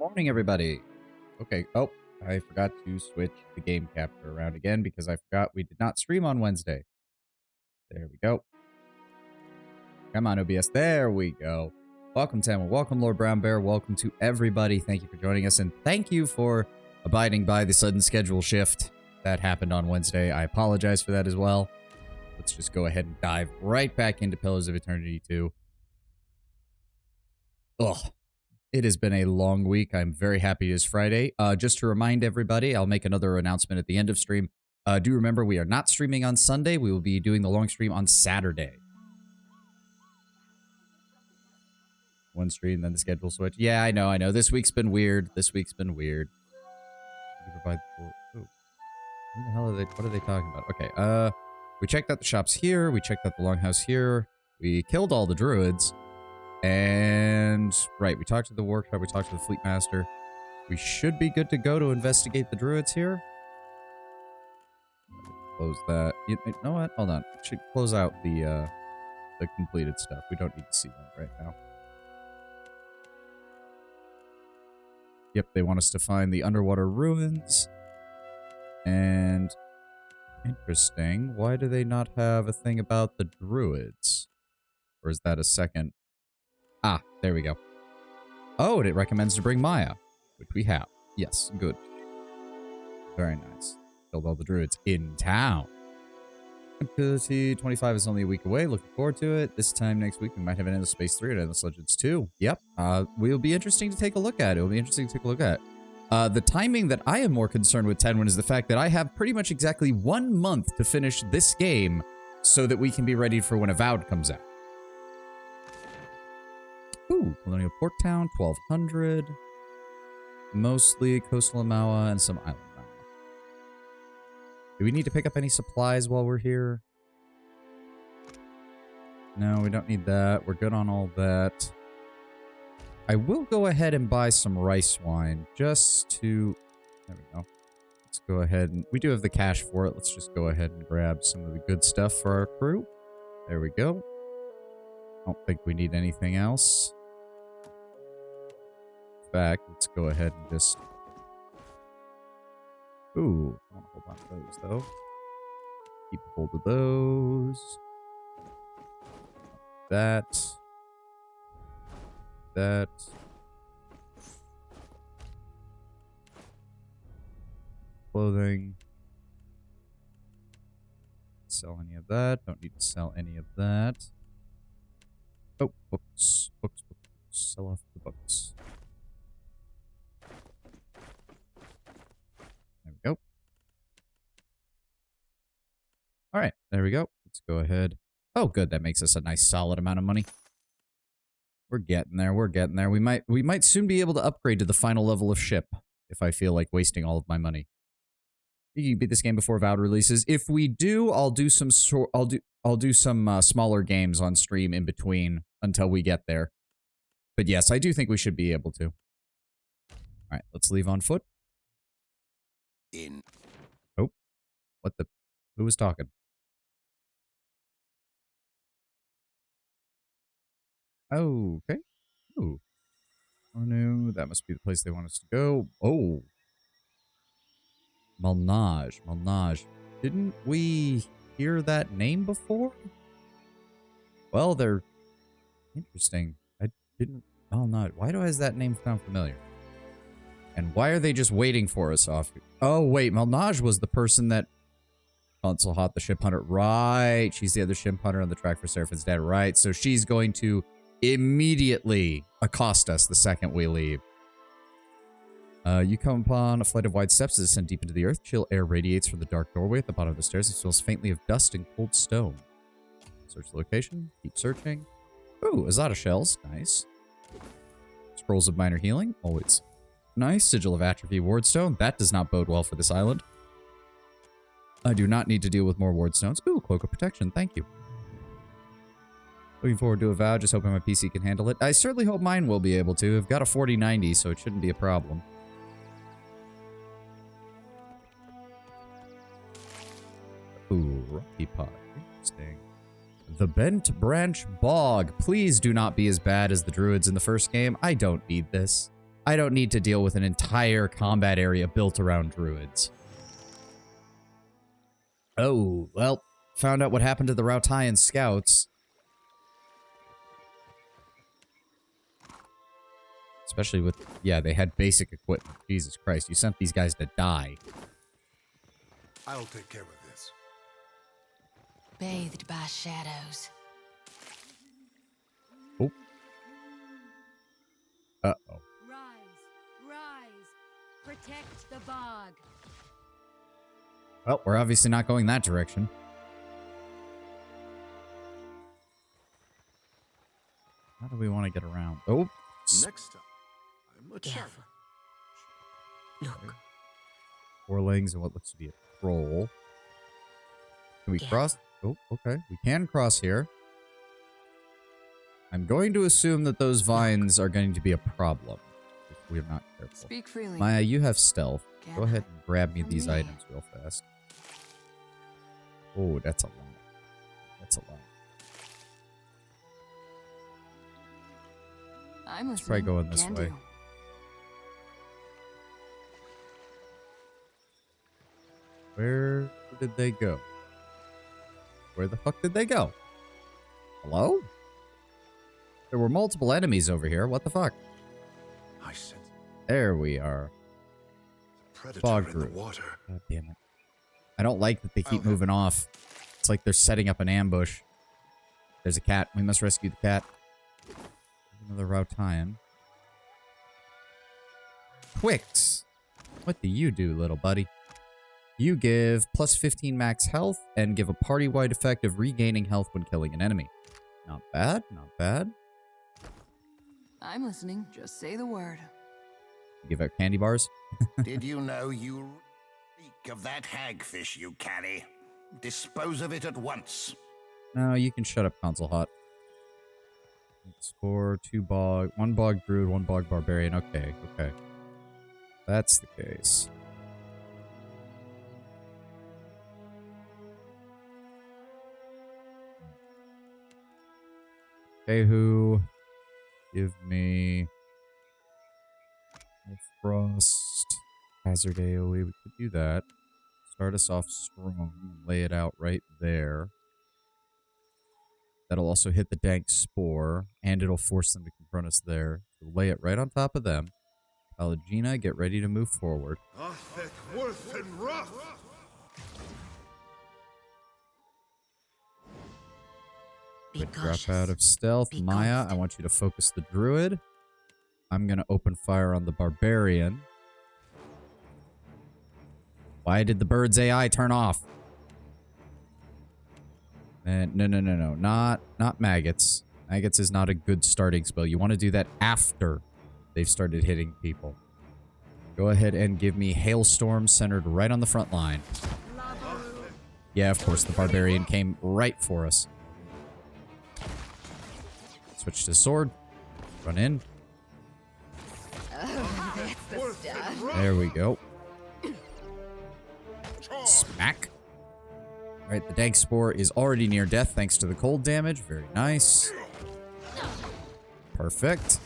Morning, everybody. Okay. Oh, I forgot to switch the game capture around again because I forgot we did not stream on Wednesday. There we go. Come on, OBS. There we go. Welcome, Tamil. Welcome, Lord Brown Bear. Welcome to everybody. Thank you for joining us, and thank you for abiding by the sudden schedule shift that happened on Wednesday. I apologize for that as well. Let's just go ahead and dive right back into Pillars of Eternity 2. Ugh. It has been a long week. I'm very happy it is Friday. Just to remind everybody, I'll make another announcement at the end of stream. Do remember, we are not streaming on Sunday. We will be doing the long stream on Saturday. One stream, then the schedule switch. Yeah, I know. This week's been weird. You provide... Oh, who the hell are they? What are they talking about? Okay, we checked out the shops here. We checked out the longhouse here. We killed all the druids. And, right, we talked to the workshop, we talked to the fleet master. We should be good to go to investigate the druids here. Close that. You know what? Hold on. Should close out the completed stuff. We don't need to see that right now. Yep, they want us to find the underwater ruins. And, interesting. Why do they not have a thing about the druids? Or is that a second? Ah, there we go. Oh, and it recommends to bring Maya, which we have. Yes, good. Very nice. Killed all the druids in town. Ability 25 is only a week away. Looking forward to it. This time next week, we might have an Endless Space 3 and Endless Legends 2. Yep. Will be interesting to take a look at. It will be interesting to take a look at. The timing that I am more concerned with, Tenwin, is the fact that I have pretty much exactly 1 month to finish this game so that we can be ready for when Avowed comes out. Ooh, Colonial Port Town, 1200. Mostly coastal Amawa and some island Amawa. Do we need to pick up any supplies while we're here? No, we don't need that. We're good on all that. I will go ahead and buy some rice wine just to... There we go. Let's go ahead and... We do have the cash for it. Let's just go ahead and grab some of the good stuff for our crew. There we go. Don't think we need anything else. In fact, let's go ahead and just... Ooh, I want to hold on to those, though. Keep hold of those. That. That. Clothing. Sell any of that. Don't need to sell any of that. Oh, books. Books. Sell off the books. There we go. Alright, there we go. Let's go ahead. Oh, good. That makes us a nice solid amount of money. We're getting there. We're getting there. We might soon be able to upgrade to the final level of ship if I feel like wasting all of my money. You can beat this game before Avowed releases. If we do, I'll do some smaller games on stream in between until we get there. But yes, I do think we should be able to. All right, let's leave on foot. Oh, what the? Who was talking? Okay. Ooh. Oh no, that must be the place they want us to go. Oh. Malnage. Malnage. Didn't we hear that name before? Well, they're interesting. I didn't... Malnage. Why does that name sound familiar? And why are they just waiting for us off? Oh, wait. Malnage was the person that... Consul Hot, the ship hunter. Right. She's the other ship hunter on the track for Seraphim's dad. Right. So she's going to immediately accost us the second we leave. You come upon a flight of wide steps that descend deep into the earth. Chill air radiates from the dark doorway at the bottom of the stairs. It smells faintly of dust and cold stone. Search the location. Keep searching. Ooh, Azada shells. Nice. Scrolls of minor healing. Always nice. Sigil of atrophy. Wardstone. That does not bode well for this island. I do not need to deal with more wardstones. Ooh, cloak of protection. Thank you. Looking forward to Avowed. Just hoping my PC can handle it. I certainly hope mine will be able to. I've got a 4090, so it shouldn't be a problem. Ooh, rocky pot. Interesting. The Bent Branch Bog. Please do not be as bad as the druids in the first game. I don't need this. I don't need to deal with an entire combat area built around druids. Oh, well, found out what happened to the Rautayan scouts. Especially with, yeah, they had basic equipment. Jesus Christ, you sent these guys to die. I'll take care of this. Bathed by shadows. Oh. Uh-oh. Rise. Protect the bog. Well, we're obviously not going that direction. How do we want to get around? Oh. Next time, I'm a sharper. Look. 4 legs and what looks to be a troll. Can we cross? Oh, okay. We can cross here. I'm going to assume that those vines are going to be a problem if we're not careful. Speak freely. Maya, you have stealth. Can Go ahead and grab me Come these here. items real fast. Oh, that's a lot. That's a lot. I'm Let's try going this Can way. do. Where did they go? Where the fuck did they go? Hello? There were multiple enemies over here. What the fuck? I sense There we are. a predator Fog in the group. water. God damn it. I don't like that they keep Okay. moving off. It's like they're setting up an ambush. There's a cat. We must rescue the cat. Another Rautayan. Twix. What do you do, little buddy? You give plus 15 max health and give a party-wide effect of regaining health when killing an enemy. Not bad, not bad. I'm listening. Just say the word. Give out candy bars. Did you know you reek of that hagfish you carry? Dispose of it at once. No, you can shut up, Console Hot. Spore, 2 bog, 1 bog druid, 1 bog barbarian. Okay, okay. That's the case. Okay, who? Give me Frost, Hazard AoE. We could do that. Start us off strong and lay it out right there. That'll also hit the dank spore, and it'll force them to confront us there. So lay it right on top of them. Pallegina, get ready to move forward. Athek, worth and rough. Be Good drop cautious. out of stealth. Be Maya, I constant. want you to focus the druid. I'm going to open fire on the barbarian. Why did the bird's AI turn off? No. Not maggots. Maggots is not a good starting spell. You want to do that after they've started hitting people. Go ahead and give me Hailstorm centered right on the front line. Yeah, of course, the barbarian came right for us. Switch to sword. Run in. There we go. Smack. Alright, the dank spore is already near death thanks to the cold damage. Very nice. Perfect.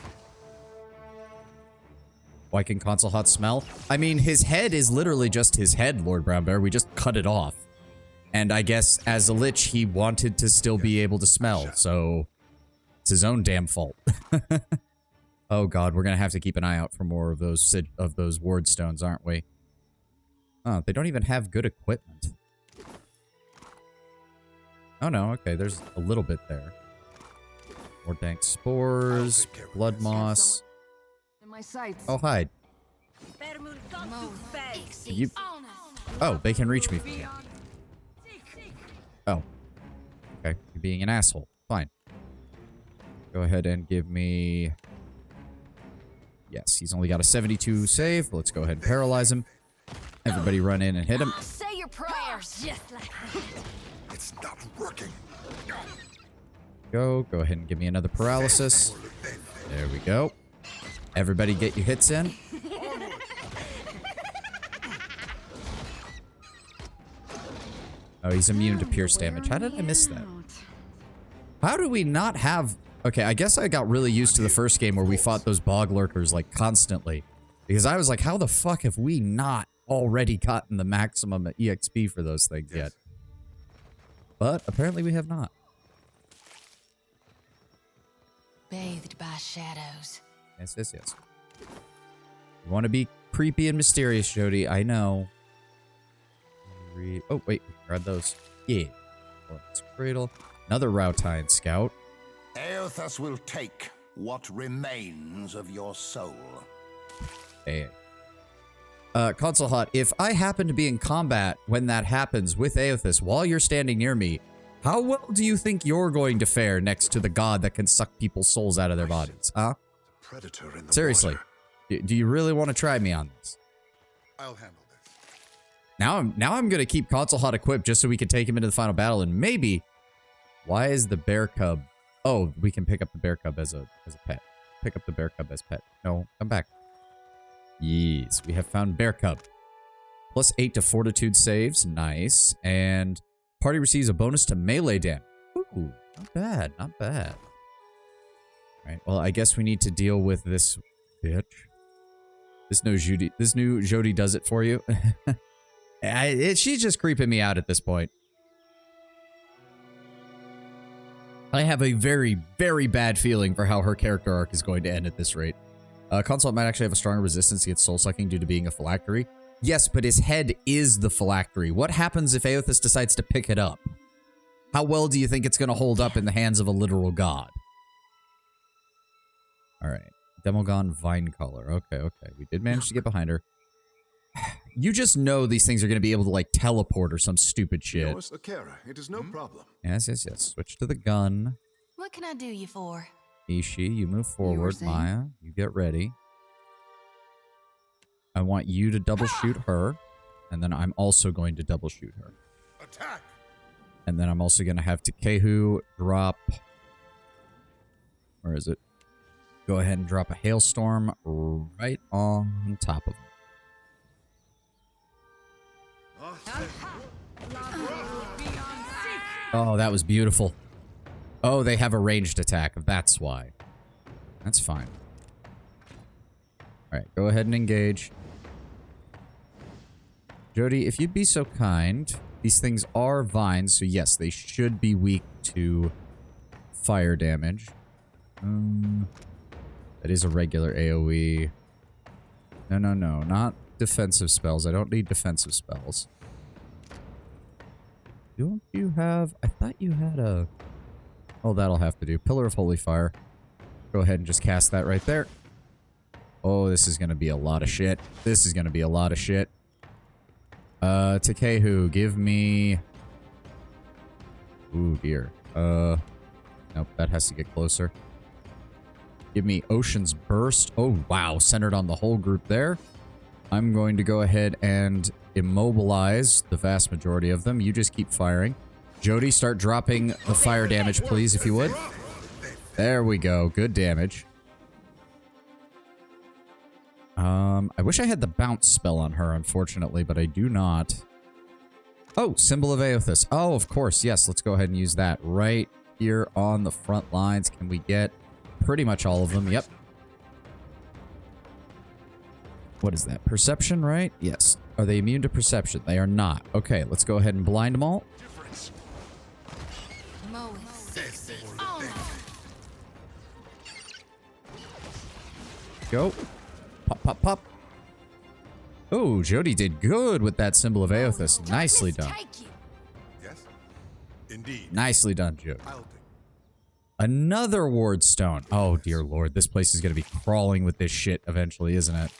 Why can Console Hot smell? I mean, his head is literally just his head, Lord Brown Bear. We just cut it off. And I guess as a lich, he wanted to still be able to smell, so it's his own damn fault. Oh god, we're gonna have to keep an eye out for more of those ward stones, aren't we? Oh, they don't even have good equipment. Oh no, okay, there's a little bit there. More dank spores, take care of blood this. moss. In my sights. Oh, hide. You... Oh, they can reach me from here. Oh. Okay, you're being an asshole. Fine. Go ahead and give me... Yes, he's only got a 72 save. Let's go ahead and paralyze him. Everybody run in and hit him. Say your prayers. Just like It's not working. Go ahead and give me another paralysis. There we go. Everybody get your hits in. Oh, he's immune to pierce damage. How did I miss that? How do we not have Okay, I guess I got really used to the first game where we fought those bog lurkers, like, constantly. Because I was like, how the fuck have we not already gotten the maximum EXP for those things yet? But apparently we have not. Bathed by shadows. Yes, yes, yes. You want to be creepy and mysterious, Jody. I know. Oh, wait. Grab those. Yeah. Cradle. Another Rautine scout. Eothas will take what remains of your soul. Hey. Console Hot, if I happen to be in combat when that happens with Eothas while you're standing near me, how well do you think you're going to fare next to the god that can suck people's souls out of their bodies, huh? Predator in the Seriously. water. Do you really want to try me on this? I'll handle this. Now I'm going to keep Console Hot equipped just so we can take him into the final battle, and maybe... Why is the bear cub... Oh, we can pick up the bear cub as a pet. Pick up the bear cub as pet. No, come back. Yes, we have found bear cub. Plus 8 to fortitude saves. Nice. And party receives a bonus to melee damage. Ooh, not bad. Not bad. Alright, well, I guess we need to deal with this bitch. This new Jody does it for you. She's just creeping me out at this point. I have a very, very bad feeling for how her character arc is going to end at this rate. Consult might actually have a stronger resistance against soul-sucking due to being a phylactery. Yes, but his head is the phylactery. What happens if Eothas decides to pick it up? How well do you think it's going to hold up in the hands of a literal god? Alright. Demogon Vine Collar. Okay, okay. We did manage to get behind her. You just know these things are going to be able to, like, teleport or some stupid shit. Yours, Akira. It is no problem. Yes, yes, yes. Switch to the gun. What can I do you for? Ishi, you move forward. saying? Maya, you get ready. I want you to double shoot her. And then I'm also going to double shoot her. Attack! And then I'm also going to have Takehu drop... Where is it? Go ahead and drop a hailstorm right on top of him. Oh, that was beautiful. Oh, they have a ranged attack. That's why. That's fine. Alright, go ahead and engage. Jody, if you'd be so kind. These things are vines, so yes, they should be weak to fire damage. That is a regular AoE. No, no, no. Not defensive spells. I don't need defensive spells. Don't you have... I thought you had a... Oh, that'll have to do. Pillar of Holy Fire. Go ahead and just cast that right there. Oh, this is going to be a lot of shit. This is going to be a lot of shit. Takehu, give me... Ooh, dear. Nope, that has to get closer. Give me Ocean's Burst. Oh, wow. Centered on the whole group there. I'm going to go ahead and immobilize the vast majority of them. You just keep firing. Jody, start dropping the fire damage, please, if you would. There we go. Good damage. I wish I had the bounce spell on her, unfortunately, but I do not. Oh, Symbol of Eothas. Oh, of course. Yes, let's go ahead and use that right here on the front lines. Can we get pretty much all of them? Yep. What is that? Perception, right? Yes. Are they immune to perception? They are not. Okay, let's go ahead and blind them all. Go. Pop, pop, pop. Oh, Jody did good with that Symbol of Eothas. Nicely done. Yes? Indeed. Nicely done, Jody. I'll take Another ward stone. Oh, dear lord. This place is going to be crawling with this shit eventually, isn't it?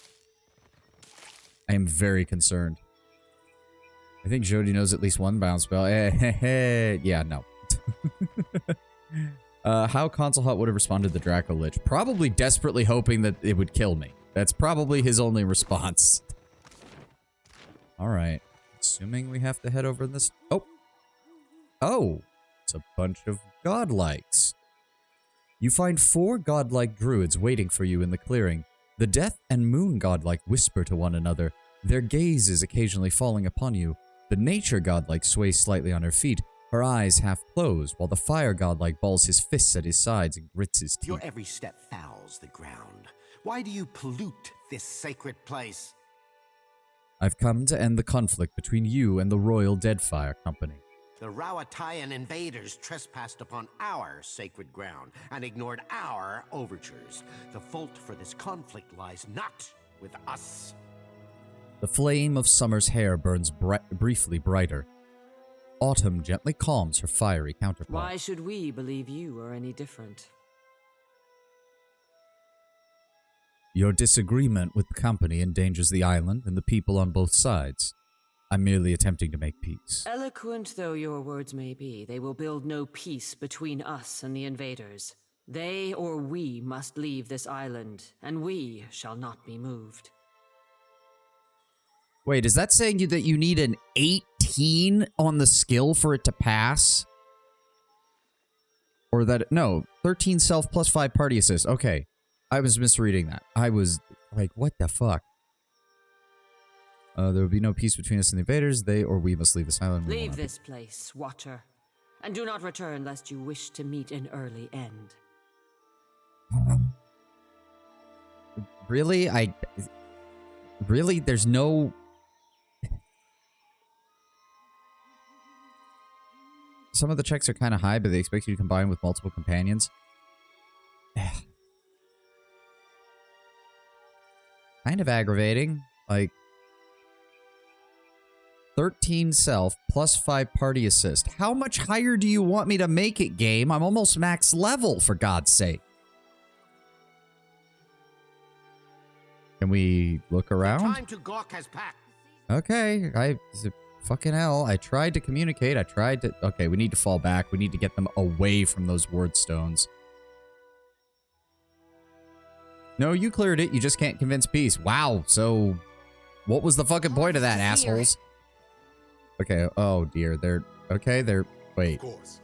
I am very concerned. I think Jody knows at least one bounce spell. Yeah, no. How Console Hut would have responded to Draco Lich? Probably desperately hoping that it would kill me. That's probably his only response. Alright. Assuming we have to head over this... Oh! Oh! It's a bunch of godlikes. You find 4 godlike druids waiting for you in the clearing. The Death and Moon godlike whisper to one another, their gaze is occasionally falling upon you. The Nature godlike sways slightly on her feet, her eyes half closed, while the fire godlike balls his fists at his sides and grits his teeth. Your every step fouls the ground. Why do you pollute this sacred place? I've come to end the conflict between you and the Royal Deadfire Company. The Rawatayan invaders trespassed upon our sacred ground and ignored our overtures. The fault for this conflict lies not with us. The flame of summer's hair burns briefly brighter. Autumn gently calms her fiery counterpart. Why should we believe you are any different? Your disagreement with the company endangers the island and the people on both sides. I'm merely attempting to make peace. Eloquent though your words may be, they will build no peace between us and the invaders. They or we must leave this island, and we shall not be moved. Wait, is that saying that you need an 18 on the skill for it to pass? Or that, no, 13 self plus 5 party assist. Okay, I was misreading that. I was like, what the fuck? There will be no peace between us and the invaders. They or we must leave this island. Leave this place, Watcher, and do not return lest you wish to meet an early end. Really? Really? There's no... Some of the checks are kind of high, but they expect you to combine with multiple companions. Kind of aggravating. Like, 13 self plus 5 party assist. How much higher do you want me to make it, game? I'm almost max level, for God's sake. Can we look around? Time to gawk has passed. Okay, fucking hell. I tried to communicate. Okay, we need to fall back. We need to get them away from those word stones. No, you cleared it. You just can't convince peace. Wow, so what was the fucking point of that, assholes? Okay, oh dear. Wait. Of course.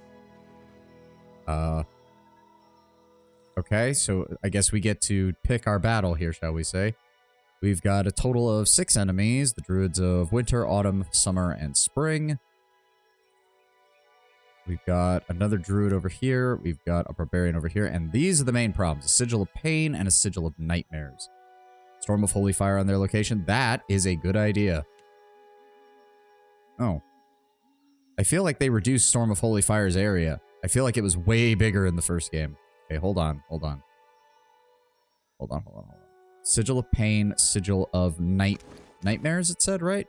Okay, so I guess we get to pick our battle here, shall we say. We've got a total of 6 enemies. The Druids of Winter, Autumn, Summer, and Spring. We've got another Druid over here. We've got a Barbarian over here. And these are the main problems. A Sigil of Pain and a Sigil of Nightmares. Storm of Holy Fire on their location. That is a good idea. Oh. I feel like they reduced Storm of Holy Fire's area. I feel like it was way bigger in the first game. Okay, hold on. Sigil of Pain, Sigil of Nightmares, it said, right?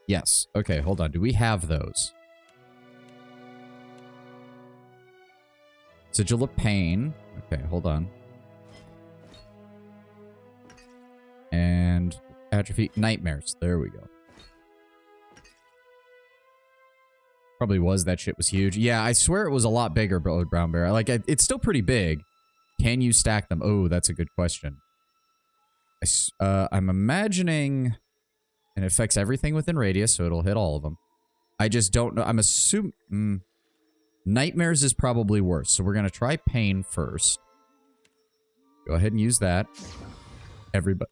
Yes. Okay, hold on. Do we have those? Sigil of Pain. Okay, hold on. And Atrophy. Nightmares. There we go. Probably was. That shit was huge. Yeah, I swear it was a lot bigger, Brown Bear. Like, it's still pretty big. Can you stack them? Oh, that's a good question. I'm imagining... And it affects everything within radius, so it'll hit all of them. I just don't know. I'm assuming... Nightmares is probably worse, so we're going to try Pain first. Go ahead and use that. Everybody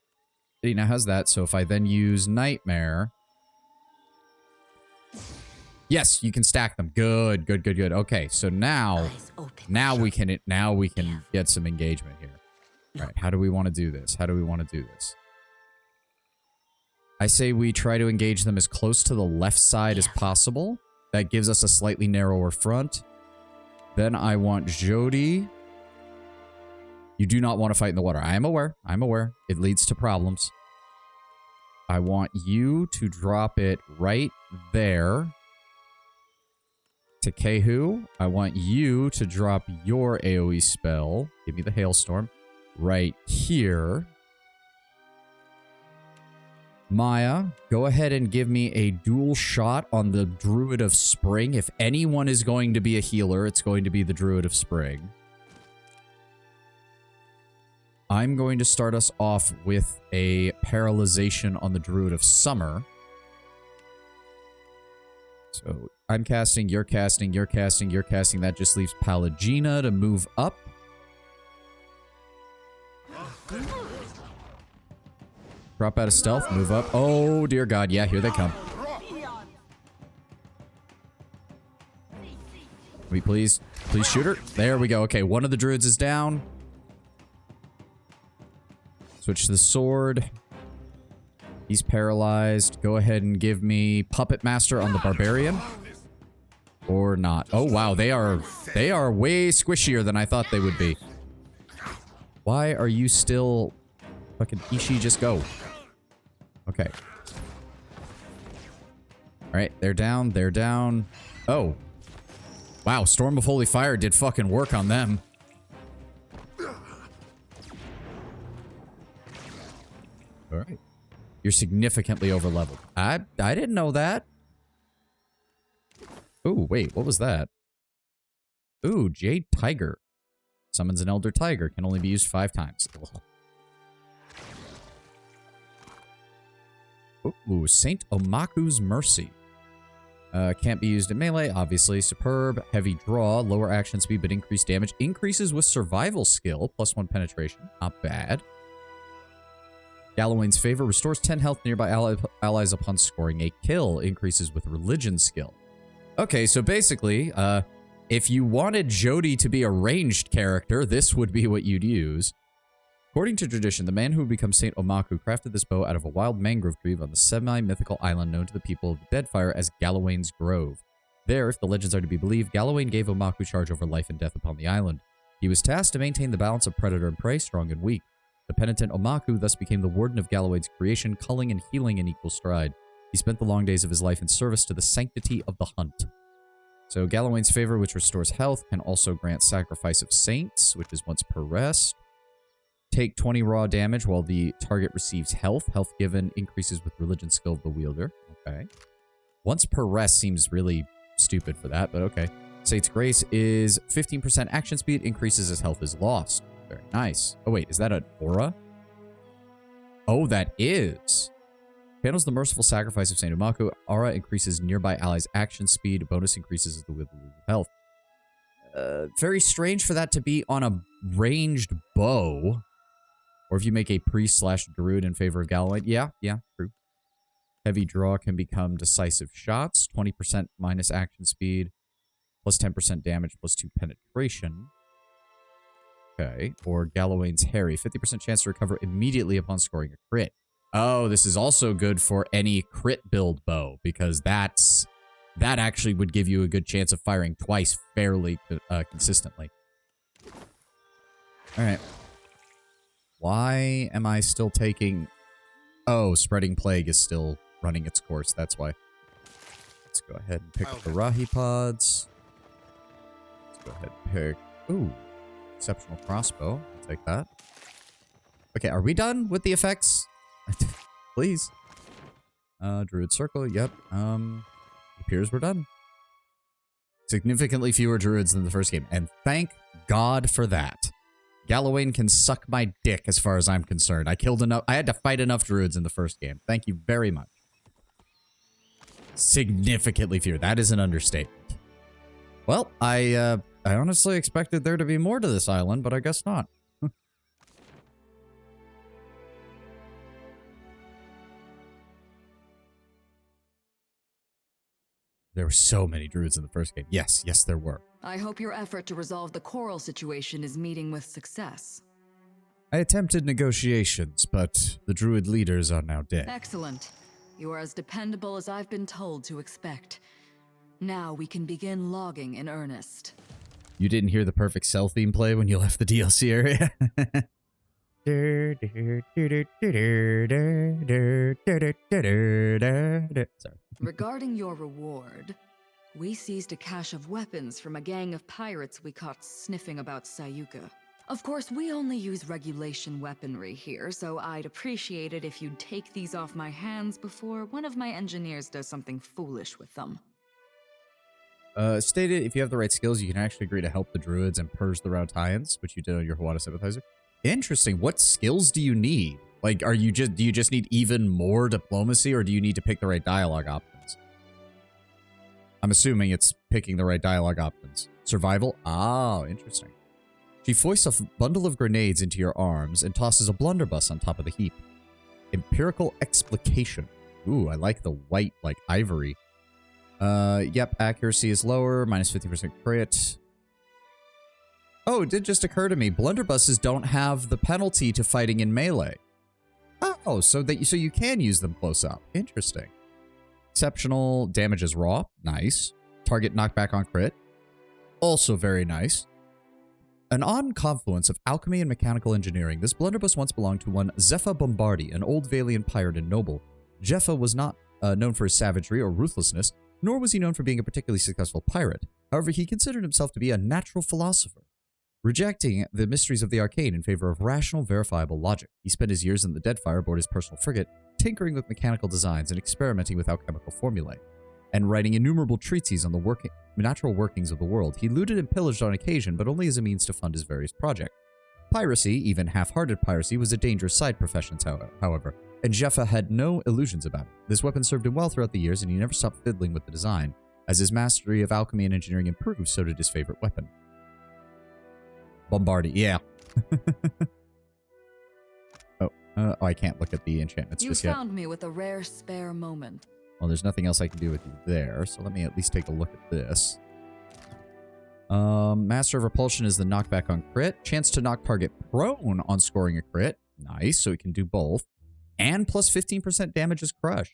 now has that, so if I then use Nightmare... Yes, you can stack them. Good. Okay, so now we can get some engagement here. All right, how do we want to do this? I say we try to engage them as close to the left side as possible. That gives us a slightly narrower front. Then I want Jody. You do not want to fight in the water. I am aware. It leads to problems. I want you to drop it right there. To Kehu, I want you to drop your AoE spell. Give me the hailstorm. Right here. Maya, go ahead and give me a dual shot on the Druid of Spring. If anyone is going to be a healer, it's going to be the Druid of Spring. I'm going to start us off with a paralyzation on the Druid of Summer. So I'm casting, you're casting. That just leaves Pallegina to move up. Drop out of stealth, move up. Oh, dear God. Yeah, here they come. Can we please shoot her? There we go. Okay, one of the druids is down. Switch to the sword. He's paralyzed. Go ahead and give me Puppet Master on the barbarian. Or not. Oh, wow. They are way squishier than I thought they would be. Why are you still... Fucking Ishi, just go. Okay. Alright, they're down. They're down. Oh. Wow, Storm of Holy Fire did fucking work on them. Alright. You're significantly over-leveled. I didn't know that. Ooh, wait, what was that? Ooh, Jade Tiger. Summons an Elder Tiger. Can only be used 5 times. Ugh. Ooh, Saint Omaku's Mercy. Can't be used in melee, obviously. Superb. Heavy draw. Lower action speed, but increased damage. Increases with survival skill. +1 penetration. Not bad. Galawain's Favor. Restores 10 health nearby allies upon scoring a kill. Increases with religion skill. Okay, so basically, if you wanted Jody to be a ranged character, this would be what you'd use. According to tradition, the man who would become Saint Omaku crafted this bow out of a wild mangrove tree on the semi-mythical island known to the people of the Deadfire as Galawain's Grove. There, if the legends are to be believed, Galawain gave Omaku charge over life and death upon the island. He was tasked to maintain the balance of predator and prey, strong and weak. The penitent Omaku thus became the warden of Galawain's creation, culling and healing in equal stride. He spent the long days of his life in service to the sanctity of the hunt. So Galawain's Favor, which restores health, can also grant Sacrifice of Saints, which is once per rest. Take 20 raw damage while the target receives health. Health given increases with religion skill of the wielder. Okay. Once per rest seems really stupid for that, but okay. Saint's Grace is 15% action speed, increases as health is lost. Very nice. Oh wait, is that an aura? Oh, that is. Channels the Merciful Sacrifice of Saint Omaku. Aura increases nearby allies' action speed. Bonus increases as the wielder loses health. Very strange for that to be on a ranged bow. Or if you make a priest/druid in favor of Galawain. Yeah, true. Heavy draw can become decisive shots. 20% minus action speed. Plus 10% damage, plus 2 penetration. Okay. Or Galawain's Harry. 50% chance to recover immediately upon scoring a crit. Oh, this is also good for any crit build bow. Because that actually would give you a good chance of firing twice fairly consistently. Alright. Why am I still taking... Oh, Spreading Plague is still running its course. That's why. Let's go ahead and pick up the Rahi Pods. Let's go ahead and pick... Ooh. Exceptional Crossbow. I'll take that. Okay, are we done with the effects? Please. Druid Circle. Yep. Appears we're done. Significantly fewer druids than the first game. And thank God for that. Galawain can suck my dick as far as I'm concerned. I killed enough. I had to fight enough druids in the first game. Thank you very much. Significantly fewer. That is an understatement. Well, I honestly expected there to be more to this island, but I guess not. There were so many druids in the first game. Yes, there were. I hope your effort to resolve the coral situation is meeting with success. I attempted negotiations, but the druid leaders are now dead. Excellent. You are as dependable as I've been told to expect. Now we can begin logging in earnest. You didn't hear the perfect cell theme play when you left the DLC area? Sorry. Regarding your reward, we seized a cache of weapons from a gang of pirates we caught sniffing about Sayuka. Of course, we only use regulation weaponry here, so I'd appreciate it if you'd take these off my hands before one of my engineers does something foolish with them. Stated, if you have the right skills, you can actually agree to help the druids and purge the Rautaians, which you did on your Hawata Sympathizer. Interesting. What skills do you need? Like, do you just need even more diplomacy, or do you need to pick the right dialogue options? I'm assuming it's picking the right dialogue options. Survival? Oh, interesting. She foists a bundle of grenades into your arms and tosses a blunderbuss on top of the heap. Empirical explication. Ooh, I like the white, like ivory. Yep, accuracy is lower, minus 50% crit. Oh, it did just occur to me. Blunderbusses don't have the penalty to fighting in melee. Oh, so you can use them close up. Interesting. Exceptional damage is raw. Nice. Target knockback on crit. Also very nice. An odd confluence of alchemy and mechanical engineering, this blunderbuss once belonged to one Zepha Bombardi, an old Valian pirate and noble. Zepha was not known for his savagery or ruthlessness, nor was he known for being a particularly successful pirate. However, he considered himself to be a natural philosopher, rejecting the mysteries of the arcane in favor of rational, verifiable logic. He spent his years in the Deadfire aboard his personal frigate, tinkering with mechanical designs and experimenting with alchemical formulae, and writing innumerable treatises on the natural workings of the world. He looted and pillaged on occasion, but only as a means to fund his various projects. Piracy, even half-hearted piracy, was a dangerous side profession, however, and Jeffa had no illusions about it. This weapon served him well throughout the years, and he never stopped fiddling with the design. As his mastery of alchemy and engineering improved, so did his favorite weapon. Bombardi, yeah. Oh, I can't look at the enchantments You just yet. found me with a rare spare moment. Well, there's nothing else I can do with you there, so let me at least take a look at this. Master of Repulsion is the knockback on crit. Chance to knock target prone on scoring a crit. Nice, so he can do both. And plus 15% damage is crush.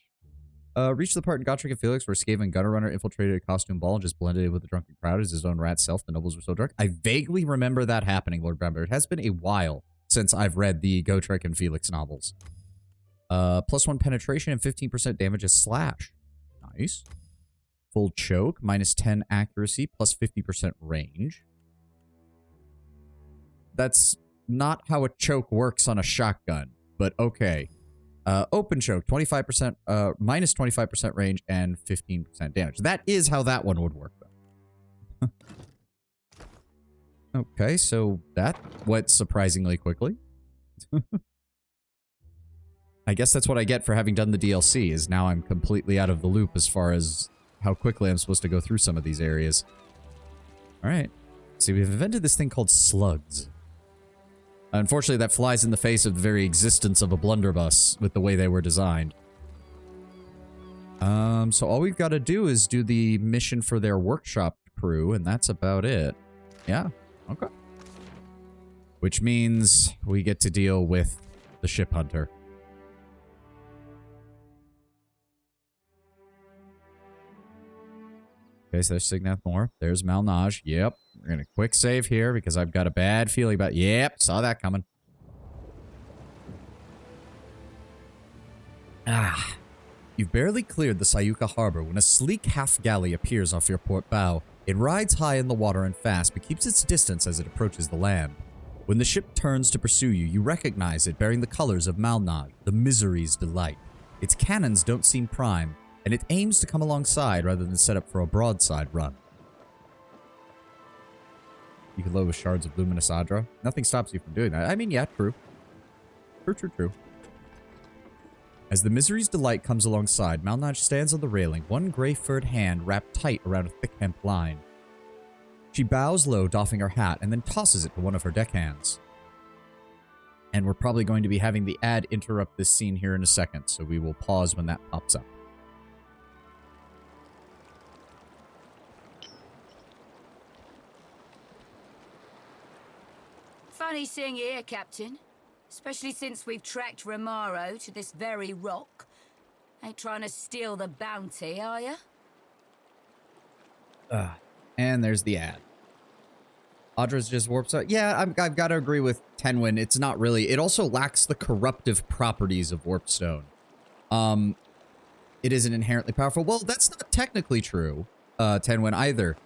Reach the part in Gotrek and Felix where Skaven Gunner Runner infiltrated a costume ball and just blended in with the drunken crowd as his own rat self. The nobles were so drunk. I vaguely remember that happening, Lord Bramber. It has been a while since I've read the Gotrek and Felix novels. Plus 1 penetration and 15% damage is slash. Nice. Full choke, minus 10 accuracy, plus 50% range. That's not how a choke works on a shotgun, but okay. Open choke, 25%, minus 25% range and 15% damage. That is how that one would work, though. Okay, so that went surprisingly quickly. I guess that's what I get for having done the DLC, is now I'm completely out of the loop as far as how quickly I'm supposed to go through some of these areas. Alright. See, we've invented this thing called slugs. Unfortunately, that flies in the face of the very existence of a blunderbuss with the way they were designed. So all we've got to do is do the mission for their workshop crew, and that's about it. Yeah, okay. Which means we get to deal with the ship hunter. Okay, so there's Signath Moore. There's Malnage. Yep. We're going to quick save here because I've got a bad feeling about... Yep, saw that coming. Ah. You've barely cleared the Sayuka harbor when a sleek half-galley appears off your port bow. It rides high in the water and fast, but keeps its distance as it approaches the land. When the ship turns to pursue you, you recognize it bearing the colors of Malnag, the Misery's delight. Its cannons don't seem prime, and it aims to come alongside rather than set up for a broadside run. You can load with shards of Luminous Adra. Nothing stops you from doing that. I mean, yeah, true. True. As the Misery's Delight comes alongside, Malnage stands on the railing, one gray furred hand wrapped tight around a thick hemp line. She bows low, doffing her hat, and then tosses it to one of her deckhands. And we're probably going to be having the ad interrupt this scene here in a second, so we will pause when that pops up. Funny seeing you here, Captain. Especially since we've tracked Romaro to this very rock. Ain't trying to steal the bounty, are you? And there's the ad. Adra's just warps out. Yeah, I've got to agree with Tenwin. It's not really... It also lacks the corruptive properties of Warpstone. It isn't inherently powerful. Well, that's not technically true, Tenwin, either.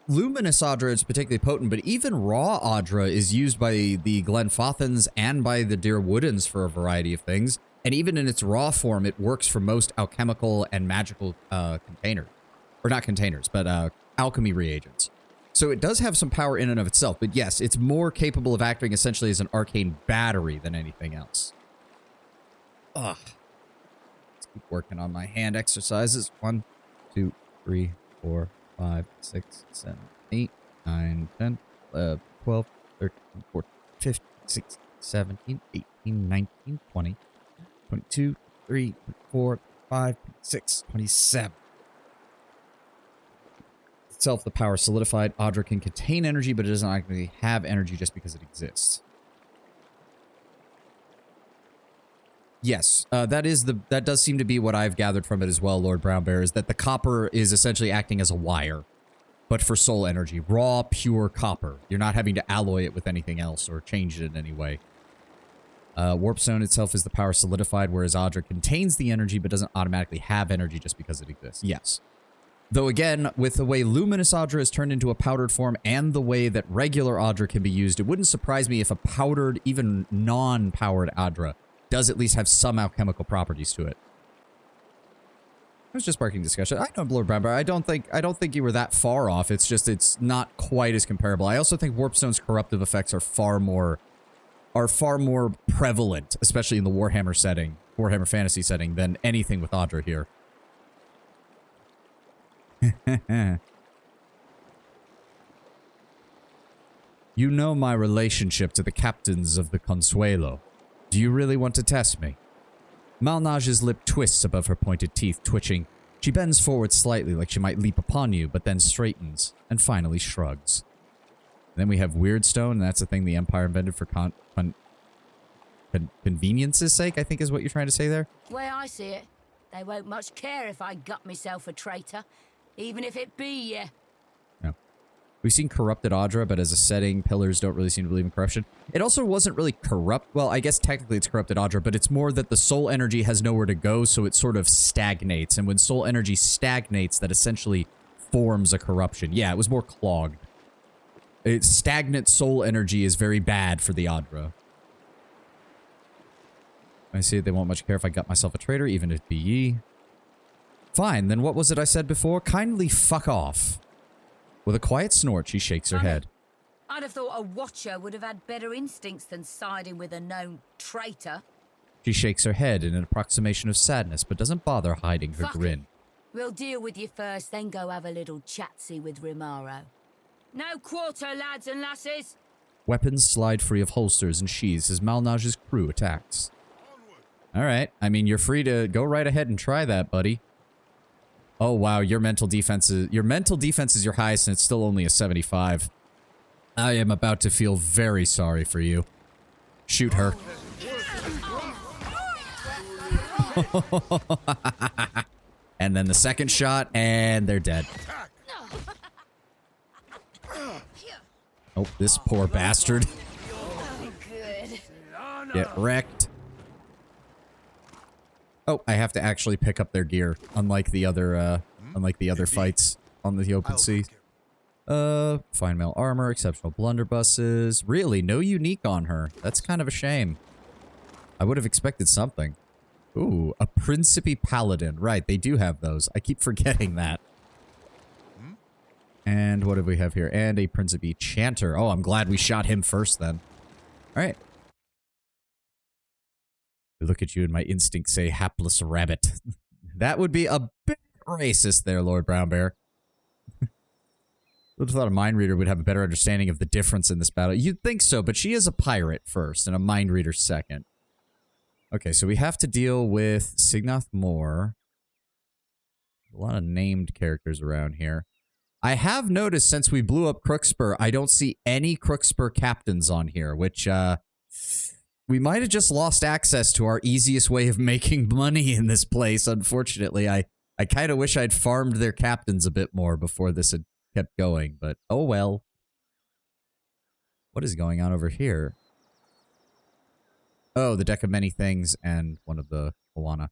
Luminous Adra is particularly potent, but even raw Adra is used by the Glenfothans and by the Dear Woodens for a variety of things. And even in its raw form, it works for most alchemical and magical containers. Or not containers, but alchemy reagents. So it does have some power in and of itself, but yes, it's more capable of acting essentially as an arcane battery than anything else. Ugh. Let's keep working on my hand exercises. 1, 2, 3, 4, 5, 6, 7, 8, 9, 10, 11, 12, 13, 14, 15, 16, 17, 18, 19, 20, 22, 23, 24, 25, 26, 27. itself, the power solidified. Audra can contain energy, but it doesn't actually have energy just because it exists. Yes, that does seem to be what I've gathered from it as well, Lord Brownbear, is that the copper is essentially acting as a wire, but for soul energy. Raw, pure copper. You're not having to alloy it with anything else or change it in any way. Warpstone itself is the power solidified, whereas Audra contains the energy, but doesn't automatically have energy just because it exists. Yes. Though again, with the way Luminous Audra is turned into a powdered form and the way that regular Audra can be used, it wouldn't surprise me if a powdered, even non-powered Audra does at least have some alchemical properties to it. It was just sparking discussion. I know, Lord Brownbear. I don't think you were that far off. It's just it's not quite as comparable. I also think Warpstone's corruptive effects are far more prevalent, especially in the Warhammer setting, Warhammer Fantasy setting, than anything with Audra here. You know my relationship to the captains of the Consuelo. Do you really want to test me? Malnage's lip twists above her pointed teeth, twitching. She bends forward slightly like she might leap upon you, but then straightens, and finally shrugs. Then we have Weirdstone, and that's the thing the Empire invented for convenience's sake, I think is what you're trying to say there. Way I see it, they won't much care if I gut myself a traitor, even if it be you. No. We've seen Corrupted Audra, but as a setting, Pillars don't really seem to believe in corruption. It also wasn't really corrupt. Well, I guess technically it's Corrupted Audra, but it's more that the soul energy has nowhere to go, so it sort of stagnates. And when soul energy stagnates, that essentially forms a corruption. Yeah, it was more clogged. Stagnant soul energy is very bad for the Audra. I see they won't much care if I gut myself a traitor, even if it be ye. Fine, then what was it I said before? Kindly fuck off. With a quiet snort, she shakes her head. I'd have thought a watcher would have had better instincts than siding with a known traitor. She shakes her head in an approximation of sadness, but doesn't bother hiding her Fuck grin. it. We'll deal with you first, then go have a little chatsy with Rimaro. No quarter, lads and lasses! Weapons slide free of holsters and sheaths as Malnage's crew attacks. Alright, I mean, you're free to go right ahead and try that, buddy. Oh wow, your mental defense is your highest and it's still only a 75. I am about to feel very sorry for you. Shoot her. And then the second shot, and they're dead. Oh, this poor bastard. Get wrecked. Oh, I have to actually pick up their gear, unlike the other fights on the open sea. Fine mail armor, exceptional blunderbusses. Really, no unique on her. That's kind of a shame. I would have expected something. Ooh, a Principe Paladin. Right, they do have those. I keep forgetting that. And what do we have here? And a Principe Chanter. Oh, I'm glad we shot him first then. Alright. Look at you and my instincts say hapless rabbit. That would be a bit racist there, Lord Brownbear. Would have thought a mind reader would have a better understanding of the difference in this battle. You'd think so, but she is a pirate first and a mind reader second. Okay, so we have to deal with Signath Moore. A lot of named characters around here. I have noticed since we blew up Crookspur, I don't see any Crookspur captains on here, which, we might have just lost access to our easiest way of making money in this place, unfortunately. I kind of wish I'd farmed their captains a bit more before this had kept going, but oh well. What is going on over here? Oh, the Deck of Many Things and one of the Moana.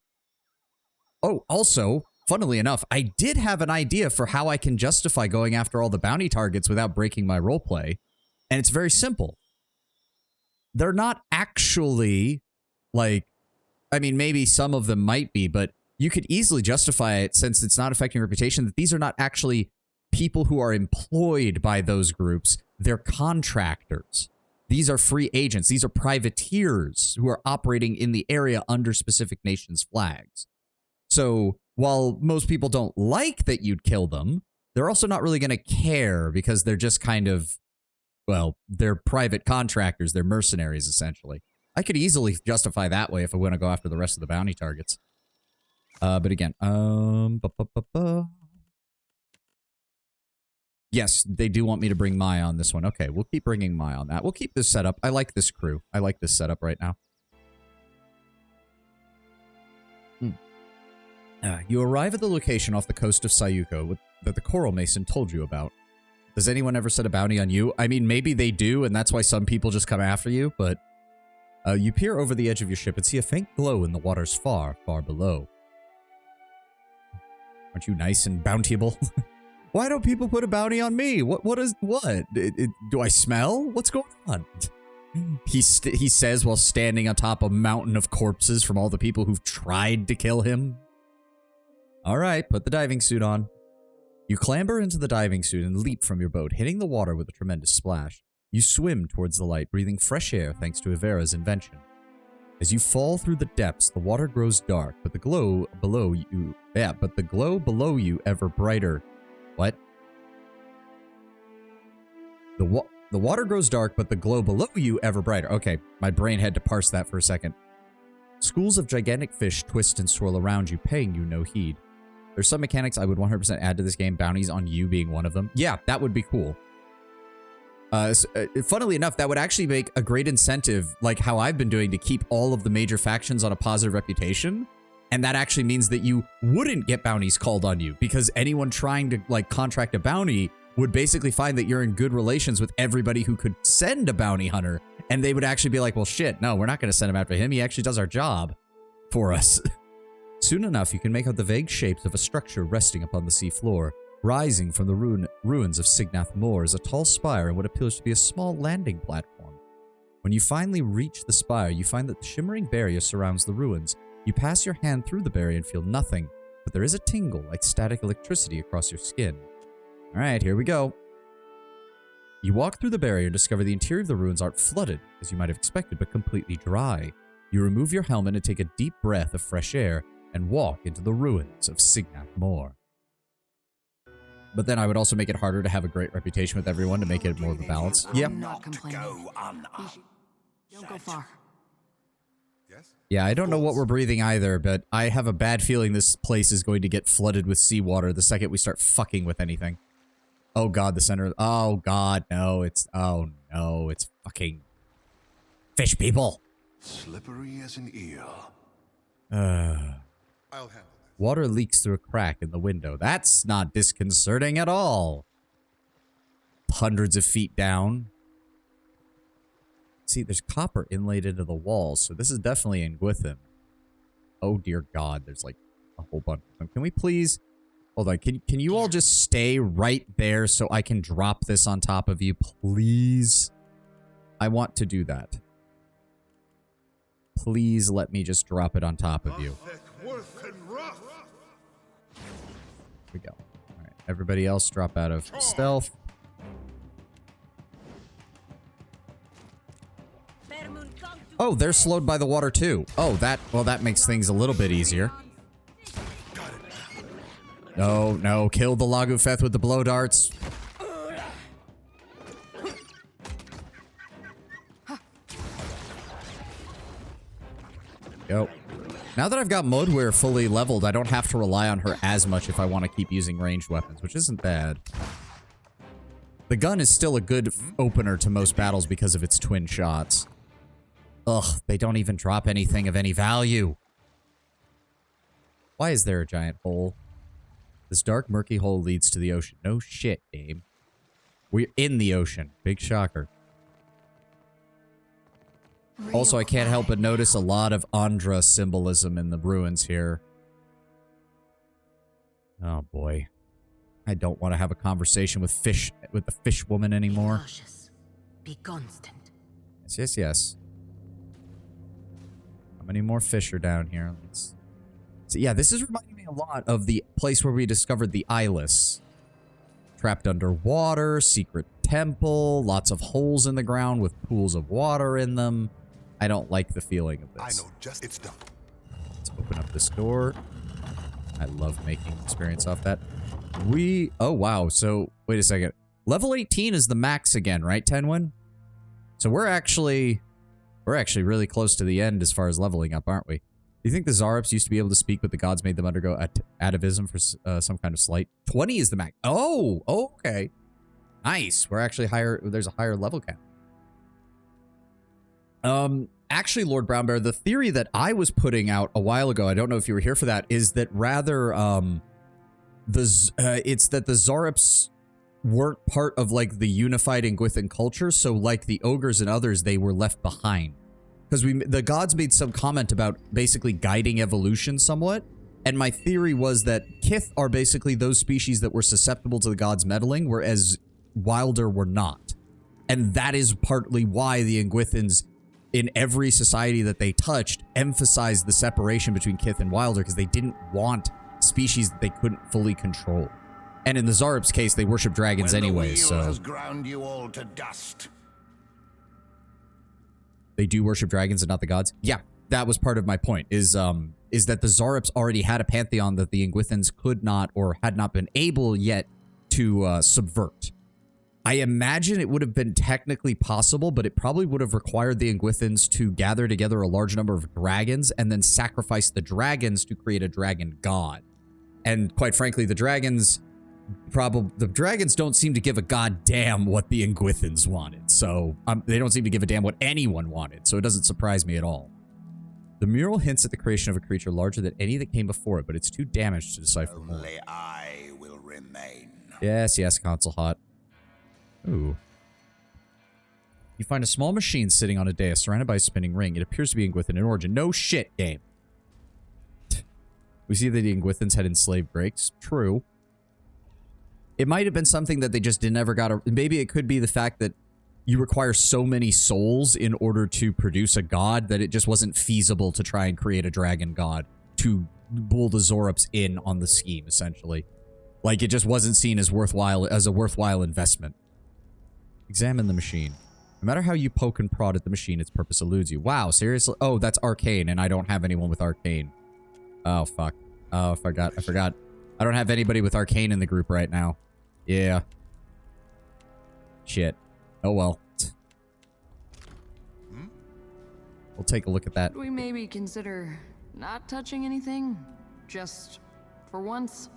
Oh, also, funnily enough, I did have an idea for how I can justify going after all the bounty targets without breaking my roleplay, and it's very simple. They're not actually, like, I mean, maybe some of them might be, but you could easily justify it, since it's not affecting reputation, that these are not actually people who are employed by those groups. They're contractors. These are free agents. These are privateers who are operating in the area under specific nations' flags. So while most people don't like that you'd kill them, they're also not really going to care because they're just kind of, well, they're private contractors. They're mercenaries, essentially. I could easily justify that way if I want to go after the rest of the bounty targets. But again, Yes, they do want me to bring Maya on this one. Okay, we'll keep bringing Maya on that. We'll keep this setup. I like this crew. I like this setup right now. You arrive at the location off the coast of Sayuko that the Coral Mason told you about. Does anyone ever set a bounty on you? I mean, maybe they do, and that's why some people just come after you, but you peer over the edge of your ship and see a faint glow in the waters far, far below. Aren't you nice and bountyable? Why don't people put a bounty on me? What? Do I smell? What's going on? He says while standing on top of a mountain of corpses from all the people who've tried to kill him. All right, put the diving suit on. You clamber into the diving suit and leap from your boat, hitting the water with a tremendous splash. You swim towards the light, breathing fresh air thanks to Ivera's invention. As you fall through the depths, the water grows dark, but the glow below you ever brighter. What? The water grows dark, but the glow below you ever brighter. Okay, my brain had to parse that for a second. Schools of gigantic fish twist and swirl around you, paying you no heed. There's some mechanics I would 100% add to this game, bounties on you being one of them. Yeah, that would be cool. Funnily enough, that would actually make a great incentive, like how I've been doing, to keep all of the major factions on a positive reputation. And that actually means that you wouldn't get bounties called on you, because anyone trying to, like, contract a bounty would basically find that you're in good relations with everybody who could send a bounty hunter. And they would actually be like, well, shit, no, we're not going to send him after him. He actually does our job for us. Soon enough, you can make out the vague shapes of a structure resting upon the seafloor. Rising from the ruins of Signath Moor is a tall spire and what appears to be a small landing platform. When you finally reach the spire, you find that the shimmering barrier surrounds the ruins. You pass your hand through the barrier and feel nothing, but there is a tingle like static electricity across your skin. Alright, here we go. You walk through the barrier and discover the interior of the ruins aren't flooded, as you might have expected, but completely dry. You remove your helmet and take a deep breath of fresh air and walk into the ruins of Signath Moor. But then I would also make it harder to have a great reputation with everyone to make it more of a balance. Yep. I'm not complaining. Don't go far. Yes? Yeah, I don't know what we're breathing either, but I have a bad feeling this place is going to get flooded with seawater the second we start fucking with anything. Oh god, the center. Oh god, no, it's. Oh no, it's fucking fish people. Slippery as an eel. I'll handle this. Water leaks through a crack in the window. That's not disconcerting at all. Hundreds of feet down. See, there's copper inlaid into the walls, so this is definitely in Gwitham. Oh dear god, there's like a whole bunch of them. Can we please... Hold on, can you all just stay right there so I can drop this on top of you, please? I want to do that. Please let me just drop it on top of you. Here we go. Alright, everybody else drop out of stealth. Oh, they're slowed by the water too. Oh, that makes things a little bit easier. No, kill the Lagufeth with the blow darts. Go. Now that I've got Modwear fully leveled, I don't have to rely on her as much if I want to keep using ranged weapons, which isn't bad. The gun is still a good opener to most battles because of its twin shots. Ugh, they don't even drop anything of any value. Why is there a giant hole? This dark, murky hole leads to the ocean. No shit, game. We're in the ocean. Big shocker. Also, I can't help but notice a lot of Andhra symbolism in the ruins here. Oh boy. I don't want to have a conversation with the fish woman anymore. Be cautious. Be constant. Yes, yes. How many more fish are down here? Let's... So yeah, this is reminding me a lot of the place where we discovered the eyeless. Trapped underwater, secret temple, lots of holes in the ground with pools of water in them. I don't like the feeling of this. I know just it's done. Let's open up this door. I love making experience off that. Oh wow, so wait a second. Level 18 is the max again, right, Tenwin? So we're actually really close to the end as far as leveling up, aren't we? Do you think the Zarops used to be able to speak, but the gods made them undergo atavism for some kind of slight? 20 is the max. Oh, okay. Nice. We're actually higher. There's a higher level cap. Actually, Lord Brown Bear, the theory that I was putting out a while ago, I don't know if you were here for that, is that rather, it's that the Zarops weren't part of, like, the unified Ingwithan culture, so, like, the ogres and others, they were left behind. Because the gods made some comment about basically guiding evolution somewhat, and my theory was that Kith are basically those species that were susceptible to the gods meddling, whereas Wilder were not. And that is partly why the Ingwithans, in every society that they touched, emphasized the separation between Kith and Wilder, because they didn't want species that they couldn't fully control. And in the Zarops case, they worship dragons anyway, so... has ground you all to dust. They do worship dragons and not the gods? Yeah, that was part of my point, is that the Zarops already had a pantheon that the Ingwithans could not, or had not been able yet to subvert. I imagine it would have been technically possible, but it probably would have required the Ingwithans to gather together a large number of dragons and then sacrifice the dragons to create a dragon god. And quite frankly, the dragons don't seem to give a goddamn what the Ingwithans wanted. So they don't seem to give a damn what anyone wanted. So it doesn't surprise me at all. The mural hints at the creation of a creature larger than any that came before it, but it's too damaged to decipher more. Only I will remain. Yes, console hot. Ooh. You find a small machine sitting on a dais surrounded by a spinning ring. It appears to be Ingwithan in origin. No shit, game. We see that the Ingwithans had enslaved Greeks. True. It might have been something that they just never got. Maybe it could be the fact that you require so many souls in order to produce a god that it just wasn't feasible to try and create a dragon god to pull the Zarops in on the scheme, essentially. Like, it just wasn't seen as a worthwhile investment. Examine the machine. No matter how you poke and prod at the machine, its purpose eludes you. Wow, seriously? Oh, that's arcane, and I don't have anyone with arcane. Oh, fuck. Oh, I forgot. I don't have anybody with arcane in the group right now. Yeah. Shit. Oh, well. We'll take a look at that. Should we maybe consider not touching anything? Just for once?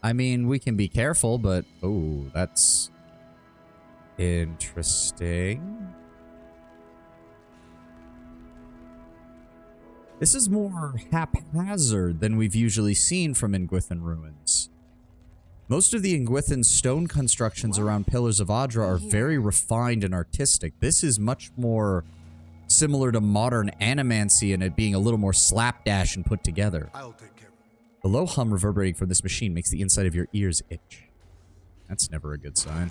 I mean, we can be careful, but... Oh, that's... interesting. This is more haphazard than we've usually seen from Ingwithan ruins. Most of the Ingwithan stone constructions around Pillars of Adra are very refined and artistic. This is much more similar to modern animancy and it being a little more slapdash and put together. I'll take care of it. The low hum reverberating from this machine makes the inside of your ears itch. That's never a good sign.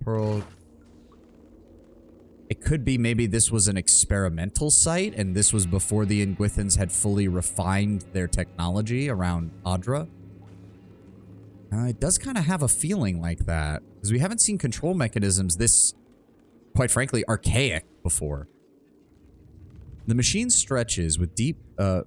Pearl. It could be maybe this was an experimental site and this was before the Ingwithans had fully refined their technology around Adra. It does kind of have a feeling like that because we haven't seen control mechanisms this, quite frankly, archaic before. The machine stretches with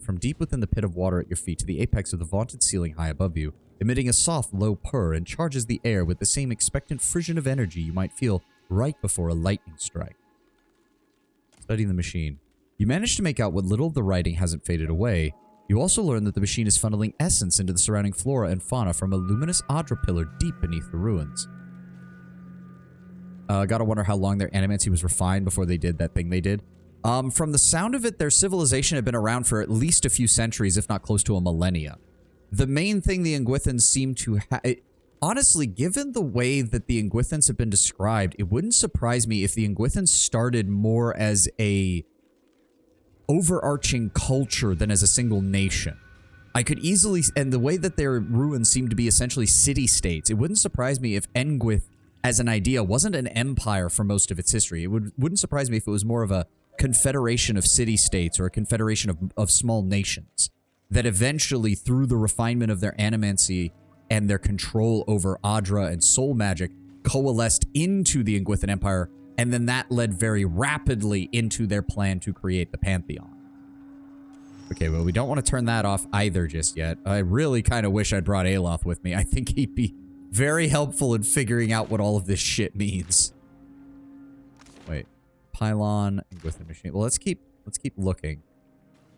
from deep within the pit of water at your feet to the apex of the vaulted ceiling high above you, emitting a soft, low purr and charges the air with the same expectant frisson of energy you might feel right before a lightning strike. Studying the machine. You manage to make out what little of the writing hasn't faded away. You also learn that the machine is funneling essence into the surrounding flora and fauna from a luminous Adra pillar deep beneath the ruins. Gotta wonder how long their animancy was refined before they did that thing they did. From the sound of it, their civilization had been around for at least a few centuries, if not close to a millennia. The main thing the Ingwithans seem to have... Honestly, given the way that the Ingwithans have been described, it wouldn't surprise me if the Ingwithans started more as a overarching culture than as a single nation. I could easily... And the way that their ruins seem to be essentially city-states, it wouldn't surprise me if Engwith, as an idea, wasn't an empire for most of its history. It wouldn't surprise me if it was more of a confederation of city-states or a confederation of small nations that eventually, through the refinement of their animancy and their control over Adra and soul magic, coalesced into the Ingwithan Empire, and then that led very rapidly into their plan to create the Pantheon. Okay, well, we don't want to turn that off either just yet. I really kind of wish I'd brought Aloth with me. I think he'd be very helpful in figuring out what all of this shit means. Wait. Pylon, Ingwithan machine. Well, let's keep looking.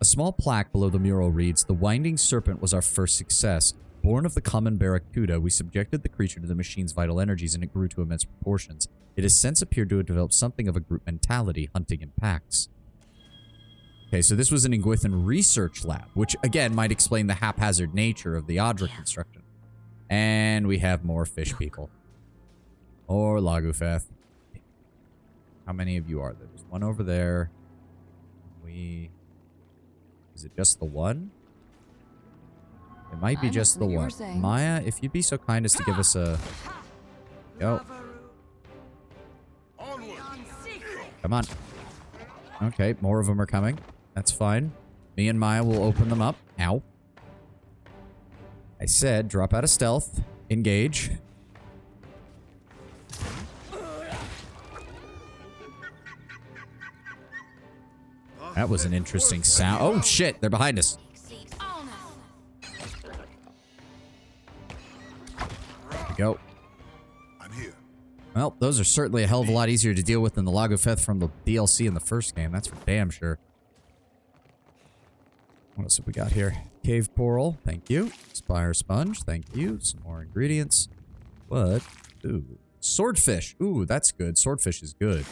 A small plaque below the mural reads, "The Winding Serpent was our first success. Born of the common barracuda, we subjected the creature to the machine's vital energies and it grew to immense proportions. It has since appeared to have developed something of a group mentality, hunting in packs. Okay, so this was an Ingwithan research lab, which again might explain the haphazard nature of the Adra construction. And we have more fish people. Or Lagufeth. How many of you are there? There's one over there. Is it just the one? It might be just the one. Maya, if you'd be so kind as to give us a... Yo. Come on. Okay, more of them are coming. That's fine. Me and Maya will open them up. Ow. I said, drop out of stealth. Engage. That was an interesting sound. Oh, shit. They're behind us. There we go. I'm here. Well, those are certainly a hell of a lot easier to deal with than the Lagufeth from the DLC in the first game. That's for damn sure. What else have we got here? Cave Coral. Thank you. Spire Sponge. Thank you. Some more ingredients. What? Ooh. Swordfish. Ooh, that's good. Swordfish is good.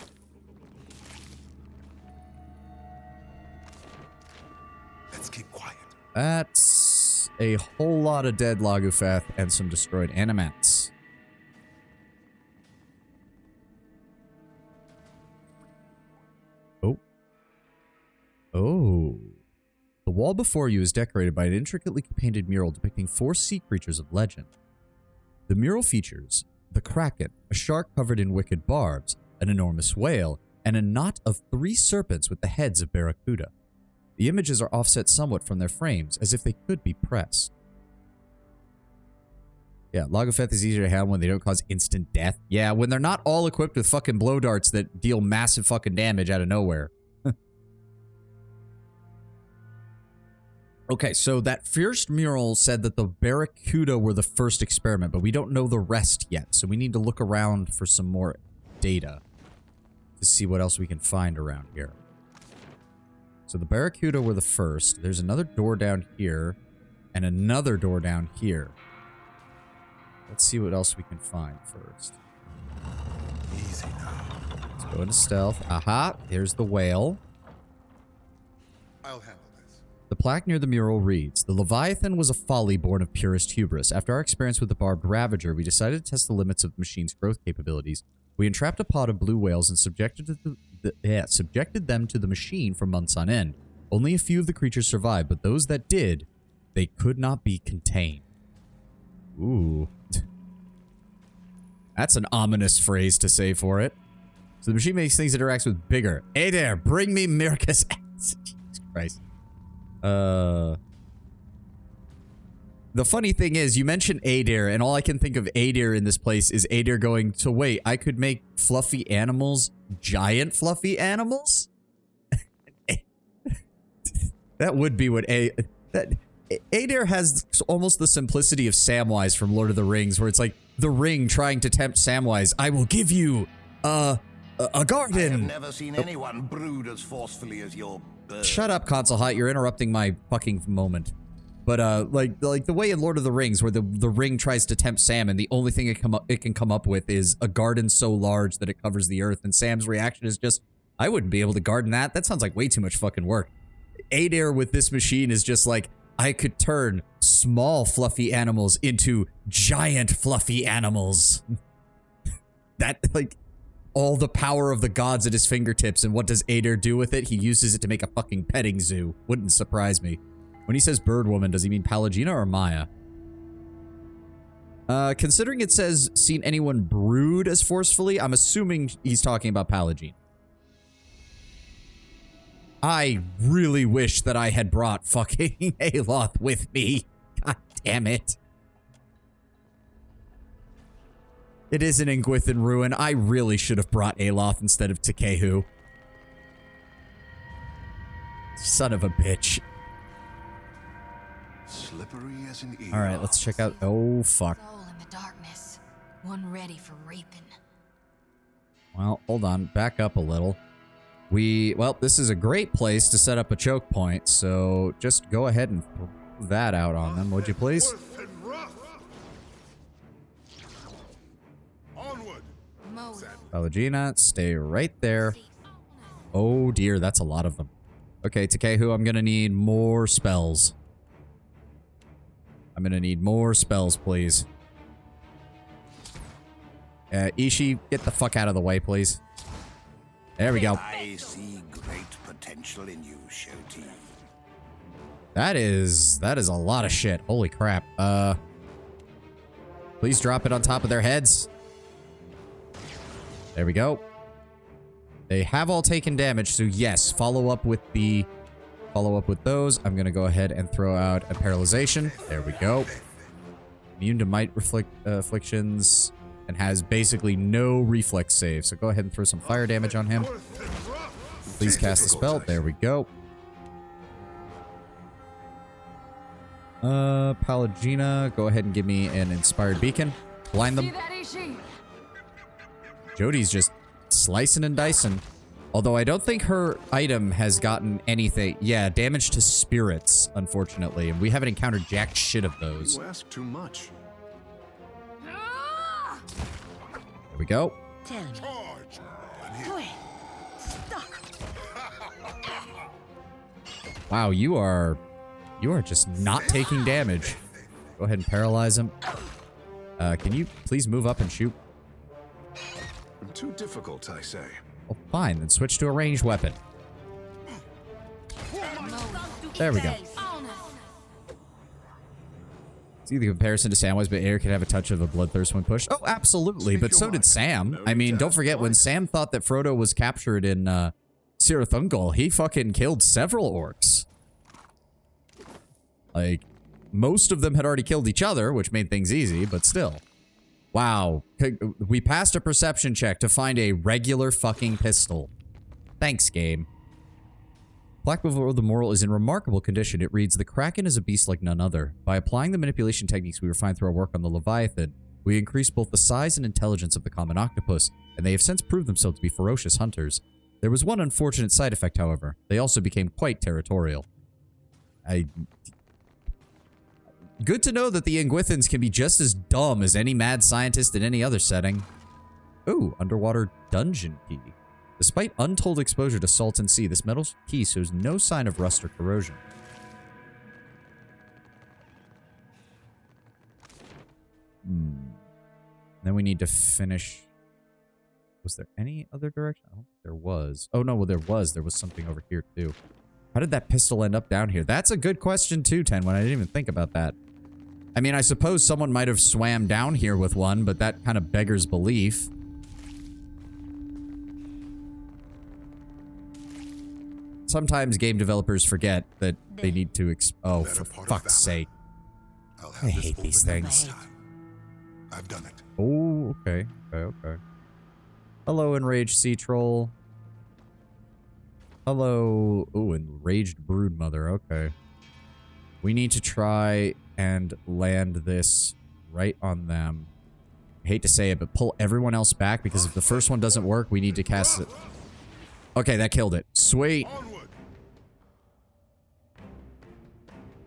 Let's keep quiet. That's a whole lot of dead Lagufeth and some destroyed animats. Oh. Oh. The wall before you is decorated by an intricately painted mural depicting 4 sea creatures of legend. The mural features the Kraken, a shark covered in wicked barbs, an enormous whale, and a knot of 3 serpents with the heads of barracuda. The images are offset somewhat from their frames, as if they could be pressed. Yeah, Lagufeth is easier to handle when they don't cause instant death. Yeah, when they're not all equipped with fucking blow darts that deal massive fucking damage out of nowhere. Okay, so that first mural said that the barracuda were the first experiment, but we don't know the rest yet, so we need to look around for some more data to see what else we can find around here. So the barracuda were the first. There's another door down here and another door down here. Let's see what else we can find first. Easy now. Let's go into stealth. Aha, here's the whale. I'll handle this. The plaque near the mural reads, "The Leviathan was a folly born of purest hubris. After our experience with the barbed Ravager, we decided to test the limits of the machine's growth capabilities. We entrapped a pod of blue whales and subjected them to the machine for months on end. Only a few of the creatures survived, but those that did, they could not be contained." Ooh. That's an ominous phrase to say for it. So the machine makes things it interacts with bigger. Hey there, bring me Mirka's ass. Jesus Christ. The funny thing is, you mentioned Adair, and all I can think of Adair in this place is Adair going, so wait, I could make fluffy animals giant fluffy animals? That would be what Adair has almost the simplicity of Samwise from Lord of the Rings, where it's like the ring trying to tempt Samwise. I will give you a garden. I have never seen anyone brood as forcefully as your bird. Shut up, Console Hot. You're interrupting my fucking moment. But like the way in Lord of the Rings, where the ring tries to tempt Sam, and the only thing it can come up with is a garden so large that it covers the earth, and Sam's reaction is just, I wouldn't be able to garden that. That sounds like way too much fucking work. Adair with this machine is just like, I could turn small fluffy animals into giant fluffy animals. That, like, all the power of the gods at his fingertips, and what does Adair do with it? He uses it to make a fucking petting zoo. Wouldn't surprise me. When he says bird woman, does he mean Palagina or Maya? Considering it says, seen anyone brood as forcefully, I'm assuming he's talking about Palagine. I really wish that I had brought fucking Aloth with me. God damn it. It is an Ingwithan ruin. I really should have brought Aloth instead of Takehu. Son of a bitch. Slippery as an eel. All right, let's check out. Oh, fuck. Soul in the darkness, one ready for reaping. Well, hold on. Back up a little. Well, this is a great place to set up a choke point, so just go ahead and throw that out on them, would you please? Pallegina, stay right there. Oh dear, that's a lot of them. Okay, Takehu, I'm gonna need more spells. I'm gonna need more spells, please. Ishi, get the fuck out of the way, please. There we go. I see great potential in you, Shoti. That is a lot of shit. Holy crap. Please drop it on top of their heads. There we go. They have all taken damage, so yes, follow up with those. I'm gonna go ahead and throw out a paralyzation. There we go. Immune to might afflictions and has basically no reflex save. So go ahead and throw some fire damage on him. Please cast the spell. There we go. Pallegina, go ahead and give me an inspired beacon. Blind them. Jody's just slicing and dicing. Although I don't think her item has gotten anything. Yeah, damage to spirits, unfortunately. And we haven't encountered jack shit of those. You ask too much. There we go. Wow, you are just not taking damage. Go ahead and paralyze him. Can you please move up and shoot? Too difficult, I say. Oh, fine. Then switch to a ranged weapon. There we go. See the comparison to Samwise, but Air can have a touch of a bloodthirst when pushed. Oh, absolutely. But so did Sam. I mean, don't forget, when Sam thought that Frodo was captured in Sirathungol, he fucking killed several orcs. Like, most of them had already killed each other, which made things easy, but still. Wow. We passed a perception check to find a regular fucking pistol. Thanks, game. Plaque before the Moral is in remarkable condition. It reads, "The Kraken is a beast like none other. By applying the manipulation techniques we refined through our work on the Leviathan, we increased both the size and intelligence of the common octopus, and they have since proved themselves to be ferocious hunters. There was one unfortunate side effect, however. They also became quite territorial." Good to know that the Ingwithans can be just as dumb as any mad scientist in any other setting. Ooh, underwater dungeon key. Despite untold exposure to salt and sea, this metal key shows no sign of rust or corrosion. Then we need to finish. Was there any other direction? I don't think there was. Oh, no, well, there was. There was something over here, too. How did that pistol end up down here? That's a good question, too, Ten, when I didn't even think about that. I mean, I suppose someone might have swam down here with one, but that kind of beggars belief. Sometimes game developers forget that they need to oh, for fuck's sake. I hate these things. I've done it. Oh, okay. Okay. Hello, enraged sea troll. Hello. Ooh, enraged broodmother. Okay. We need to try and land this right on them. I hate to say it, but pull everyone else back, because if the first one doesn't work, we need to cast it. Okay, that killed it. Sweet.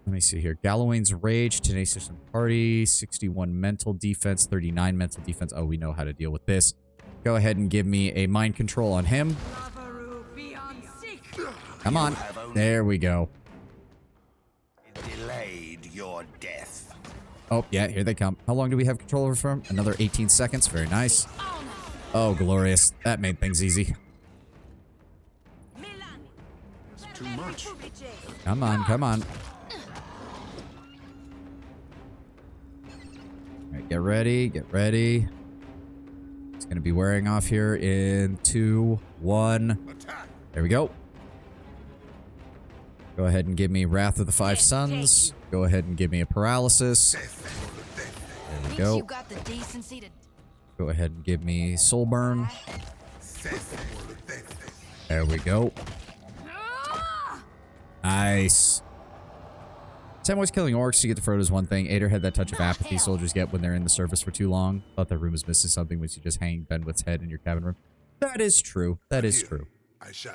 Let me see here. Gallowayne's Rage, Tenacious and Party, 61 mental defense, 39 mental defense. Oh, we know how to deal with this. Go ahead and give me a mind control on him. Come on. There we go. Delayed your death. Oh, yeah, here they come. How long do we have control over from? Another 18 seconds. Very nice. Oh, glorious. That made things easy. Too much. Come on, come on. All right, get ready, get ready. It's going to be wearing off here in 2, 1. There we go. Go ahead and give me Wrath of the Five Suns. Go ahead and give me a paralysis. There we go. Go ahead and give me Soul Burn. There we go. Nice. Samwise killing orcs to get to Frodo is one thing. Ader had that touch of apathy soldiers get when they're in the service for too long. Thought that room was missing something when you just hang Benwick's head in your cabin room. That is true. That is true. I shall.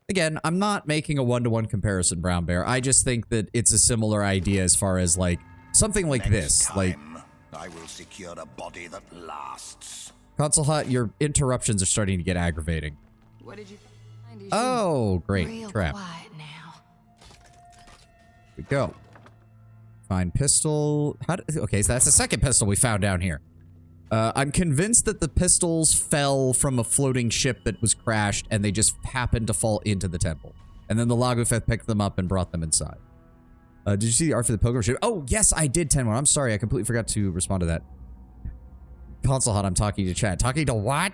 Again, I'm not making a one-to-one comparison, Brown Bear. I just think that it's a similar idea as far as, like, something like this. Like, I will secure a body that lasts. Console Hut, your interruptions are starting to get aggravating. What did you find? Oh, great. Real Trap. quiet now. Here we go. Find pistol. Okay, so that's the second pistol we found down here. I'm convinced that the pistols fell from a floating ship that was crashed, and they just happened to fall into the temple. And then the Lagufeth picked them up and brought them inside. Did you see the art for the pilgrim ship? Oh, yes, I did, Tenmore. I'm sorry, I completely forgot to respond to that. Console Hut, I'm talking to chat. Talking to what?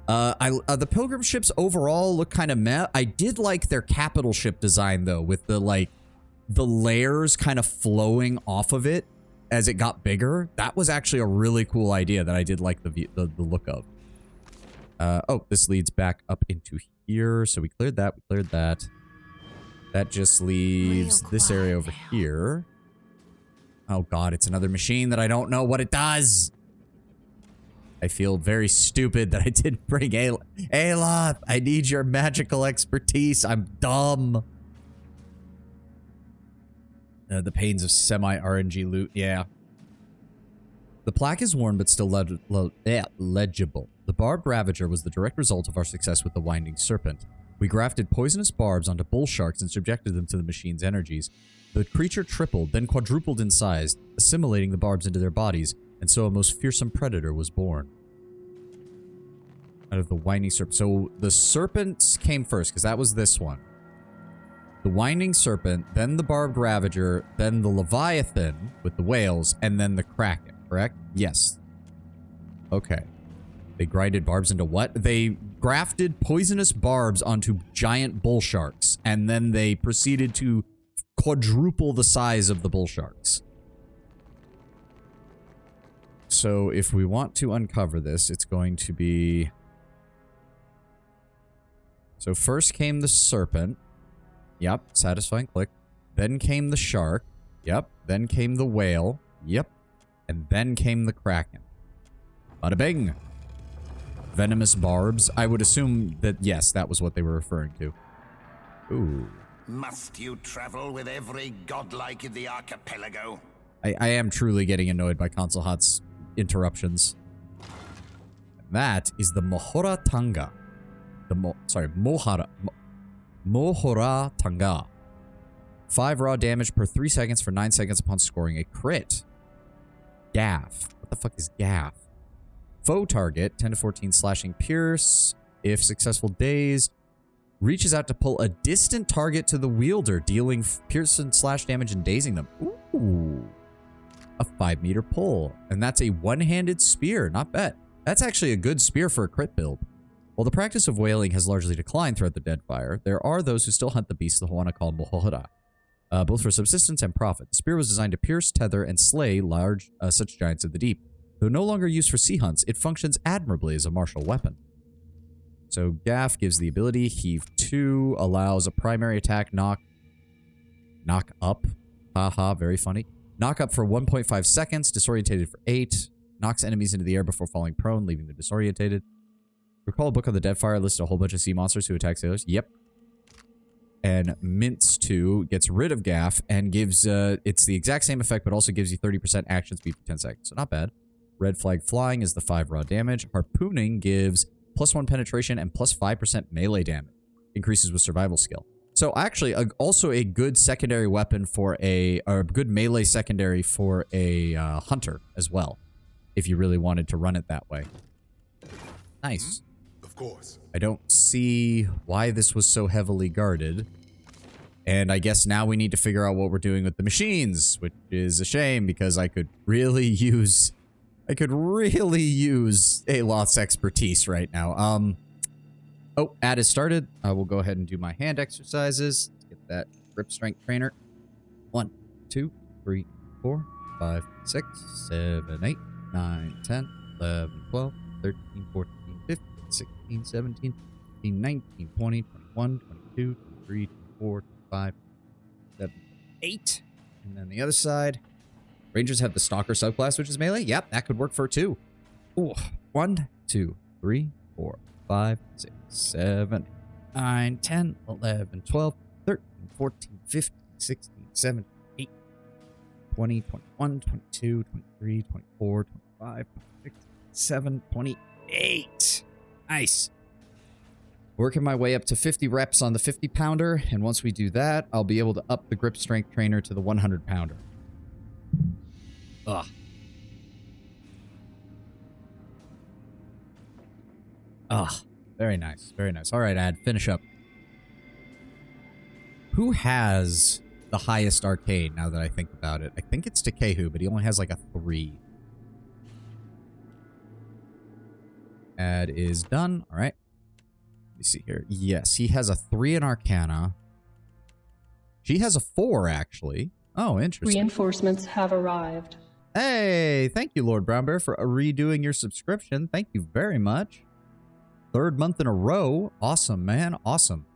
The pilgrim ships overall look kind of meh. I did like their capital ship design, though, with the, like, the layers kind of flowing off of it as it got bigger. That was actually a really cool idea that I did like the look of. Oh, this leads back up into here. So we cleared that. We cleared that. That just leaves this area over here. Oh, God. It's another machine that I don't know what it does. I feel very stupid that I didn't bring Aloth. I need your magical expertise. I'm dumb. The pains of semi-RNG loot. Yeah. The plaque is worn but still legible. The barbed ravager was the direct result of our success with the winding serpent. We grafted poisonous barbs onto bull sharks and subjected them to the machine's energies. The creature tripled, then quadrupled in size, assimilating the barbs into their bodies, and so a most fearsome predator was born. Out of the winding serpent. So the serpents came first, because that was this one. The winding serpent, then the barbed ravager, then the leviathan with the whales, and then the kraken, correct? Yes. Okay. They grinded barbs into what? They grafted poisonous barbs onto giant bull sharks, and then they proceeded to quadruple the size of the bull sharks. So if we want to uncover this, it's going to be... So first came the serpent. Yep, satisfying click. Then came the shark. Yep. Then came the whale. Yep. And then came the kraken. Bada bing. Venomous barbs. I would assume that, yes, that was what they were referring to. Ooh. Must you travel with every godlike in the archipelago? I am truly getting annoyed by Console Hut's interruptions. That is the Mohora Tanga. Mohora Tanga. 5 raw damage per 3 seconds for 9 seconds upon scoring a crit. Gaff. What the fuck is gaff? Foe target, 10 to 14 slashing pierce. If successful dazed, reaches out to pull a distant target to the wielder, dealing pierce and slash damage and dazing them. Ooh. A 5-meter pull. And that's a one-handed spear. Not bad. That's actually a good spear for a crit build. While the practice of whaling has largely declined throughout the Deadfire, there are those who still hunt the beasts the Hawana call Mohora, both for subsistence and profit. The spear was designed to pierce, tether, and slay large such giants of the deep. Though no longer used for sea hunts, it functions admirably as a martial weapon. So Gaff gives the ability. Heave 2 allows a primary attack knock up. Haha, very funny. Knock up for 1.5 seconds, disorientated for 8. Knocks enemies into the air before falling prone, leaving them disorientated. Recall a book on the Deadfire listed a whole bunch of sea monsters who attack sailors. Yep. And Mince 2 gets rid of Gaff and gives, it's the exact same effect, but also gives you 30% action speed for 10 seconds. So not bad. Red Flag Flying is the 5 raw damage. Harpooning gives +1 penetration and +5% melee damage. Increases with survival skill. So actually, also a good secondary weapon for a good melee secondary for a hunter as well, if you really wanted to run it that way. Nice. Of course. I don't see why this was so heavily guarded. And I guess now we need to figure out what we're doing with the machines, which is a shame because I could really use Aloth's expertise right now. Oh, ad is started. I will go ahead and do my hand exercises. Let's get that grip strength trainer. 1, 2, 3, 4, 5, 6, 7, 8, 9, 10, 11, 12, 13, 14, 15, 16, 17, 18, 19, 20, 21, 22, 23, 24, 25, 7, 8. And then the other side. Rangers have the Stalker subclass, which is melee. Yep, that could work for 2. Ooh. 1, 2, 3, 4, 5, 6, 7, 9, 10, 11, 12, 13, 14, 15, 16, 17, 18, 20, 21, 22, 23, 24, 25, 26, 27, 28. Nice. Working my way up to 50 reps on the 50 pounder, and once we do that, I'll be able to up the grip strength trainer to the 100 pounder. Ugh. Ugh. Very nice. Very nice. All right, Ad, finish up. Who has the highest arcade now that I think about it? I think it's Takehu, but he only has like a 3. Ad is done. All right. Let me see here. Yes, he has a 3 in Arcana. She has a 4, actually. Oh, interesting. Reinforcements have arrived. Hey, thank you, Lord Brown Bear, for redoing your subscription. Thank you very much. 3rd month in a row. Awesome, man. Awesome.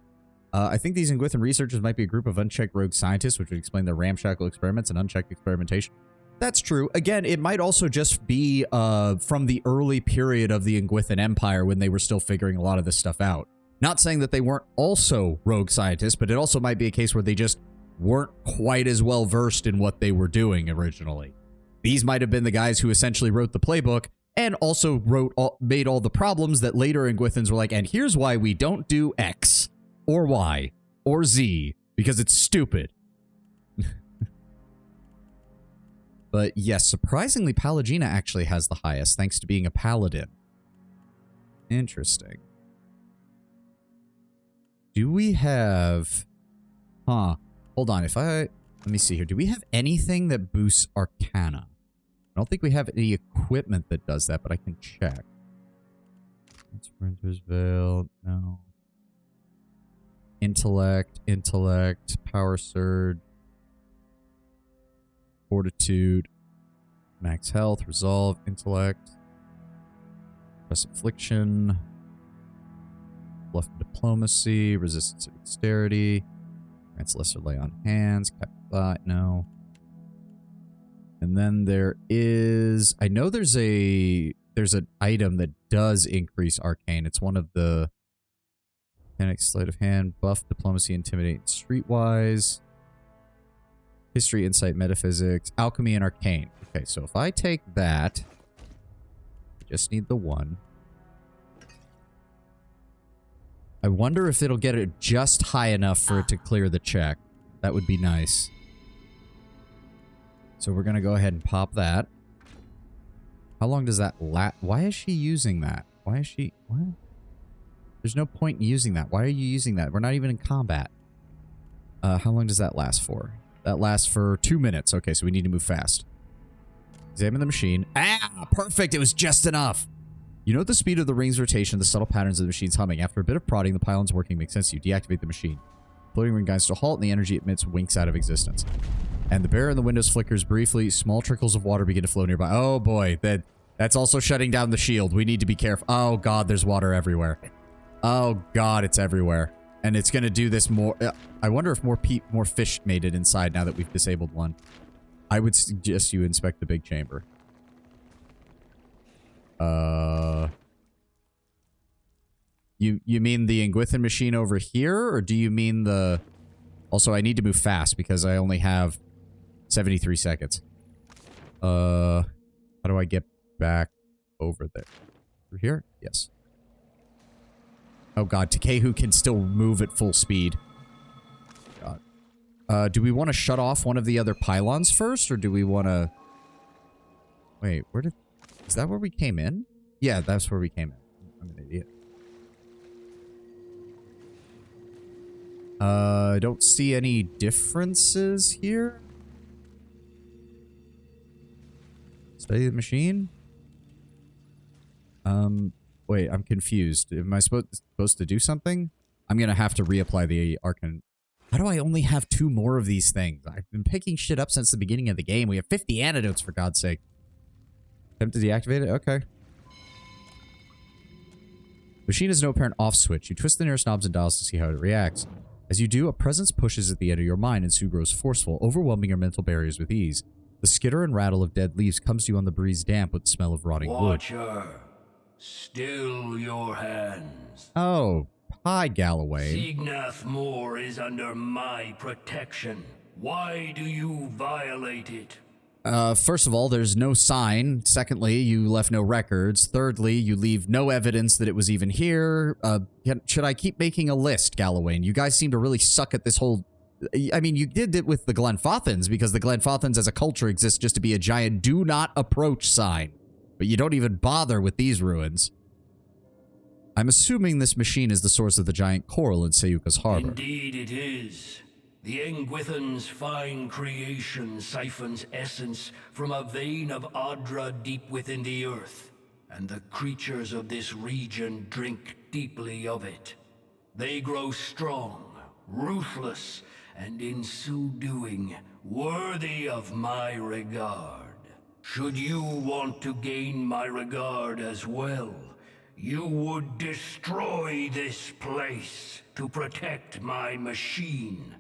I think these Inguithan researchers might be a group of unchecked rogue scientists, which would explain their ramshackle experiments and unchecked experimentation. That's true. Again, it might also just be from the early period of the Inguithan Empire when they were still figuring a lot of this stuff out. Not saying that they weren't also rogue scientists, but it also might be a case where they just weren't quite as well versed in what they were doing originally. These might have been the guys who essentially wrote the playbook and also made all the problems that later Inguithans were like, and here's why we don't do X or Y or Z, because it's stupid. But yes, surprisingly, Pallegina actually has the highest, thanks to being a paladin. Interesting. Do we have... Huh. Hold on, let me see here. Do we have anything that boosts Arcana? I don't think we have any equipment that does that, but I can check. Sprinter's Veil, no. Intellect, Power Surge, Fortitude, Max Health, Resolve, Intellect, Press Affliction, Bluff Diplomacy, Resistance to Dexterity, Grants Lesser Lay on Hands, no. And then there is, I know there's an item that does increase Arcane. It's one of the mechanics, Sleight of Hand, Buff, Diplomacy, Intimidate, Streetwise, History, Insight, Metaphysics, Alchemy, and Arcane. Okay, so if I take that, I just need the 1. I wonder if it'll get it just high enough for it to clear the check. That would be nice. So we're going to go ahead and pop that. How long does that last? Why is she using that? Why is she... What? There's no point in using that. Why are you using that? We're not even in combat. How long does that last for? That lasts for 2 minutes. Okay, so we need to move fast. Examine the machine. Ah, perfect. It was just enough. You note the speed of the ring's rotation, the subtle patterns of the machine's humming. After a bit of prodding, the pylon's working makes sense to you. Deactivate the machine. Floating ring grinds to a halt, and the energy it emits winks out of existence. And the barrier in the windows flickers briefly. Small trickles of water begin to flow nearby. Oh boy, that's also shutting down the shield. We need to be careful. Oh god, there's water everywhere. Oh god, it's everywhere. And it's going to do this more... I wonder if more fish made it inside now that we've disabled one. I would suggest you inspect the big chamber. You mean the Inguithan machine over here? Or do you mean the... Also, I need to move fast because I only have 73 seconds. How do I get back over there? Through here? Yes. Oh god, Takehu can still move at full speed. God. Do we want to shut off one of the other pylons first, or do we want to... Wait, where did... Is that where we came in? Yeah, that's where we came in. I'm an idiot. I don't see any differences here. Study the machine? Wait, I'm confused. Am I supposed to do something? I'm gonna have to reapply the Arcan. How do I only have 2 more of these things? I've been picking shit up since the beginning of the game. We have 50 antidotes, for God's sake. Attempt to deactivate it? Okay. Machine has no apparent off switch. You twist the nearest knobs and dials to see how it reacts. As you do, a presence pushes at the end of your mind and soon grows forceful, overwhelming your mental barriers with ease. The skitter and rattle of dead leaves comes to you on the breeze damp with the smell of rotting wood. Watcher, still your hands. Oh, hi, Galloway. Signath Moor is under my protection. Why do you violate it? First of all, there's no sign. Secondly, you left no records. Thirdly, you leave no evidence that it was even here. Should I keep making a list, Galloway? You guys seem to really suck at this whole... I mean, you did it with the Glenfothans, because the Glenfothans as a culture exists just to be a giant do not approach sign. But you don't even bother with these ruins. I'm assuming this machine is the source of the giant coral in Sayuka's harbor. Indeed it is. The Engwithan's fine creation siphons essence from a vein of Adra deep within the earth, and the creatures of this region drink deeply of it. They grow strong, ruthless, and in so doing, worthy of my regard. Should you want to gain my regard as well, you would destroy this place to protect my machine.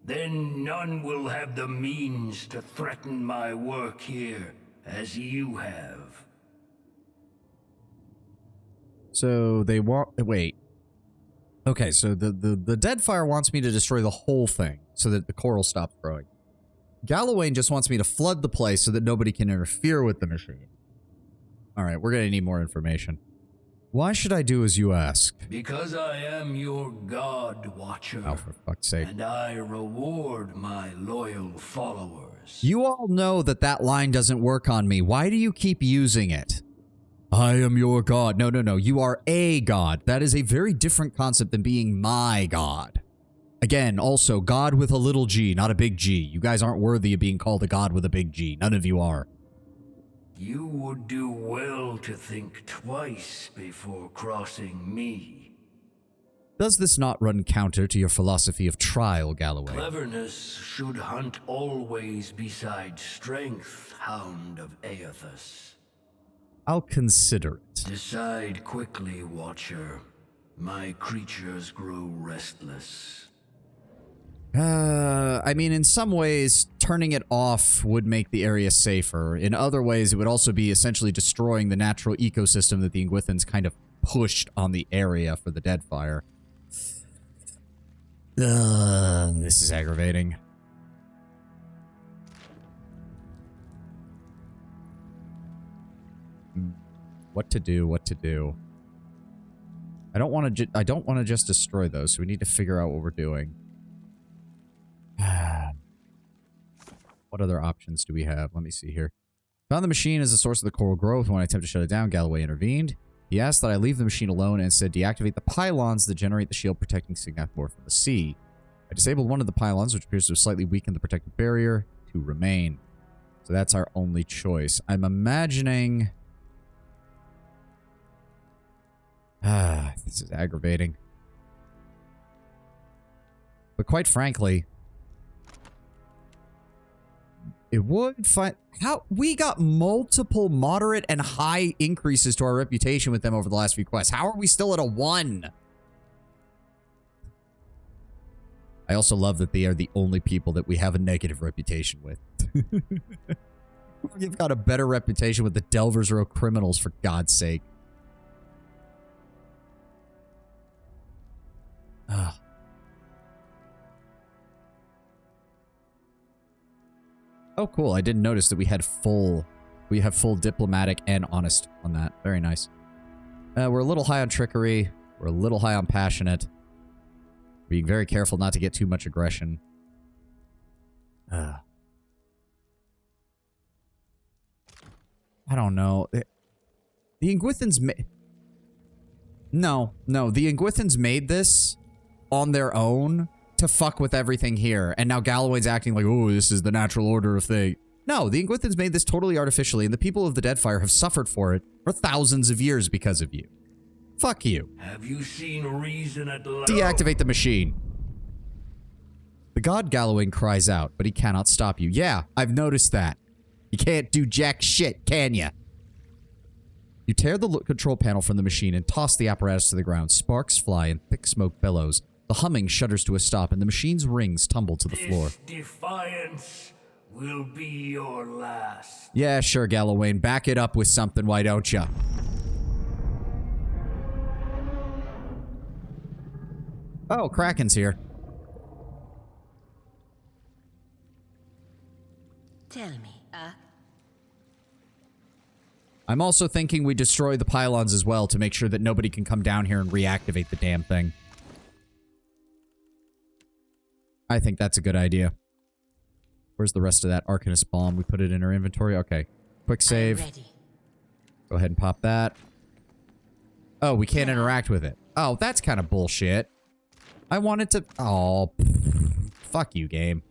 Then none will have the means to threaten my work here, as you have. So they want... Wait. Okay, so the Deadfire wants me to destroy the whole thing so that the coral stops growing. Galloway just wants me to flood the place so that nobody can interfere with the machine. Alright, we're gonna need more information. Why should I do as you ask? Because I am your God Watcher. Oh, for fuck's sake. And I reward my loyal followers. You all know that that line doesn't work on me. Why do you keep using it? I am your God. No, no, no. You are a God. That is a very different concept than being my God. Again, also, God with a little g, not a big G. You guys aren't worthy of being called a God with a big G. None of you are. You would do well to think twice before crossing me. Does this not run counter to your philosophy of trial, Galloway? Cleverness should hunt always beside strength, Hound of Aethys. I'll consider it. Decide quickly, Watcher. My creatures grow restless. I mean, in some ways, turning it off would make the area safer. In other ways, it would also be essentially destroying the natural ecosystem that the Engwithans kind of pushed on the area for the Deadfire. This is aggravating. What to do, what to do. I don't want to just destroy those, so we need to figure out what we're doing. What other options do we have? Let me see here. Found the machine as the source of the coral growth. When I attempted to shut it down, Galloway intervened. He asked that I leave the machine alone and said deactivate the pylons that generate the shield protecting Signathmore from the sea. I disabled one of the pylons, which appears to have slightly weakened the protective barrier to remain. So that's our only choice. I'm imagining... this is aggravating. But quite frankly... it would find... How... We got multiple moderate and high increases to our reputation with them over the last few quests. How are we still at a 1? I also love that they are the only people that we have a negative reputation with. We've got a better reputation with the Delvers Row criminals, for God's sake. Ugh. Oh, cool. I didn't notice that we have full diplomatic and honest on that. Very nice. We're a little high on trickery. We're a little high on passionate. Being very careful not to get too much aggression. I don't know. The Engwithans No, the Engwithans made this on their own to fuck with everything here. And now Galloway's acting like, oh, this is the natural order of things. No, the Engwithans made this totally artificially, and the people of the Deadfire have suffered for it for thousands of years because of you. Fuck you. Have you seen reason at last? Deactivate the machine. The god Galloway cries out, but he cannot stop you. Yeah, I've noticed that. You can't do jack shit, can ya? You tear the control panel from the machine and toss the apparatus to the ground. Sparks fly and thick smoke billows. The humming shudders to a stop, and the machine's rings tumble to the floor. This defiance will be your last. Yeah, sure, Galloway. Back it up with something, why don't ya? Oh, Kraken's here. Tell me, I'm also thinking we destroy the pylons as well to make sure that nobody can come down here and reactivate the damn thing. I think that's a good idea. Where's the rest of that Arcanist Bomb? We put it in our inventory? Okay. Quick save. Go ahead and pop that. Oh, we can't interact with it. Oh, that's kind of bullshit. I wanted to... Oh, fuck you, game.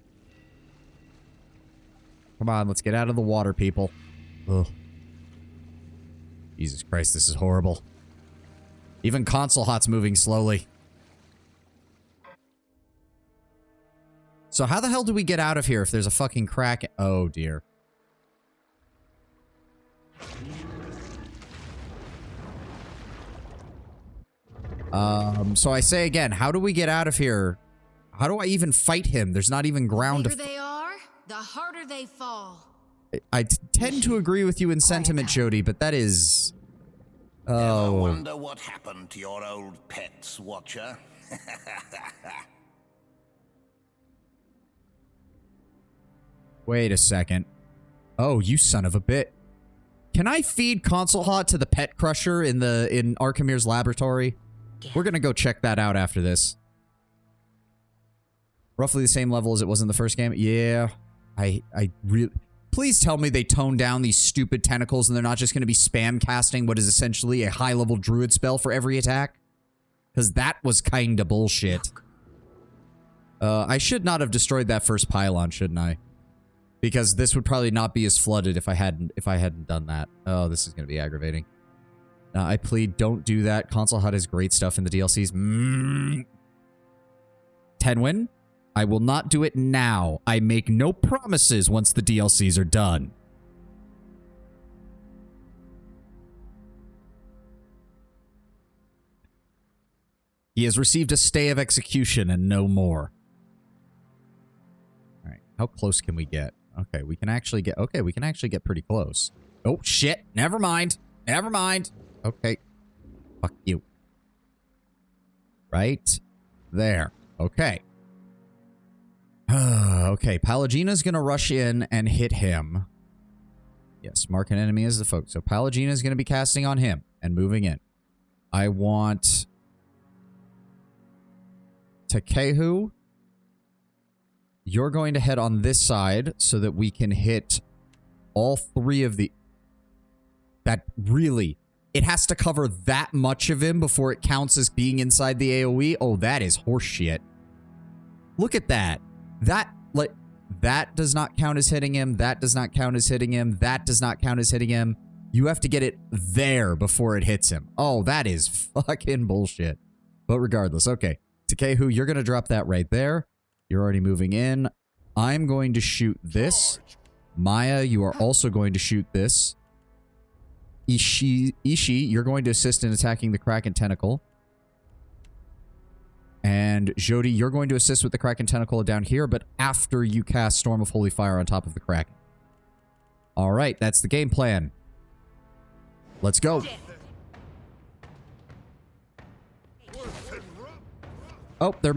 Come on, let's get out of the water, people. Ugh. Jesus Christ, this is horrible. Even Console Hot's moving slowly. So how the hell do we get out of here if there's a fucking crack? Oh, dear. So I say again, how do we get out of here? How do I even fight him? There's not even ground to... The bigger they are, the harder they fall. I tend to agree with you in sentiment, Jody, but that is... Oh. Ever wonder what happened to your old pets, Watcher? Wait a second. Oh, you son of a bit. Can I feed Console Hot to the pet crusher in Archimir's laboratory? We're gonna go check that out after this. Roughly the same level as it was in the first game. Yeah. I really... Please tell me they toned down these stupid tentacles and they're not just gonna be spam casting what is essentially a high-level druid spell for every attack. Because that was kinda bullshit. I should not have destroyed that first pylon, shouldn't I? Because this would probably not be as flooded if I hadn't done that. Oh, this is gonna be aggravating. I plead, don't do that. Console Hut has great stuff in the DLCs. Tenwin, I will not do it now. I make no promises once the DLCs are done. He has received a stay of execution and no more. All right, how close can we get? Okay, we can actually get... Okay, we can actually get pretty close. Oh, shit. Never mind. Never mind. Okay. Fuck you. Right there. Okay. Okay, Palagina's gonna rush in and hit him. Yes, mark an enemy as the focus. So Palagina's gonna be casting on him and moving in. I want... Takehu. You're going to head on this side so that we can hit all three of the... That really... It has to cover that much of him before it counts as being inside the AoE? Oh, that is horseshit. Look at that. That does not count as hitting him. That does not count as hitting him. That does not count as hitting him. You have to get it there before it hits him. Oh, that is fucking bullshit. But regardless, okay. Takehu, you're going to drop that right there. You're already moving in. I'm going to shoot this. Maya, you are also going to shoot this. Ishi, you're going to assist in attacking the Kraken Tentacle. And Jody, you're going to assist with the Kraken Tentacle down here, but after you cast Storm of Holy Fire on top of the Kraken. Alright, that's the game plan. Let's go. Oh, they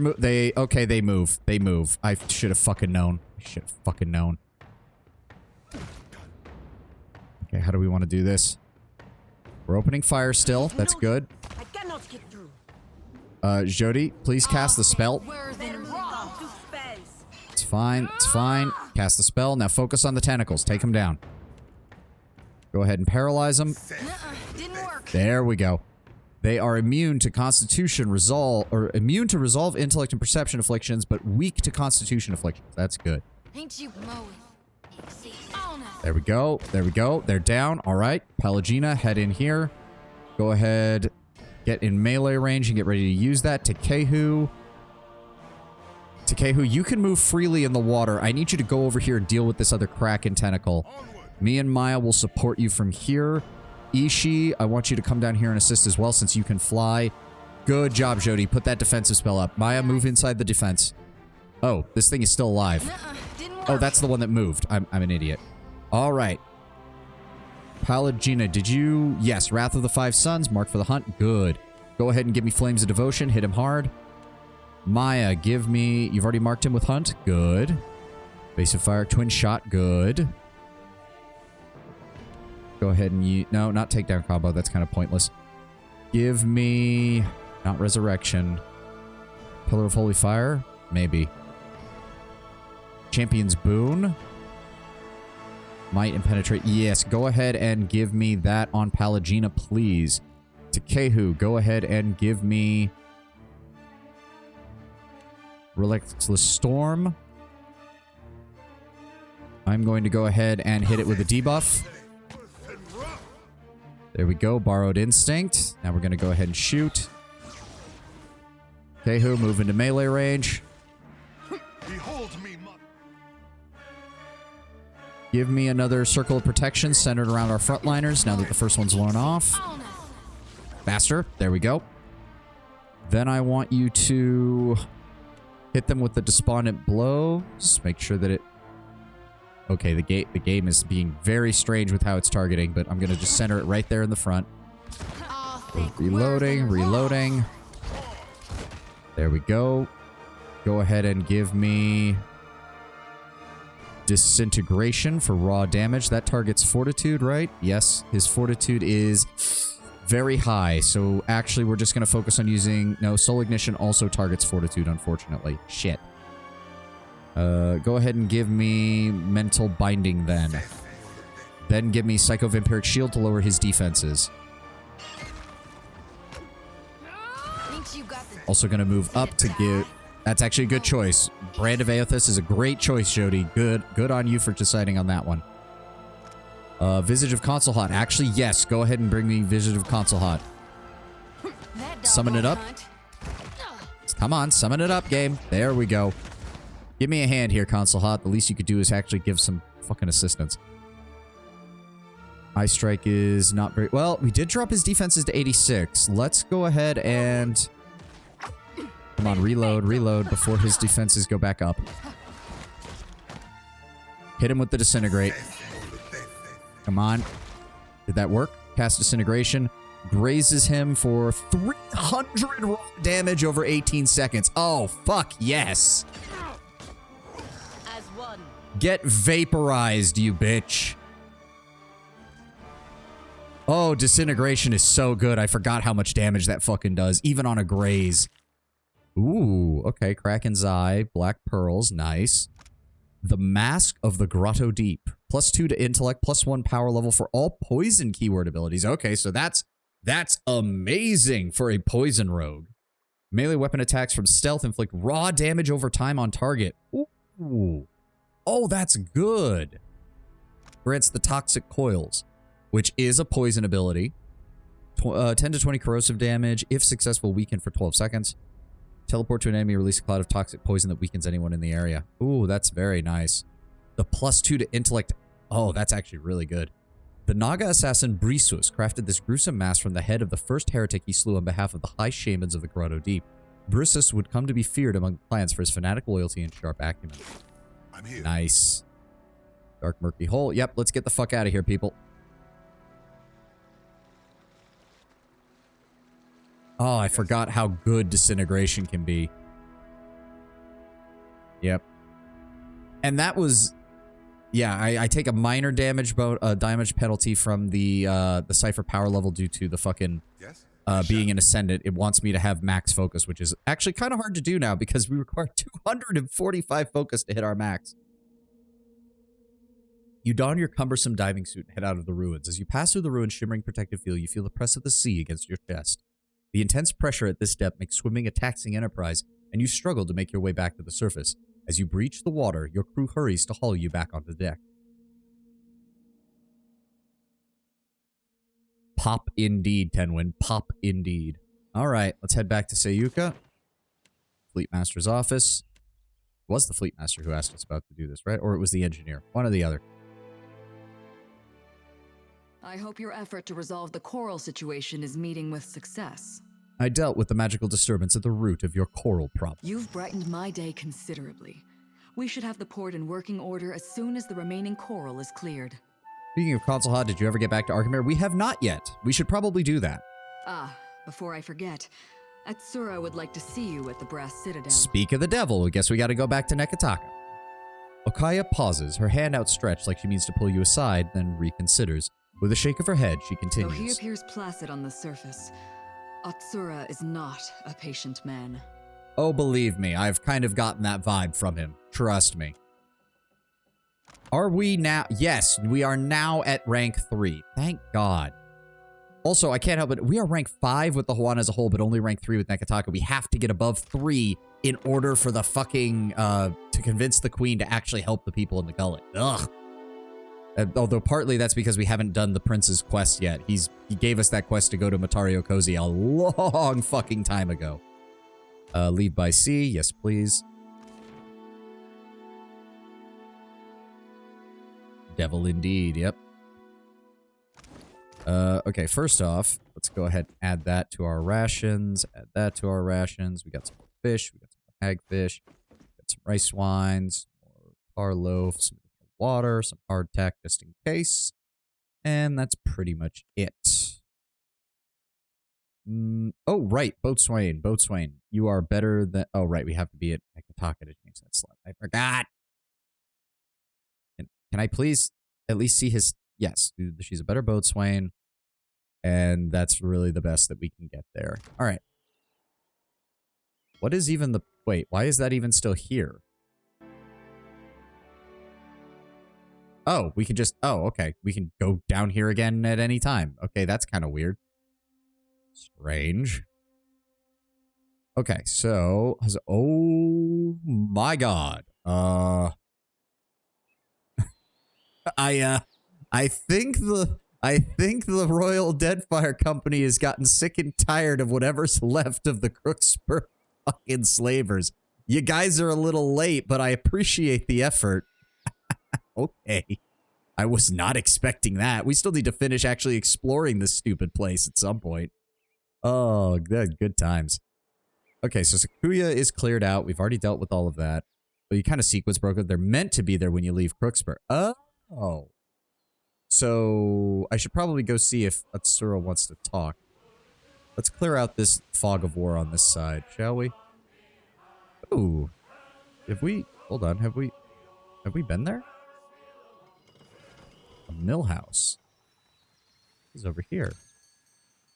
move. They move. I should have fucking known. I should have fucking known. Okay, how do we want to do this? We're opening fire still. That's good. I cannot get through. Jody, please cast the spell. It's fine. It's fine. Cast the spell. Now focus on the tentacles. Take them down. Go ahead and paralyze them. Didn't work. There we go. They are immune to Constitution resolve, or immune to resolve intellect and perception afflictions, but weak to Constitution afflictions. That's good. Ain't you mowing? There we go. There we go. They're down. All right. Palagina, head in here. Go ahead. Get in melee range and get ready to use that. Takehu. Takehu, you can move freely in the water. I need you to go over here and deal with this other Kraken Tentacle. Me and Maya will support you from here. Ishi, I want you to come down here and assist as well since you can fly. Good job, Jody. Put that defensive spell up. Maya, move inside the defense. Oh, this thing is still alive. Oh, that's the one that moved. I'm an idiot. All right. Palagina, did you... Yes, Wrath of the Five Suns. Mark for the hunt. Good. Go ahead and give me Flames of Devotion. Hit him hard. Maya, give me... You've already marked him with hunt. Good. Base of Fire. Twin Shot. Good. Go ahead and use... No, not takedown combo. That's kind of pointless. Give me... Not resurrection. Pillar of Holy Fire? Maybe. Champion's Boon? Might and Penetrate. Yes, go ahead and give me that on Pallegina, please. Takehu, go ahead and give me... Relentless Storm. I'm going to go ahead and hit it with a debuff. There we go. Borrowed Instinct. Now we're going to go ahead and shoot. Kehu, move into melee range. Give me another Circle of Protection centered around our frontliners now that the first one's worn off. Faster. There we go. Then I want you to hit them with the Despondent Blow. Just make sure that it... Okay, the game is being very strange with how it's targeting, but I'm going to just center it right there in the front. Reloading, reloading. There we go. Go ahead and give me Disintegration for raw damage. That targets Fortitude, right? Yes, his Fortitude is very high, so actually we're just going to focus on using... No, Soul Ignition also targets Fortitude, unfortunately. Shit. Go ahead and give me Mental Binding then. Then give me Psycho Vampiric Shield to lower his defenses. Also going to move up to give... That's actually a good choice. Brand of Aothas is a great choice, Jody. Good on you for deciding on that one. Visage of Consulhot. Actually, yes. Go ahead and bring me Visage of Consulhot. Summon it up. Come on, summon it up, game. There we go. Give me a hand here, Consulhot. The least you could do is actually give some fucking assistance. Eye Strike is not very... Well, we did drop his defenses to 86. Let's go ahead and... Come on, reload before his defenses go back up. Hit him with the Disintegrate. Come on. Did that work? Cast Disintegration. Grazes him for 300 raw damage over 18 seconds. Oh, fuck yes. Get vaporized, you bitch. Oh, Disintegration is so good. I forgot how much damage that fucking does, even on a graze. Ooh, okay. Kraken's Eye, Black Pearls, nice. The Mask of the Grotto Deep. +2 to intellect, +1 power level for all poison keyword abilities. Okay, so that's amazing for a poison rogue. Melee weapon attacks from stealth inflict raw damage over time on target. Ooh. Oh, that's good. Grants the Toxic Coils, which is a poison ability. 10 to 20 corrosive damage. If successful, weaken for 12 seconds. Teleport to an enemy, release a cloud of toxic poison that weakens anyone in the area. Ooh, that's very nice. The +2 to intellect. Oh, that's actually really good. The Naga assassin Brisus crafted this gruesome mask from the head of the first heretic he slew on behalf of the high shamans of the Grotto Deep. Brisus would come to be feared among the clans for his fanatic loyalty and sharp acumen. I'm here. Nice. Dark Murky Hole. Yep, let's get the fuck out of here, people. Oh, I forgot how good Disintegration can be. Yep. And that was... Yeah, I take a minor damage penalty from the Cypher power level due to the fucking being an Ascendant. It wants me to have max focus, which is actually kind of hard to do now because we require 245 focus to hit our max. You don your cumbersome diving suit and head out of the ruins. As you pass through the ruin's shimmering protective field, you feel the press of the sea against your chest. The intense pressure at this depth makes swimming a taxing enterprise, and you struggle to make your way back to the surface. As you breach the water, your crew hurries to haul you back onto the deck. Pop indeed, Tenwin. Pop indeed. All right, let's head back to Sayuka. Fleet Master's office. It was the Fleet Master who asked us about to do this, right? Or it was the engineer. One or the other. I hope your effort to resolve the coral situation is meeting with success. I dealt with the magical disturbance at the root of your coral problem. You've brightened my day considerably. We should have the port in working order as soon as the remaining coral is cleared. Speaking of Consulhot, did you ever get back to Arkhamir? We have not yet. We should probably do that. Ah, before I forget, Atsura would like to see you at the Brass Citadel. Speak of the devil, I guess we gotta go back to Nekataka. Okaya pauses, her hand outstretched like she means to pull you aside, then reconsiders. With a shake of her head, she Though he continues. appears placid on the surface, Atsura is not a patient man. Oh, believe me, I've kind of gotten that vibe from him. Trust me. Are we now? Yes, we are now at rank 3. Thank God. Also, I can't help it. We are rank 5 with the Hawaiian as a whole, but only rank 3 with Nekataka. We have to get above 3 in order for the fucking, to convince the queen to actually help the people in the gullet. Ugh. Although partly that's because we haven't done the prince's quest yet. He gave us that quest to go to Matario Cozy a long fucking time ago. Leave by sea. Yes, please. Devil indeed. Yep. Okay, first off, let's go ahead and add that to our rations. Add that to our rations. We got some more fish. We got some more hagfish. Got some rice wines. More tar loaf. Some water. Some hardtack just in case. And that's pretty much it. Oh, right. Boatswain. Boatswain. You are better than... Oh, right. We have to be at Nekataka to change that slot. I forgot. Can I please at least see his... Yes, she's a better boatswain. And that's really the best that we can get there. All right. What is even the... Wait, why is that even still here? Oh, we can just... Oh, okay. We can go down here again at any time. Okay, that's kind of weird. Strange. Okay, so... Oh my god. I think the Royal Deadfire Company has gotten sick and tired of whatever's left of the Crookspur fucking slavers. You guys are a little late, but I appreciate the effort. Okay. I was not expecting that. We still need to finish actually exploring this stupid place at some point. Oh, good times. Okay, so Sakuya is cleared out. We've already dealt with all of that. But you kind of sequence broke it. They're meant to be there when you leave Crookspur. Oh. So I should probably go see if Atsura wants to talk. Let's clear out this fog of war on this side, shall we? Ooh. Have we... Hold on. Have we been there? A mill house. Is over here.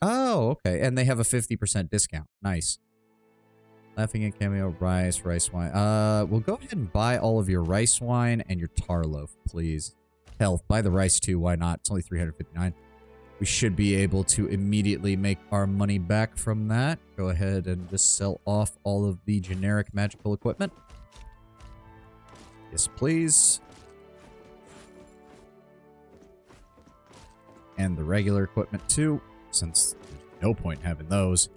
Oh, okay. And they have a 50% discount. Nice. Laughing at cameo, rice wine. We'll go ahead and buy all of your rice wine and your tar loaf, please. Hell, buy the rice too. Why not? It's only 359. We should be able to immediately make our money back from that. Go ahead and just sell off all of the generic magical equipment. Yes, please. And the regular equipment too, since there's no point in having those.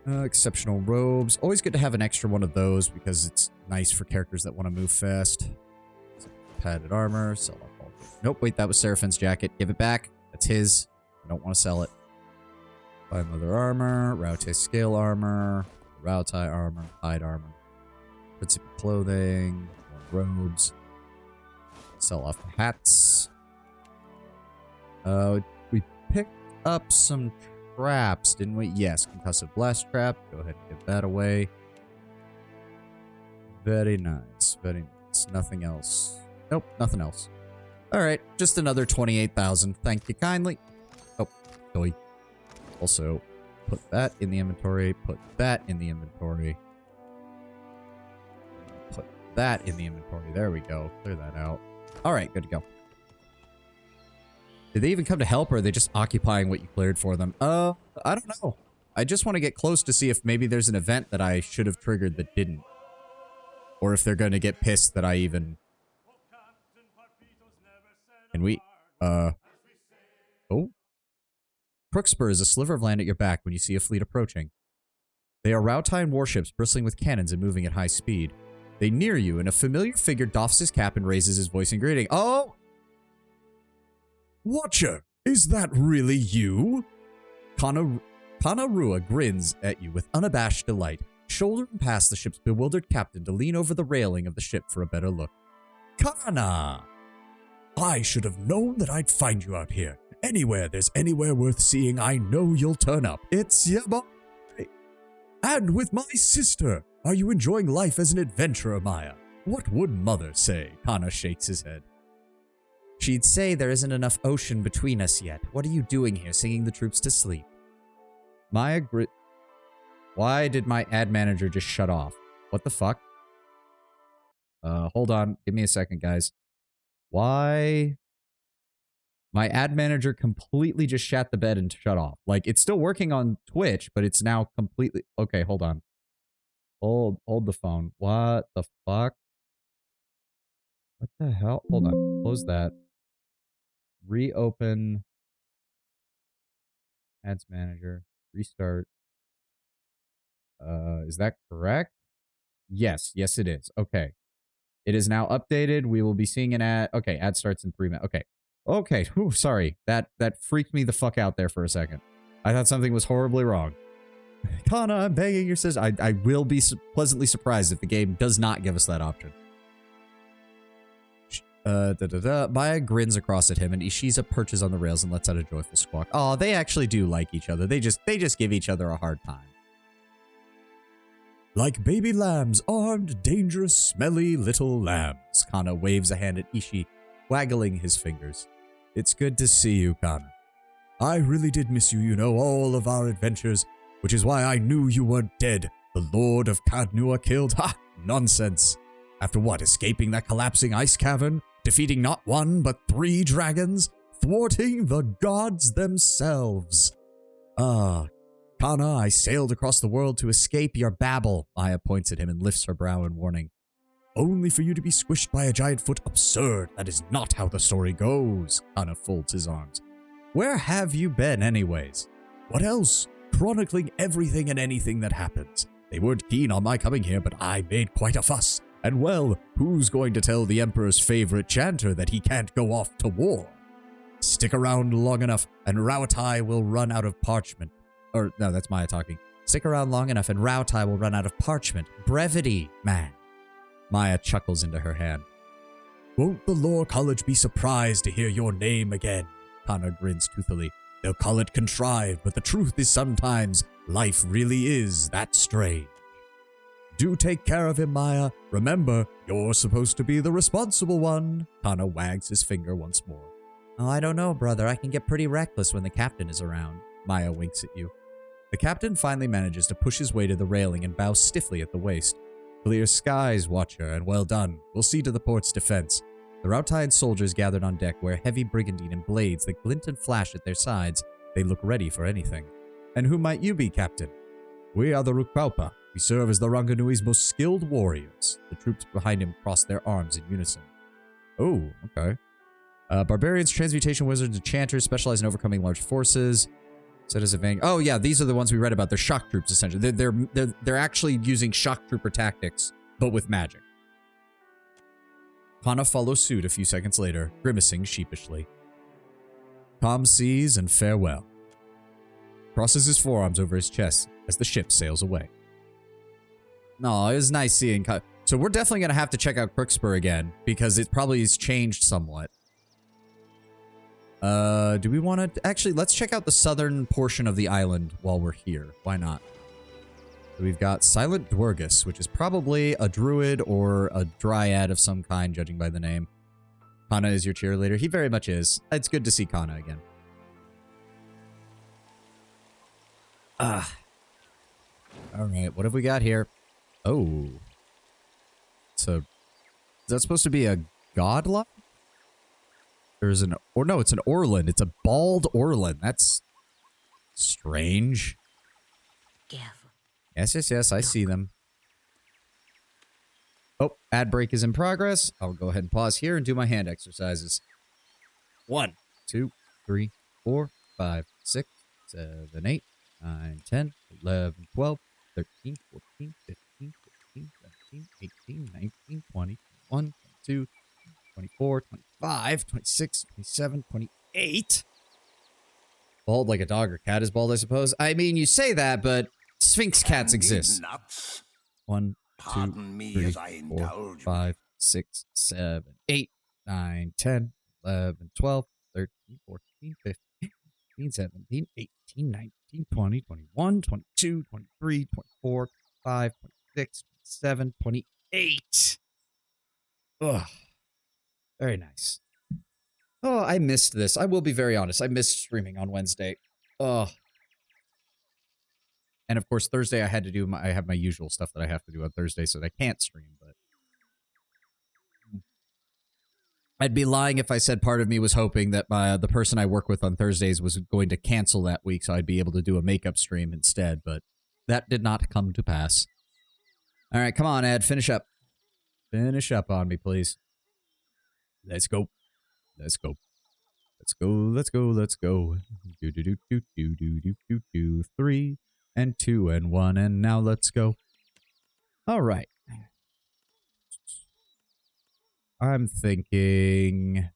Exceptional robes. Always good to have an extra one of those because it's nice for characters that want to move fast. Padded armor. Sell off all. Nope, wait, that was Seraphin's jacket. Give it back. That's his. I don't want to sell it. Fine leather armor. Raute scale armor. Raute armor. Hide armor. Principal clothing. More robes. Sell off the hats. We picked up some traps, didn't we? Yes, concussive blast trap. Go ahead and give that away. Very nice. Very nice. Nothing else. Nope, nothing else. All right, just another 28,000. Thank you kindly. Oh, doy. Also, put that in the inventory. Put that in the inventory. Put that in the inventory. There we go. Clear that out. All right, good to go. Did they even come to help, or are they just occupying what you cleared for them? I don't know. I just want to get close to see if maybe there's an event that I should have triggered that didn't. Or if they're going to get pissed that I even... Can we... Oh? Crookspur is a sliver of land at your back when you see a fleet approaching. They are Rautine warships bristling with cannons and moving at high speed. They near you, and a familiar figure doffs his cap and raises his voice in greeting. Oh! Watcher, is that really you? Kanarua grins at you with unabashed delight, shouldering past the ship's bewildered captain to lean over the railing of the ship for a better look. Kana! I should have known that I'd find you out here. Anywhere there's anywhere worth seeing, I know you'll turn up. It's your boy. And with my sister. Are you enjoying life as an adventurer, Maya? What would Mother say? Kana shakes his head. She'd say there isn't enough ocean between us yet. What are you doing here, singing the troops to sleep? Why did my ad manager just shut off? What the fuck? Hold on. Give me a second, guys. Why? My ad manager completely just shat the bed and shut off. Like, it's still working on Twitch, but it's now completely... Okay, hold on. Hold the phone. What the fuck? What the hell? Hold on. Close that. Reopen. Ads manager. Restart. Is that correct? Yes. Yes, it is. Okay. It is now updated. We will be seeing an ad. Okay, ad starts in 3 minutes. Okay. Okay. Ooh, sorry. That freaked me the fuck out there for a second. I thought something was horribly wrong. Kana, I'm begging your sister. I will be pleasantly surprised if the game does not give us that option. Maya grins across at him, and Ishiza perches on the rails and lets out a joyful squawk. Oh, they actually do like each other. They just give each other a hard time. Like baby lambs, armed, dangerous, smelly little lambs. Kana waves a hand at Ishi, waggling his fingers. It's good to see you, Kana. I really did miss you, you know, all of our adventures, which is why I knew you weren't dead. The Lord of Kadnua killed. Ha! Nonsense. After what, escaping that collapsing ice cavern? Defeating not 1, but 3 dragons? Thwarting the gods themselves? Kana, I sailed across the world to escape your babble. Maya points at him and lifts her brow in warning. Only for you to be squished by a giant foot. Absurd. That is not how the story goes. Kana folds his arms. Where have you been, anyways? What else? Chronicling everything and anything that happens. They weren't keen on my coming here, but I made quite a fuss. And well, who's going to tell the Emperor's favorite chanter that he can't go off to war? Stick around long enough, and Rautai will run out of parchment. Or, no, that's Maya talking. Stick around long enough, and Rautai will run out of parchment. Brevity, man. Maya chuckles into her hand. Won't the Lore College be surprised to hear your name again? Kana grins toothily. They'll call it contrived, but the truth is sometimes life really is that strange. Do take care of him, Maya. Remember, you're supposed to be the responsible one. Kana wags his finger once more. Oh, I don't know, brother. I can get pretty reckless when the captain is around. Maya winks at you. The captain finally manages to push his way to the railing and bow stiffly at the waist. Clear skies, Watcher, and well done. We'll see to the port's defense. The Rautide soldiers gathered on deck wear heavy brigandine and blades that glint and flash at their sides. They look ready for anything. And who might you be, Captain? We are the Rukpaupa. We serve as the Ranganui's most skilled warriors. The troops behind him cross their arms in unison. Oh, okay. Barbarians, transmutation wizards, and chanters specialize in overcoming large forces. Set as a van. Oh yeah, these are the ones we read about. They're shock troops essentially. They're actually using shock trooper tactics, but with magic. Kana follows suit a few seconds later, grimacing sheepishly. Calm seas and farewell. Crosses his forearms over his chest as the ship sails away. No, it was nice seeing Kana. So we're definitely going to have to check out Crookspur again, because it probably has changed somewhat. Do we want to... Actually, let's check out the southern portion of the island while we're here. Why not? So we've got Silent Dwergus, which is probably a druid or a dryad of some kind, judging by the name. Kana is your cheerleader. He very much is. It's good to see Kana again. Alright, what have we got here? Oh. So, is that supposed to be a godlike? There's an... Or no, it's an Orland. It's a bald Orland. That's strange. Careful. Yes, I see them. Oh, ad break is in progress. I'll go ahead and pause here and do my hand exercises. 1, 2, 3, 4, 5, 6, 7, 8, 9, 10, 11, 12, 13, 14, 15, 16, 17, 18, 19, 20, 21, 22, 24, 25, 26, 27, 28. Bald like a dog or cat is bald, I suppose. I mean, you say that, but Sphinx cats exist. Nuts. 1, 2, Pardon me 3, as I 4, indulge. 5, 6, 7, 8, 9, 10, 11, 12, 13, 14, 15, 16, 17, 18, 19, 20, 21, 22, 23, 24, 25, 26, 27, 28. Ugh. Very nice. Oh, I missed this. I will be very honest. I missed streaming on Wednesday. Oh. And of course, Thursday I had to do I have my usual stuff that I have to do on Thursday, so I can't stream, but I'd be lying if I said part of me was hoping that the person I work with on Thursdays was going to cancel that week, so I'd be able to do a makeup stream instead, but that did not come to pass. All right, come on, Ed, finish up. Finish up on me, please. Let's go. Let's go. Let's go, let's go, let's go. Do do do do do do do do do. 3 and 2 and 1, and now let's go. All right. I'm thinking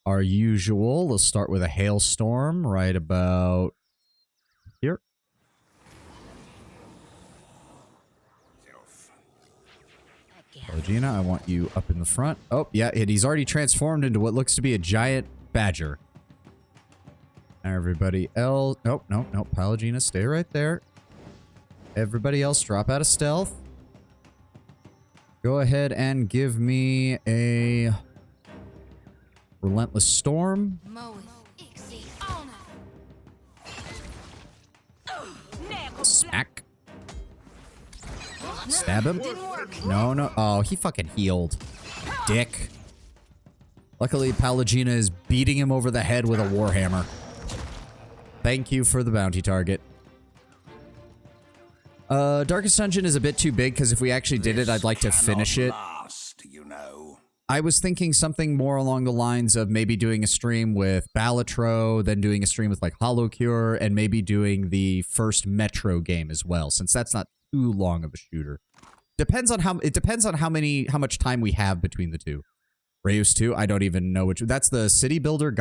our usual. Let's start with a hailstorm right about here. Regina, I want you up in the front. Oh, yeah, he's already transformed into what looks to be a giant badger. Everybody else... Nope, nope, nope. Pallegina, stay right there. Everybody else, drop out of stealth. Go ahead and give me a... Relentless Storm. Smack. Stab him. No, no. Oh, he fucking healed. Dick. Luckily, Pallegina is beating him over the head with a warhammer. Thank you for the bounty target. Darkest Dungeon is a bit too big, because if we actually did it, I'd like to finish it. I was thinking something more along the lines of maybe doing a stream with Balatro, then doing a stream with, like, Holocure, and maybe doing the first Metro game as well, since that's not too long of a shooter. Depends on how much time we have between the two. Reus 2, I don't even know which. That's the city builder,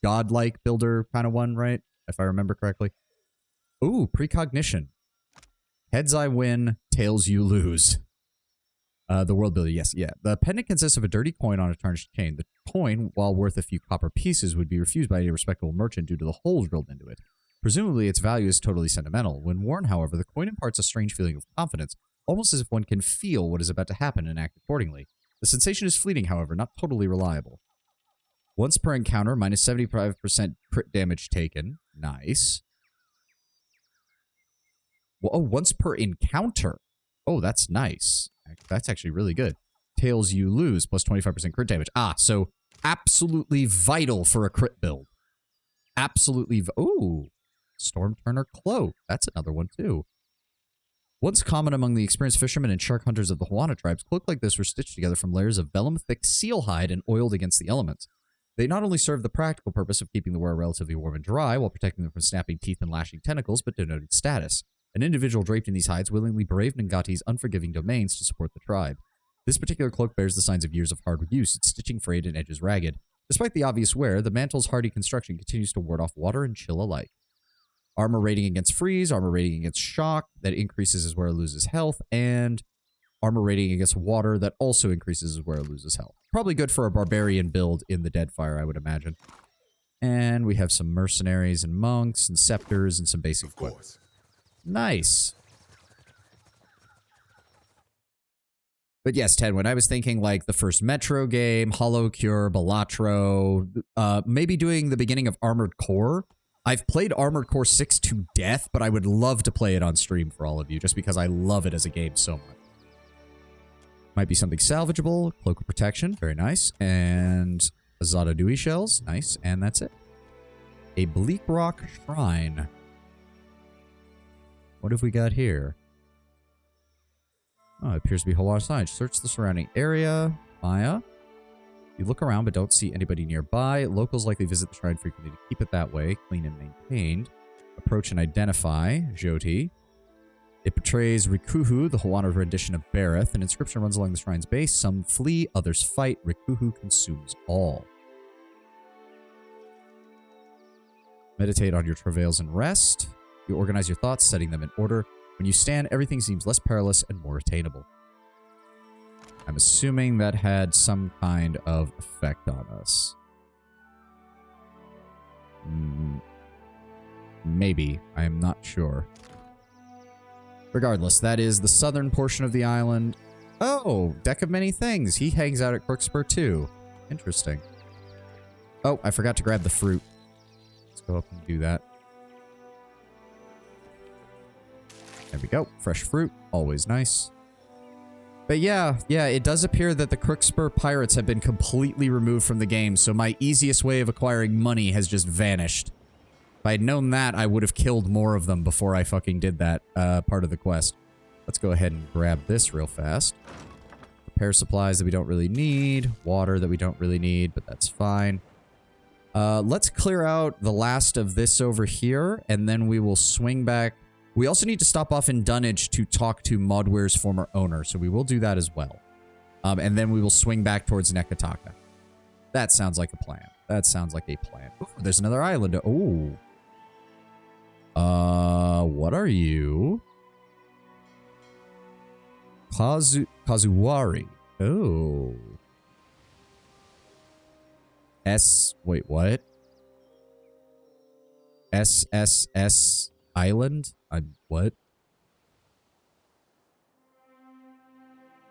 godlike builder kind of one, right? If I remember correctly. Ooh, precognition. Heads I win, tails you lose. The world builder, yes, yeah. The pendant consists of a dirty coin on a tarnished chain. The coin, while worth a few copper pieces, would be refused by any respectable merchant due to the holes drilled into it. Presumably, its value is totally sentimental. When worn, however, the coin imparts a strange feeling of confidence, almost as if one can feel what is about to happen and act accordingly. The sensation is fleeting, however, not totally reliable. Once per encounter, minus 75% crit damage taken. Nice. Well, oh, once per encounter. Oh, that's nice. That's actually really good. Tails you lose, plus 25% crit damage. Ah, so absolutely vital for a crit build. Absolutely. Ooh. Storm Turner Cloak. That's another one, too. Once common among the experienced fishermen and shark hunters of the Huana tribes, cloaks like this were stitched together from layers of vellum-thick seal hide and oiled against the elements. They not only serve the practical purpose of keeping the wearer relatively warm and dry while protecting them from snapping teeth and lashing tentacles, but denoted status. An individual draped in these hides willingly braved Ngati's unforgiving domains to support the tribe. This particular cloak bears the signs of years of hard use, its stitching frayed and edges ragged. Despite the obvious wear, the mantle's hardy construction continues to ward off water and chill alike. Armor rating against freeze, armor rating against shock, that increases as wearer loses health, and armor rating against water, that also increases as wearer loses health. Probably good for a barbarian build in the Deadfire, I would imagine. And we have some mercenaries and monks and scepters and some basic equipment. Nice. But yes, Ted, when I was thinking like the first Metro game, Holocure, Balatro, maybe doing the beginning of Armored Core. I've played Armored Core 6 to death, but I would love to play it on stream for all of you, just because I love it as a game so much. Might be something salvageable. Cloak of Protection, very nice. And Azada Dewey Shells, nice. And that's it. A Bleak Rock Shrine. What have we got here? Oh, it appears to be Halar signage. Search the surrounding area. Maya. You look around but don't see anybody nearby. Locals likely visit the shrine frequently to keep it that way, clean and maintained. Approach and identify. Jyoti. It portrays Rikuhu, the Hawana's rendition of Bareth. An inscription runs along the shrine's base. Some flee, others fight. Rikuhu consumes all. Meditate on your travails and rest. You organize your thoughts, setting them in order. When you stand, everything seems less perilous and more attainable. I'm assuming that had some kind of effect on us. Maybe. I am not sure. Regardless, that is the southern portion of the island. Oh, Deck of Many Things. He hangs out at Crooksburg too. Interesting. Oh, I forgot to grab the fruit. Let's go up and do that. There we go. Fresh fruit. Always nice. But yeah, it does appear that the Crookspur pirates have been completely removed from the game, so my easiest way of acquiring money has just vanished. If I had known that, I would have killed more of them before I fucking did that part of the quest. Let's go ahead and grab this real fast. Repair supplies that we don't really need. Water that we don't really need, but that's fine. Let's clear out the last of this over here, and then we will swing back. We also need to stop off in Dunnage to talk to Modweir's former owner, so we will do that as well. And then we will swing back towards Nekataka. That sounds like a plan. That sounds like a plan. Ooh, there's another island. Oh. What are you? Kazuwari. Oh. Wait, what? SSS Island? What?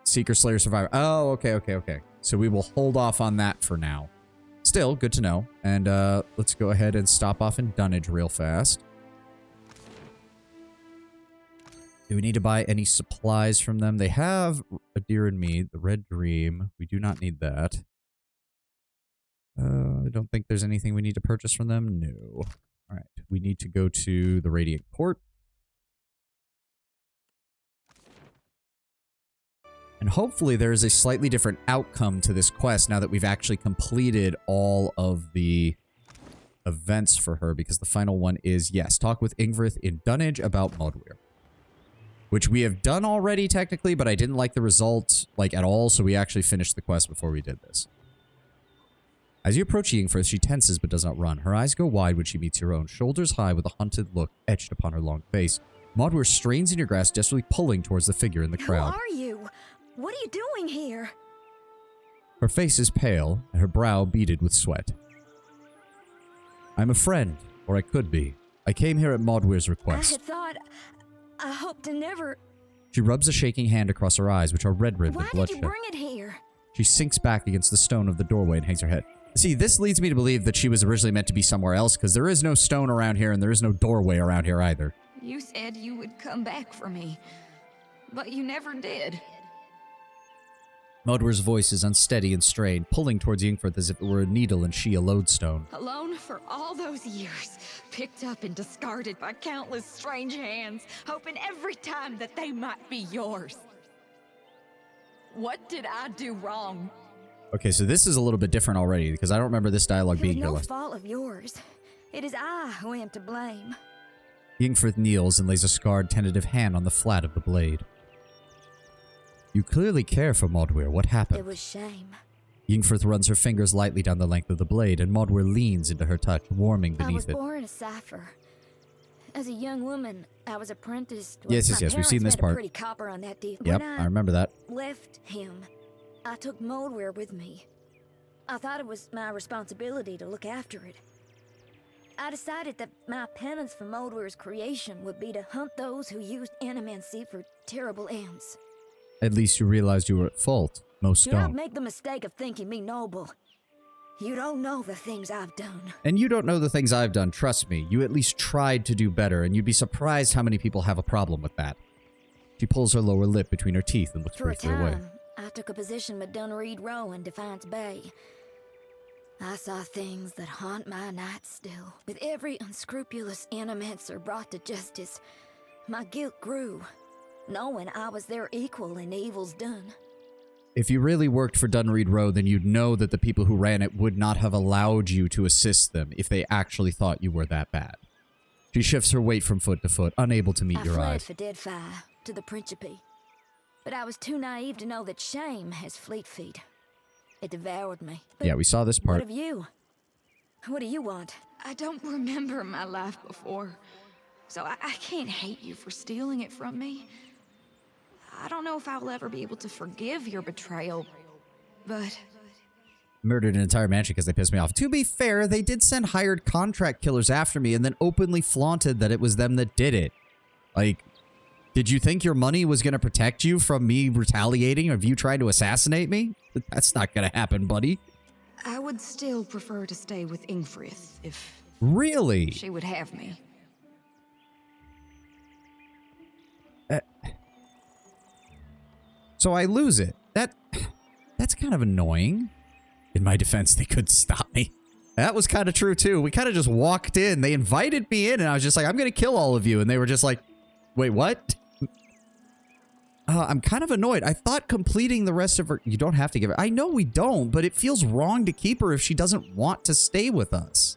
Seeker Slayer Survivor. Oh, okay. So we will hold off on that for now. Still, good to know. And let's go ahead and stop off in Dunnage real fast. Do we need to buy any supplies from them? They have a deer and meat, the Red Dream. We do not need that. I don't think there's anything we need to purchase from them. No. All right. We need to go to the Radiant Port. And hopefully there is a slightly different outcome to this quest now that we've actually completed all of the events for her, because the final one is, yes, talk with Ingvrith in Dunnage about Modweir. Which we have done already, technically, but I didn't like the result, like, at all, so we actually finished the quest before we did this. As you approach Ingvrith, she tenses but does not run. Her eyes go wide when she meets your own, shoulders high with a hunted look etched upon her long face. Modweir strains in your grasp, desperately pulling towards the figure in the crowd. Who are you? What are you doing here? Her face is pale, and her brow beaded with sweat. I'm a friend, or I could be. I came here at Modweir's request. I had thought... I hope to never... She rubs a shaking hand across her eyes, which are red-rimmed with bloodshed. Why did you bring it here? She sinks back against the stone of the doorway and hangs her head. See, this leads me to believe that she was originally meant to be somewhere else, because there is no stone around here, and there is no doorway around here either. You said you would come back for me, but you never did. Modweir's voice is unsteady and strained, pulling towards Ingvrith as if it were a needle and she a lodestone. Alone for all those years, picked up and discarded by countless strange hands, hoping every time that they might be yours. What did I do wrong? Okay, so this is a little bit different already, because I don't remember this dialogue being here It was last. no fault of yours. It is I who am to blame. Ingvrith kneels and lays a scarred, tentative hand on the flat of the blade. You clearly care for Modweir. What happened? It was shame. Ingvrith runs her fingers lightly down the length of the blade, and Modweir leans into her touch, warming beneath it. I was born a cipher. As a young woman, I was apprenticed. Yes, my we've seen this parents made a part. pretty copper on that deal. Yep, When I remember that. Left him. I took Modweir with me. I thought it was my responsibility to look after it. I decided that my penance for Modweir's creation would be to hunt those who used animancy for terrible ends. At least you realized you were at fault. Most Do not don't. make the mistake of thinking me noble. You don't know the things I've done. And you don't know the things I've done, trust me. You at least tried to do better, and you'd be surprised how many people have a problem with that. She pulls her lower lip between her teeth and looks For a briefly away. time, I took a position with Dunreed Row in Defiance Bay. I saw things that haunt my nights still. With every unscrupulous animancer brought to justice, my guilt grew, knowing I was their equal in evils done. If you really worked for Dunreed Row, then you'd know that the people who ran it would not have allowed you to assist them if they actually thought you were that bad. She shifts her weight from foot to foot, unable to meet your I fled eyes. for Deadfire, to the Principe. But I was too naive to know that shame has fleet feet. It devoured me. But Yeah, we saw this part. what of you? What do you want? I don't remember my life before, so I can't hate you for stealing it from me. I don't know if I'll ever be able to forgive your betrayal, but... Murdered an entire mansion because they pissed me off. To be fair, they did send hired contract killers after me and then openly flaunted that it was them that did it. Like, did you think your money was going to protect you from me retaliating or if you tried to assassinate me? That's not going to happen, buddy. I would still prefer to stay with Ingfrith if Really? she would have me. So I lose it. That's kind of annoying. In my defense, they could stop me. That was kind of true, too. We kind of just walked in. They invited me in, and I was just like, I'm going to kill all of you. And they were just like, wait, what? I'm kind of annoyed. I thought completing the rest of her... You don't have to give her... I know we don't, but it feels wrong to keep her if she doesn't want to stay with us.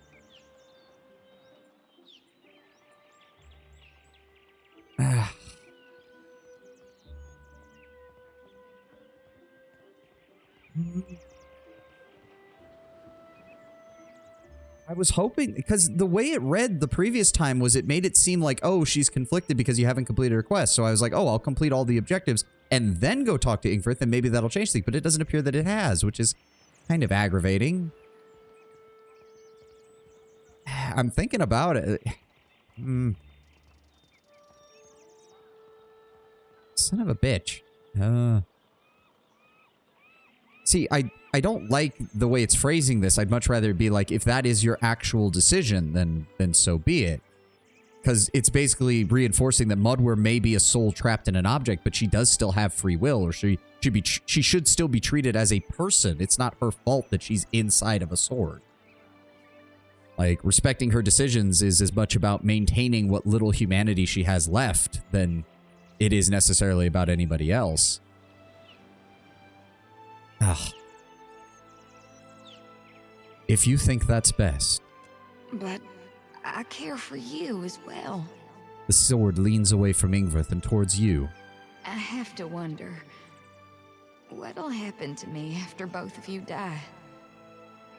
I was hoping, because the way it read the previous time was it made it seem like, oh, she's conflicted because you haven't completed her quest. So I was like, oh, I'll complete all the objectives and then go talk to Ingfrith and maybe that'll change things. But it doesn't appear that it has, which is kind of aggravating. I'm thinking about it. Son of a bitch. See, I don't like the way it's phrasing this. I'd much rather it be like, if that is your actual decision, then so be it. Because it's basically reinforcing that Mudware may be a soul trapped in an object, but she does still have free will, or she should still be treated as a person. It's not her fault that she's inside of a sword. Like, respecting her decisions is as much about maintaining what little humanity she has left than it is necessarily about anybody else. Ugh. If you think that's best. But I care for you as well. The sword leans away from Ingvrith and towards you. I have to wonder, what'll happen to me after both of you die?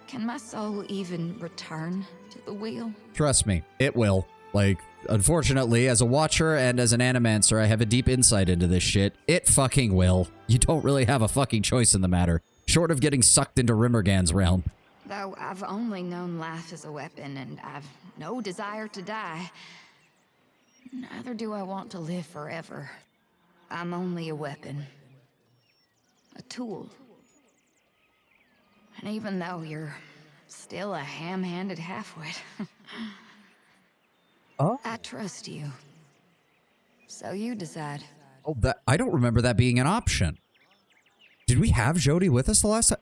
Can my soul even return to the wheel? Trust me, it will. Like, unfortunately, as a watcher and as an animancer, I have a deep insight into this shit. It fucking will. You don't really have a fucking choice in the matter, short of getting sucked into Rimmergan's realm. Though I've only known life as a weapon, and I've no desire to die, neither do I want to live forever. I'm only a weapon. A tool. And even though you're still a ham-handed halfwit, I trust you. So you decide. Oh, I don't remember that being an option. Did we have Jody with us the last time?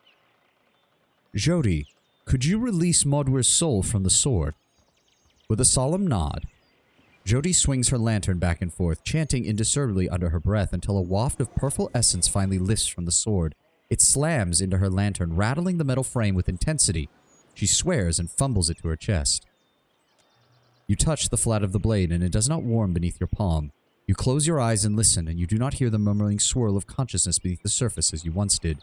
Jody, could you release Mudware's soul from the sword? With a solemn nod, Jody swings her lantern back and forth, chanting indisturbedly under her breath until a waft of purple essence finally lifts from the sword. It slams into her lantern, rattling the metal frame with intensity. She swears and fumbles it to her chest. You touch the flat of the blade, and it does not warm beneath your palm. You close your eyes and listen, and you do not hear the murmuring swirl of consciousness beneath the surface as you once did.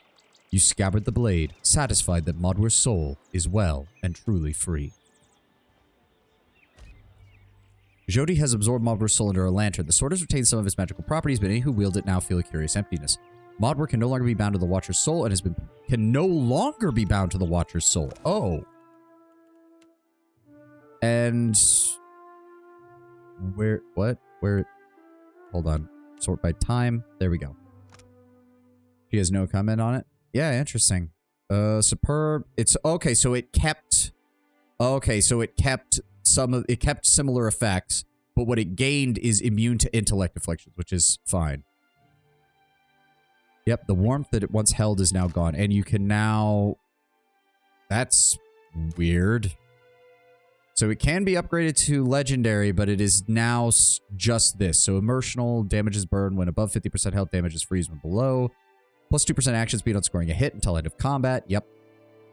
You scabbard the blade, satisfied that Mudware's soul is well and truly free. Jody has absorbed Mudware's soul into her lantern. The sword has retained some of its magical properties, but any who wield it now feel a curious emptiness. Mudware can no longer be bound to the Watcher's soul and can no longer be bound to the Watcher's soul. Oh. And where hold on. Sort by time. There we go. She has no comment on it. Yeah, interesting. Superb. It's okay, so it kept kept similar effects, but what it gained is immune to intellect afflictions, which is fine. Yep, the warmth that it once held is now gone, and you can now... That's weird. So it can be upgraded to legendary, but it is now just this. So immersional, damages burn when above 50% health, damages freeze when below. Plus 2% action speed on scoring a hit until end of combat. Yep.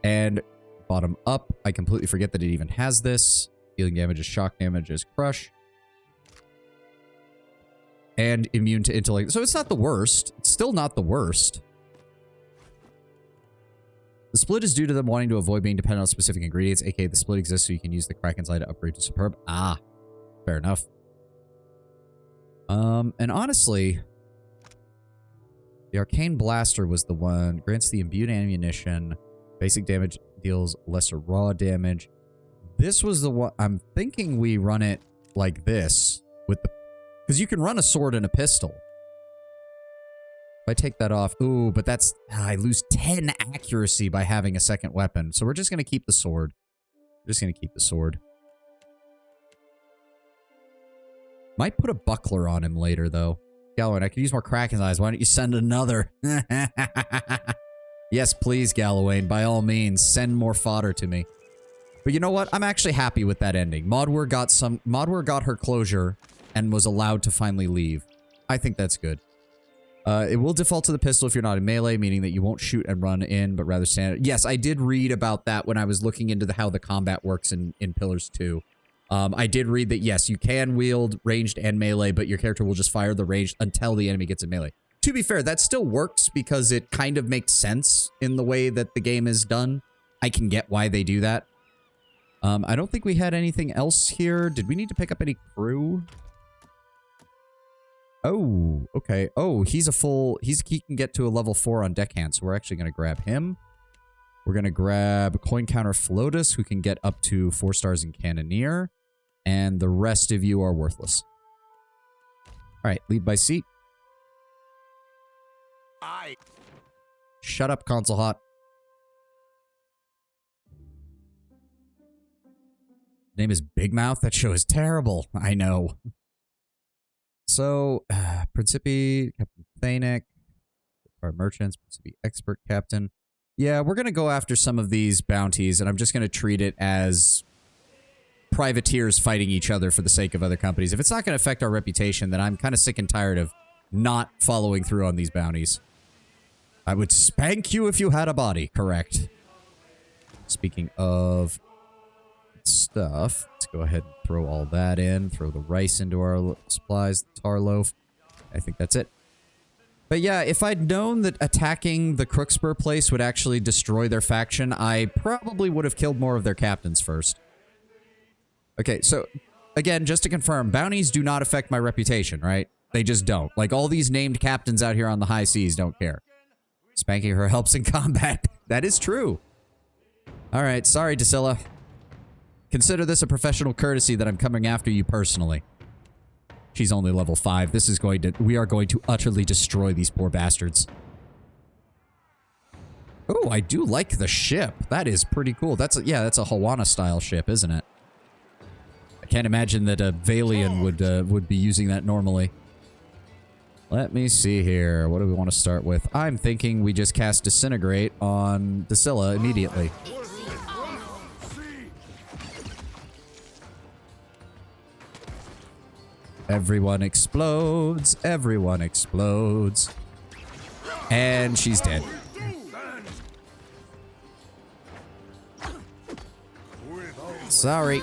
And bottom up, I completely forget that it even has this. Dealing damage is shock damage is crush. And immune to intellect. So it's not the worst. It's still not the worst. The split is due to them wanting to avoid being dependent on specific ingredients, aka the split exists so you can use the Kraken's Eye to upgrade to Superb. Ah, fair enough. And honestly, the Arcane Blaster was the one. Grants the imbued ammunition. Basic damage deals lesser raw damage. This was the one. I'm thinking we run it like this with the... Because you can run a sword and a pistol. I take that off... Ooh, but that's... I lose 10 accuracy by having a second weapon. So we're just going to keep the sword. We're just going to keep the sword. Might put a buckler on him later, though. Galloway, I could use more Kraken's eyes. Why don't you send another? Yes, please, Galloway. By all means, send more fodder to me. But you know what? I'm actually happy with that ending. Modwer got her closure and was allowed to finally leave. I think that's good. It will default to the pistol if you're not in melee, meaning that you won't shoot and run in, but rather stand... Yes, I did read about that when I was looking into how the combat works in Pillars 2. I did read that, yes, you can wield ranged and melee, but your character will just fire the ranged until the enemy gets in melee. To be fair, that still works because it kind of makes sense in the way that the game is done. I can get why they do that. I don't think we had anything else here. Did we need to pick up any crew? Oh, okay. Oh, he can get to a level 4 on deckhand, so we're actually going to grab him. We're going to grab Coin Counter Flotus, who can get up to 4 stars in Cannoneer. And the rest of you are worthless. Alright, lead by seat. Shut up, Console Hot. Name is Big Mouth? That show is terrible. I know. So, Principi, Captain Thanek, our merchants, Principi Expert Captain. Yeah, we're going to go after some of these bounties, and I'm just going to treat it as privateers fighting each other for the sake of other companies. If it's not going to affect our reputation, then I'm kind of sick and tired of not following through on these bounties. I would spank you if you had a body, correct. Speaking of stuff, let's go ahead and throw all that in, throw the rice into our supplies, the tar loaf. I think that's it. But yeah, if I'd known that attacking the Crookspur place would actually destroy their faction, I probably would have killed more of their captains first. Okay, so again, just to confirm, bounties do not affect my reputation, right? They just don't. Like, all these named captains out here on the high seas don't care. Spanking her helps in combat. That is true. All right, sorry, Drusilla. Consider this a professional courtesy that I'm coming after you personally. She's only level 5. This is going to... We are going to utterly destroy these poor bastards. Oh, I do like the ship. That is pretty cool. That's a, yeah, that's a Hawana-style ship, isn't it? I can't imagine that a Valian would be using that normally. Let me see here. What do we want to start with? I'm thinking we just cast Disintegrate on Drusilla immediately. Everyone explodes. Everyone explodes. And she's dead. Sorry.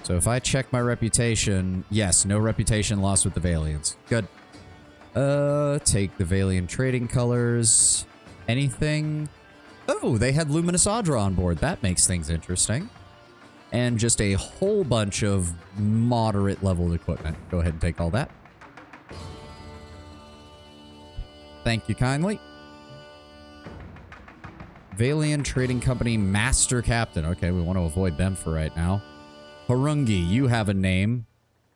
So if I check my reputation, yes, no reputation lost with the Valians. Good. Take the Valian trading colors. Anything? Oh, they had Luminous Audra on board. That makes things interesting. And just a whole bunch of moderate level equipment. Go ahead and take all that. Thank you kindly. Valian Trading Company Master Captain. Okay, we want to avoid them for right now. Harungi, you have a name.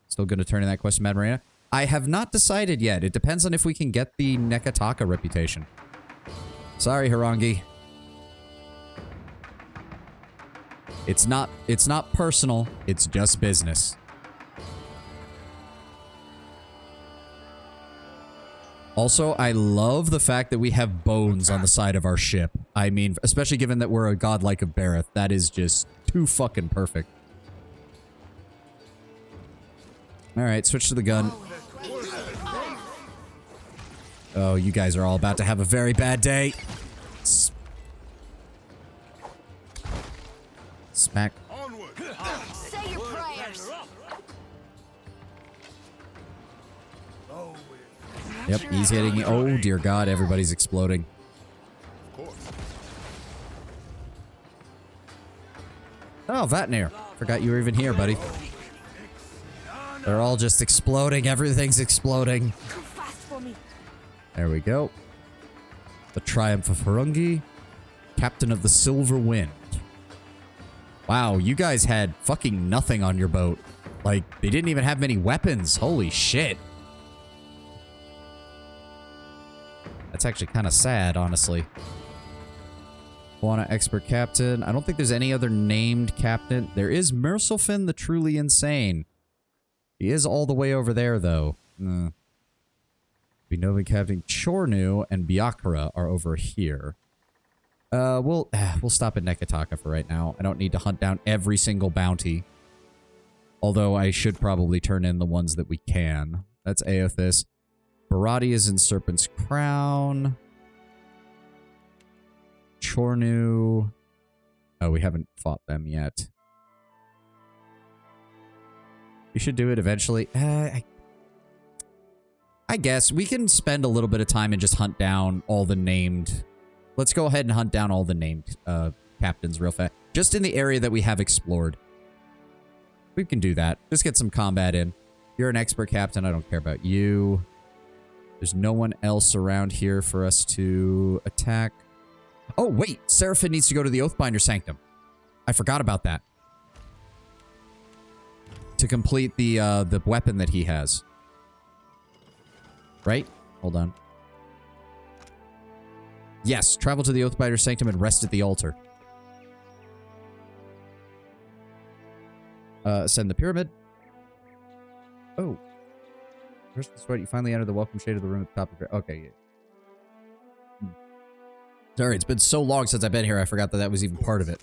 Still going to turn in that question, Mad Marina? I have not decided yet. It depends on if we can get the Nekataka reputation. Sorry, Harungi. It's not personal, it's just business. Also, I love the fact that we have bones on the side of our ship. I mean, especially given that we're a godlike of Bareth, that is just too fucking perfect. Alright, switch to the gun. Oh, you guys are all about to have a very bad day. Smack. Say your prayers. Yep, he's hitting. Oh, dear God, everybody's exploding. Oh, Vatnir. Forgot you were even here, buddy. They're all just exploding. Everything's exploding. There we go. The Triumph of Harungi. Captain of the Silver Wind. Wow, you guys had fucking nothing on your boat. Like, they didn't even have many weapons. Holy shit. actually kind of sad, honestly. Moana expert captain. I don't think there's any other named captain. There is Mersilfin the truly insane. He is all the way over there, though. Nova Captain Chornu and Biakara are over here. We'll stop at Nekataka for right now. I don't need to hunt down every single bounty. Although I should probably turn in the ones that we can. That's Aothis. Barati is in Serpent's Crown. Chornu. Oh, we haven't fought them yet. We should do it eventually. I guess we can spend a little bit of time and just hunt down all the named... Let's go ahead and hunt down all the named captains real fast. Just in the area that we have explored. We can do that. Just get some combat in. You're an expert captain. I don't care about you. There's no one else around here for us to attack. Oh, wait. Seraphim needs to go to the Oathbinder Sanctum. I forgot about that. To complete the weapon that he has. Right? Hold on. Yes, travel to the Oathbinder Sanctum and rest at the altar. Ascend the pyramid. Oh. First the sweat, you finally enter the welcome shade of the room at the top of your... Okay, yeah. Sorry, it's been so long since I've been here, I forgot that that was even part of it.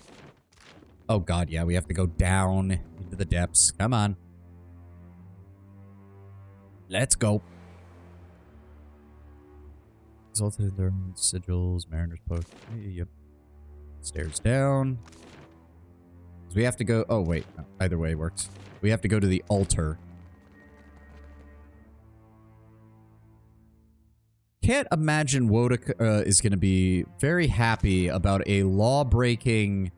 Oh god, yeah, we have to go down into the depths. Come on. Let's go. Exalted Endurance, Sigils, Mariner's Post. Yep. Stairs down. We have to go... Oh, wait. No, either way works. We have to go to the altar. Can't imagine Wodaka is going to be very happy about a law-breaking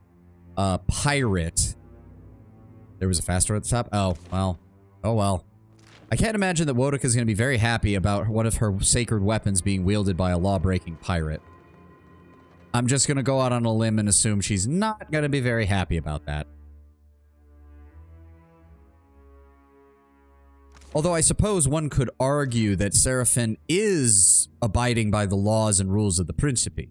pirate. There was a fast door at the top? Oh, well. Oh, well. I can't imagine that Wodaka is going to be very happy about one of her sacred weapons being wielded by a law-breaking pirate. I'm just going to go out on a limb and assume she's not going to be very happy about that. Although I suppose one could argue that Seraphim is abiding by the laws and rules of the Principe.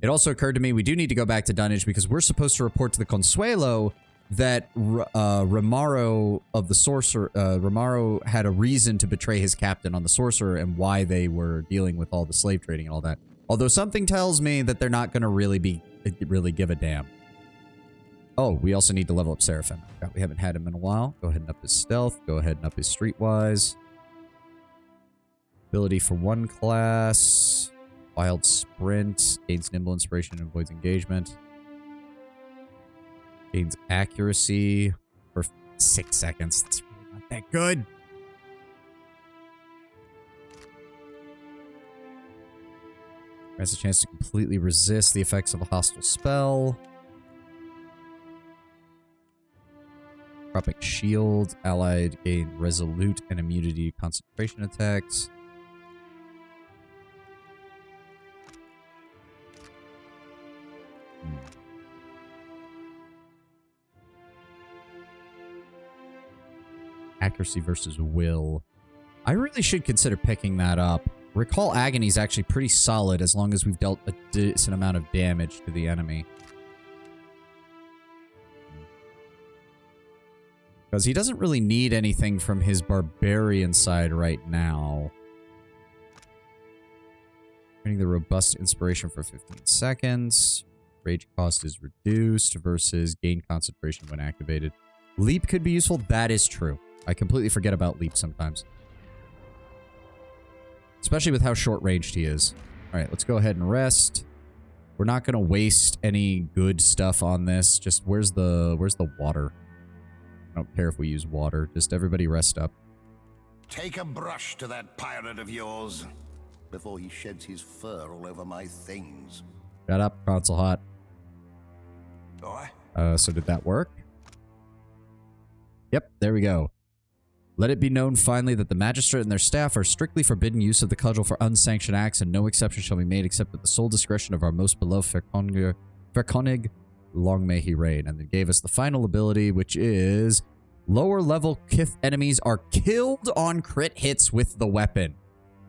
It also occurred to me we do need to go back to Dunnage because we're supposed to report to the Consuelo that Ramaro of the Sorcerer, Ramaro had a reason to betray his captain on the Sorcerer and why they were dealing with all the slave trading and all that. Although something tells me that they're not going to really give a damn. Oh, we also need to level up Seraphim. We haven't had him in a while. Go ahead and up his stealth. Go ahead and up his streetwise. Ability for one class. Wild sprint. Gains nimble inspiration and avoids engagement. Gains accuracy for 6 seconds. That's really not that good. Has a chance to completely resist the effects of a hostile spell. Tropic shield. Allied gain resolute and immunity to concentration attacks. Accuracy versus will. I really should consider picking that up. Recall Agony is actually pretty solid as long as we've dealt a decent amount of damage to the enemy. Because he doesn't really need anything from his barbarian side right now. Getting the robust inspiration for 15 seconds. Rage cost is reduced versus gain concentration when activated. Leap could be useful. That is true. I completely forget about Leap sometimes. Especially with how short-ranged he is. Alright, let's go ahead and rest. We're not going to waste any good stuff on this. Just, where's the water? I don't care if we use water. Just everybody rest up. Take a brush to that pirate of yours before he sheds his fur all over my things. Shut up, console hot. Boy. So did that work? Yep, there we go. Let it be known finally that the magistrate and their staff are strictly forbidden use of the cudgel for unsanctioned acts, and no exception shall be made except at the sole discretion of our most beloved Verkonig, long may he reign. And then gave us the final ability, which is lower level Kith enemies are killed on crit hits with the weapon.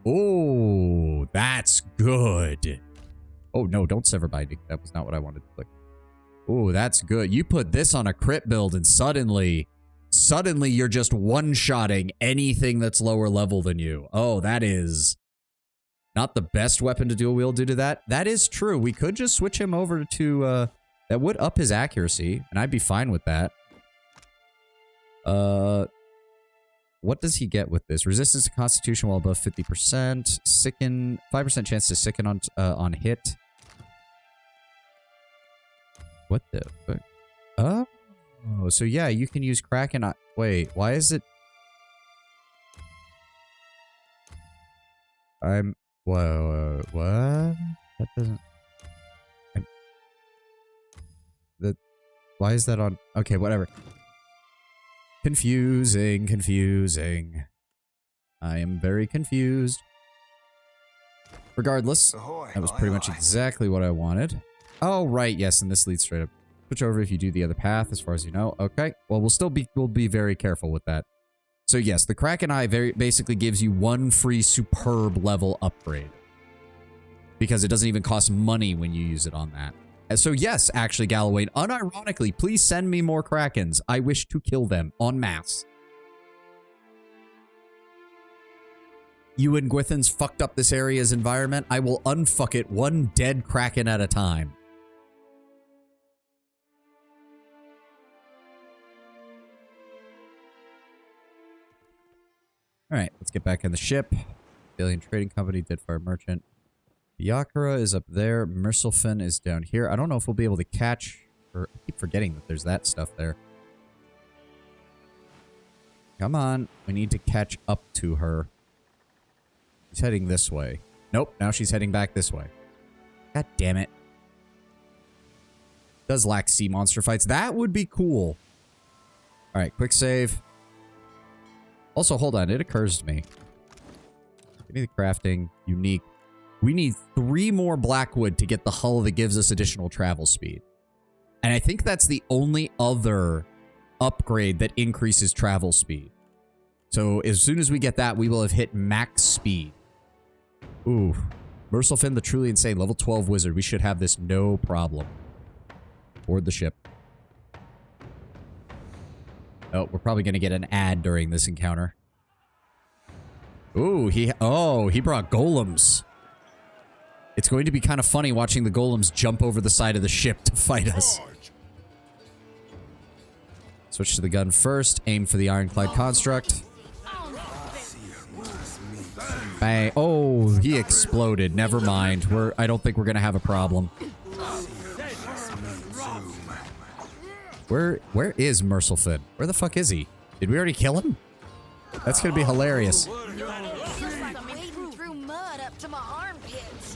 Oh, that's good. Oh, no, don't sever binding. That was not what I wanted to click. Oh, that's good. You put this on a crit build and suddenly you're just one-shotting anything that's lower level than you. Oh, that is not the best weapon to dual wield due to that. That is true. We could just switch him over to, that would up his accuracy, and I'd be fine with that. What does he get with this? Resistance to Constitution while above 50%. Sicken, 5% chance to sicken on hit. What the fuck? Oh, so yeah, you can use Kraken. Wait, why is it? Whoa, what? That doesn't. Why is that on? Okay, whatever. Confusing. I am very confused. Regardless, that was pretty much exactly what I wanted. Oh, right, yes, and this leads straight up. Switch over if you do the other path, as far as you know. Okay, well, we'll be very careful with that. So yes, the Kraken Eye basically gives you one free superb level upgrade. Because it doesn't even cost money when you use it on that. And so yes, actually, Galloway, unironically, please send me more Krakens. I wish to kill them en masse. You and Gwithens fucked up this area's environment. I will unfuck it one dead Kraken at a time. Alright, let's get back in the ship. Alien Trading Company, Deadfire Merchant. Yakura is up there. Mersilfin is down here. I don't know if we'll be able to catch... Or I keep forgetting that there's that stuff there. Come on. We need to catch up to her. She's heading this way. Nope, now she's heading back this way. God damn it. Does lack sea monster fights. That would be cool. Alright, quick save. Also, hold on. It occurs to me. Give me the crafting. Unique. We need 3 more Blackwood to get the hull that gives us additional travel speed. And I think that's the only other upgrade that increases travel speed. So as soon as we get that, we will have hit max speed. Ooh. Mersilfin, the truly insane level 12 wizard. We should have this no problem. Board the ship. Oh, we're probably going to get an ad during this encounter. Ooh, he brought golems. It's going to be kind of funny watching the golems jump over the side of the ship to fight us. Switch to the gun first. Aim for the ironclad construct. Bang. Oh, he exploded. Never mind. I don't think we're going to have a problem. Where is Mersilfin? Where the fuck is he? Did we already kill him? That's going to be hilarious.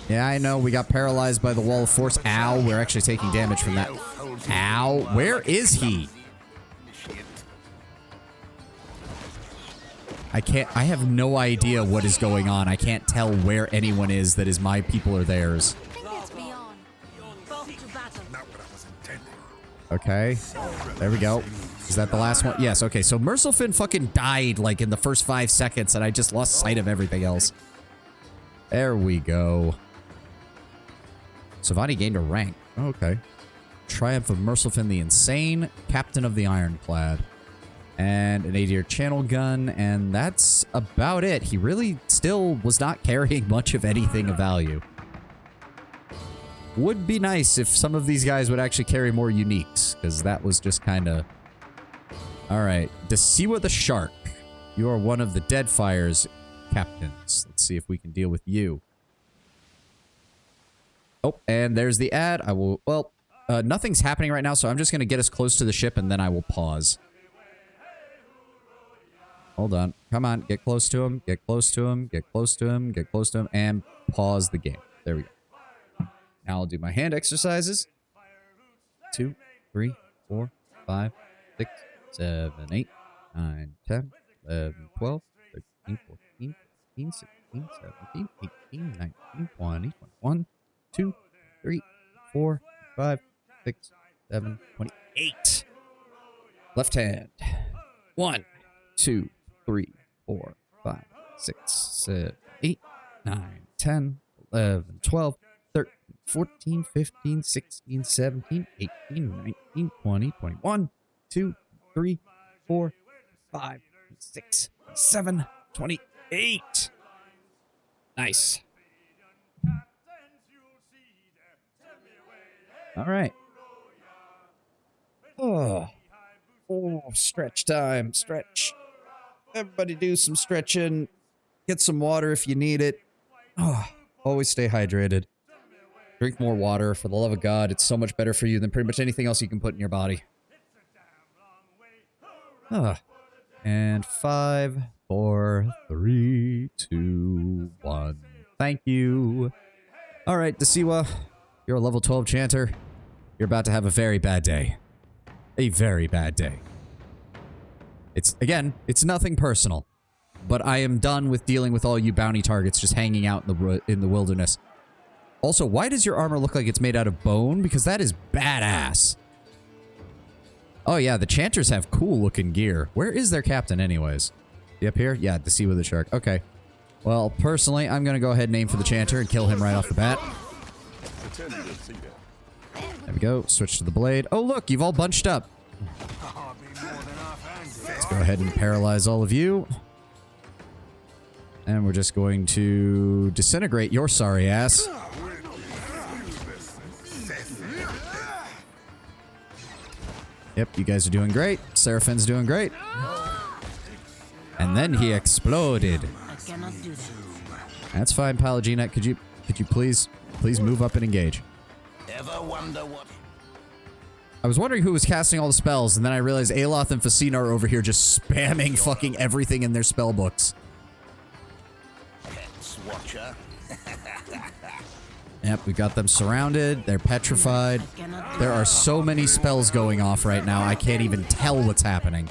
Yeah, I know. We got paralyzed by the wall of force. Ow. We're actually taking damage from that. Ow. Where is he? I have no idea what is going on. I can't tell where anyone is that is my people or theirs. Okay. There we go. Is that the last one? Yes, okay. So Mersilfin fucking died like in the first 5 seconds and I just lost sight of everything else. There we go. Savani gained a rank. Oh, okay. Triumph of Mersilfin the Insane. Captain of the Ironclad. And an 80-year channel gun. And that's about it. He really still was not carrying much of anything of value. Would be nice if some of these guys would actually carry more uniques. Because that was just kind of... Alright. Desiwa the Shark. You are one of the Deadfire's captains. Let's see if we can deal with you. Oh, and there's the ad. I will... Well, nothing's happening right now, so I'm just going to get us close to the ship, and then I will pause. Hold on. Come on. Get close to him. Get close to him. Get close to him. Get close to him. And pause the game. There we go. Now I'll do my hand exercises. 2, 3, 4, 5, 6, 7, 8, 9, 10, 11, 12, 13, 14, 15, 16, 17, 18, 19, 20, 21, 2, 3, 4, 5, 6, 7, 28. Left hand. 1, 2, 3, 4, 5, 6, 7, 8, 9, 10, 11, 12, 13, 14, 15, 16, 17, 18, 19, 20, 21, 2, 3, 4, 5, 6, 7, 28. Nice. All right. Oh, stretch time. Stretch. Everybody do some stretching. Get some water if you need it. Oh, always stay hydrated. Drink more water, for the love of God. It's so much better for you than pretty much anything else you can put in your body. And 5, 4, 3, 2, 1. Thank you. All right, Desiwa, you're a level 12 chanter. You're about to have a very bad day. A very bad day. It's nothing personal, but I am done with dealing with all you bounty targets just hanging out in the wilderness. Also, why does your armor look like it's made out of bone? Because that is badass. Oh yeah, the chanters have cool looking gear. Where is their captain anyways? Up here? Yeah, Desiwa the shark. Okay. Well, personally, I'm gonna go ahead and aim for the chanter and kill him right off the bat. There we go. Switch to the blade. Oh look, you've all bunched up. Let's go ahead and paralyze all of you. And we're just going to disintegrate your sorry ass. Yep, you guys are doing great. Seraphin's doing great. And then he exploded. That's fine, Palagina. Could you please move up and engage? Ever wonder what? I was wondering who was casting all the spells, and then I realized Aloth and Facina are over here just spamming fucking everything in their spell books. Pets watcher. Yep, we got them surrounded. They're petrified. There are so many spells going off right now, I can't even tell what's happening.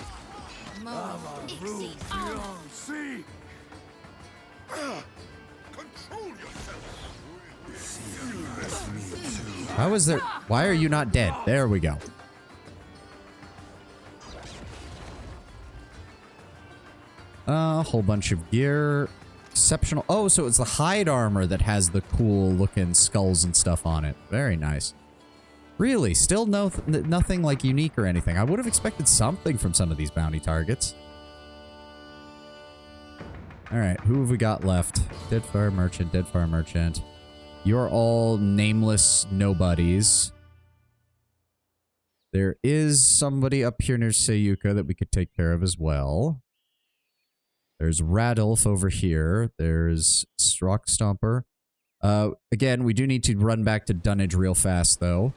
How is there... Why are you not dead? There we go. A whole bunch of gear. Exceptional. Oh, so it's the hide armor that has the cool looking skulls and stuff on it. Very nice. Really? Still nothing like unique or anything. I would have expected something from some of these bounty targets. Alright, who have we got left? Deadfire Merchant, Deadfire Merchant. You're all nameless nobodies. There is somebody up here near Sayuka that we could take care of as well. There's Radolf over here. There's Rock Stomper. Again, we do need to run back to Dunnage real fast, though.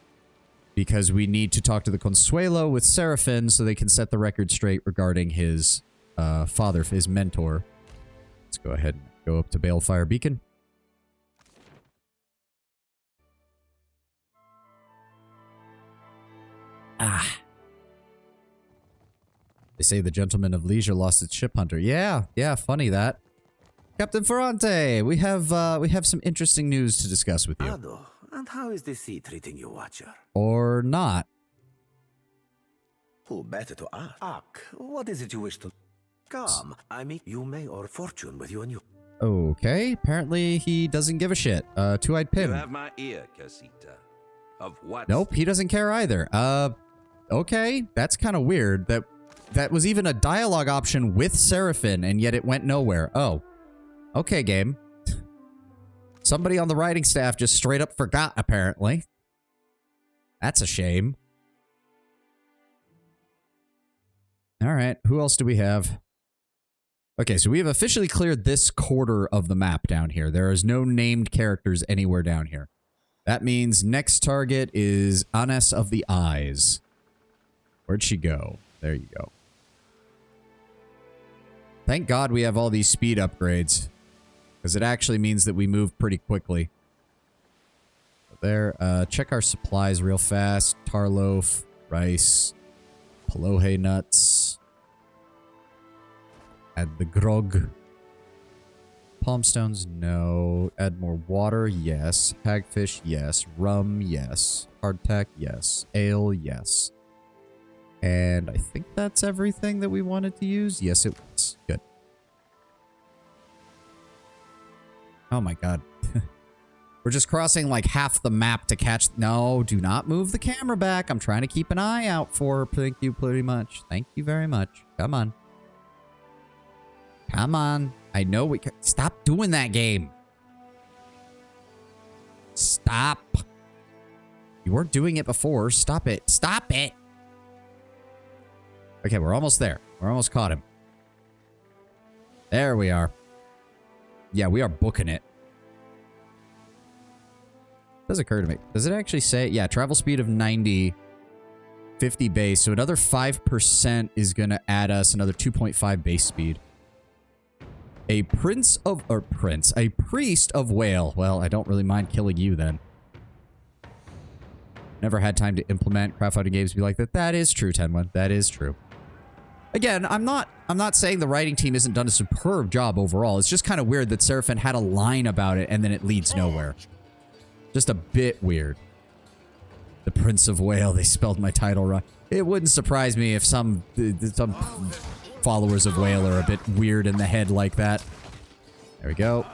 Because we need to talk to the Consuelo with Seraphin so they can set the record straight regarding his father, his mentor. Let's go ahead and go up to Balefire Beacon. They say the Gentleman of Leisure lost its ship hunter. Yeah, funny that. Captain Ferrante, we have some interesting news to discuss with you. Ado, and how is the sea treating you, Watcher? Or not. Who better to ask? Ak, what is it you wish to... Come, I mean, you may or fortune with you and you. Okay, apparently he doesn't give a shit. Two-eyed Pim. You have my ear, Casita. Of what? Nope, he doesn't care either. Okay, that's kind of weird. That was even a dialogue option with Seraphin, and yet it went nowhere. Oh. Okay, game. Somebody on the writing staff just straight up forgot, apparently. That's a shame. Alright, who else do we have? Okay, so we have officially cleared this quarter of the map down here. There is no named characters anywhere down here. That means next target is Anes of the Eyes. Where'd she go? There you go. Thank God we have all these speed upgrades. Because it actually means that we move pretty quickly. There, check our supplies real fast. Tarloaf, rice, palohe nuts. Add the grog. Palm stones, no. Add more water, yes. Hagfish, yes. Rum, yes. Hardtack, yes. Ale, yes. And I think that's everything that we wanted to use. Yes, it was. Good. Oh my god. We're just crossing like half the map to catch... No, do not move the camera back. I'm trying to keep an eye out for her. Thank you pretty much. Thank you very much. Come on. Come on. I know we can... Stop doing that game. Stop. You weren't doing it before. Stop it. Stop it. Okay, we're almost there. We're almost caught him. There we are. Yeah, we are booking it. Does occur to me. Does it actually say... Yeah, travel speed of 90, 50 base. So another 5% is going to add us another 2.5 base speed. A priest of Whale. Well, I don't really mind killing you then. Never had time to implement crowdfunding games be like that. That is true, Tenwin. That is true. Again, I'm not saying the writing team hasn't done a superb job overall. It's just kind of weird that Seraphin had a line about it and then it leads nowhere. Just a bit weird. The Prince of Whale. They spelled my title right. It wouldn't surprise me if some followers of Whale are a bit weird in the head like that. There we go.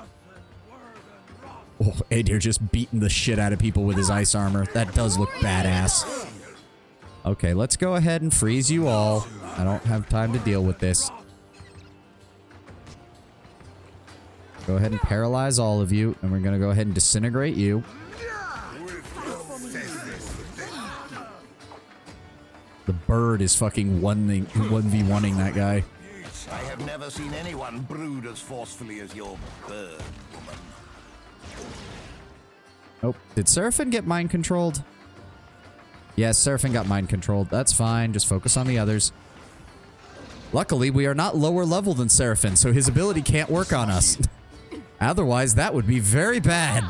Oh, Adir just beating the shit out of people with his ice armor. That does look badass. Okay, let's go ahead and freeze you all. I don't have time to deal with this. Go ahead and paralyze all of you, and we're gonna go ahead and disintegrate you. The bird is fucking 1v1ing that guy. I have never seen anyone brood as forcefully as your bird, woman. Oh, did Seraphin get mind controlled? Yes, Seraphin got mind controlled. That's fine. Just focus on the others. Luckily, we are not lower level than Seraphin, so his ability can't work on us. Otherwise, that would be very bad.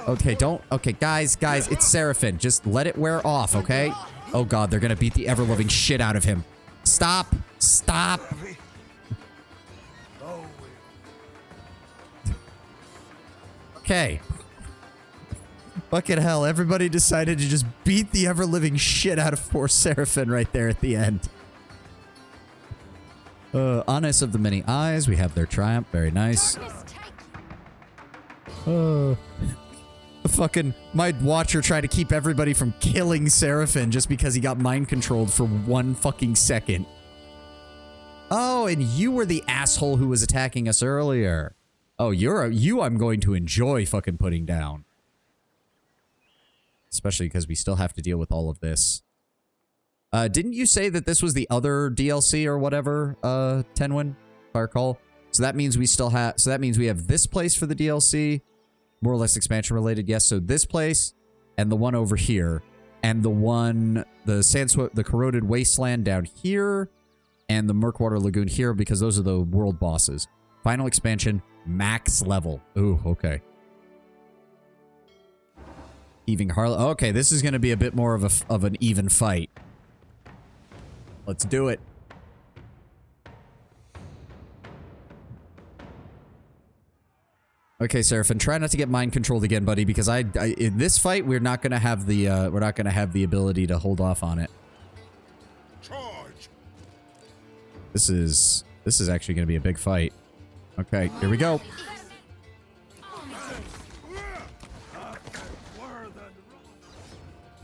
Okay, don't... Okay, guys, it's Seraphin. Just let it wear off, okay? Oh god, they're gonna beat the ever-loving shit out of him. Stop! Stop! Okay. Fucking hell, everybody decided to just beat the ever-living shit out of poor Seraphin right there at the end. Honest of the Many Eyes, we have their triumph. Very nice. Fucking my watcher tried to keep everybody from killing Seraphin just because he got mind controlled for 1 fucking second. Oh, and you were the asshole who was attacking us earlier. Oh, you I'm going to enjoy fucking putting down. Especially because we still have to deal with all of this. Didn't you say that this was the other DLC or whatever, Tenwin, if I recall? So that means we still have... So that means we have this place for the DLC. More or less expansion related, yes. So this place and the one over here. And the one... The Corroded Wasteland down here. And the Murkwater Lagoon here because those are the world bosses. Final expansion, max level. Ooh, okay. Heaving Harlow. Okay, this is going to be a bit more of an even fight. Let's do it. Okay, Seraphin, try not to get mind controlled again, buddy, because in this fight we're not going to have the ability to hold off on it. Charge. This is actually going to be a big fight. Okay, here we go.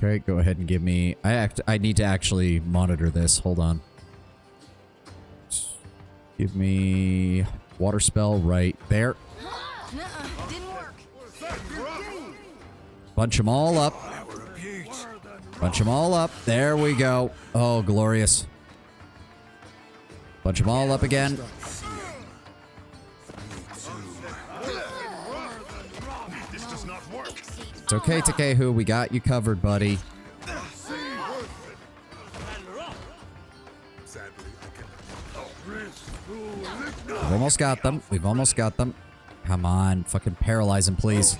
Okay, go ahead and give me... I need to actually monitor this. Hold on. Give me... Water spell right there. Bunch them all up. Bunch them all up. There we go. Oh, glorious. Bunch them all up again. It's okay, Takehu. We got you covered, buddy. We've almost got them. We've almost got them. Come on. Fucking paralyze him, please.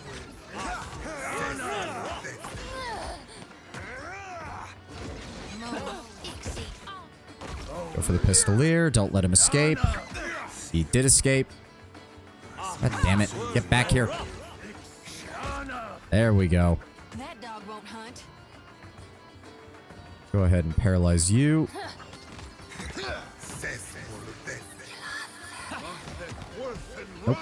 Go for the Pistolier. Don't let him escape. He did escape. God damn it. Get back here. There we go. That dog won't hunt. Go ahead and paralyze you. Nope.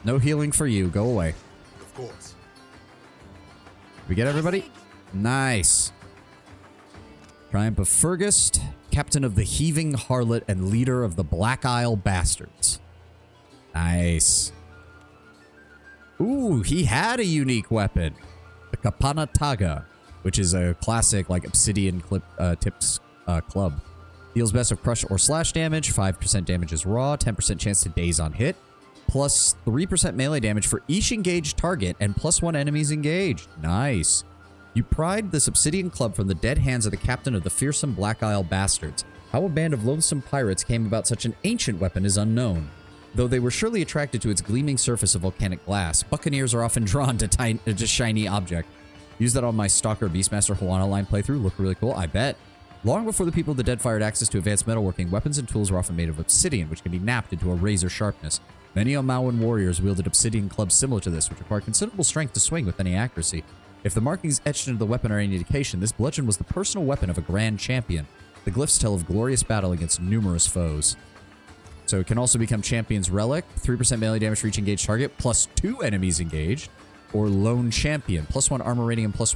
No healing for you. Go away. Of course. We get everybody? Nice. Triumph of Fergus, captain of the Heaving Harlot and leader of the Black Isle Bastards. Nice. Ooh, he had a unique weapon. The Kapana Taga, which is a classic, like, obsidian tipped club. Deals best of crush or slash damage, 5% damage is raw, 10% chance to daze on hit, plus 3% melee damage for each engaged target, and plus 1 enemies engaged. Nice. You pried this obsidian club from the dead hands of the captain of the fearsome Black Isle Bastards. How a band of loathsome pirates came about such an ancient weapon is unknown. Though they were surely attracted to its gleaming surface of volcanic glass, buccaneers are often drawn to shiny object. Use that on my Stalker Beastmaster Juana line playthrough. Look really cool, I bet. Long before the people of the Dead had access to advanced metalworking, weapons and tools were often made of obsidian, which can be knapped into a razor sharpness. Many Omawan warriors wielded obsidian clubs similar to this, which require considerable strength to swing with any accuracy. If the markings etched into the weapon are any indication, this bludgeon was the personal weapon of a grand champion. The glyphs tell of glorious battle against numerous foes. So it can also become Champion's Relic, 3% melee damage for each engaged target, plus 2 enemies engaged, or Lone Champion, plus 1 armor rating and plus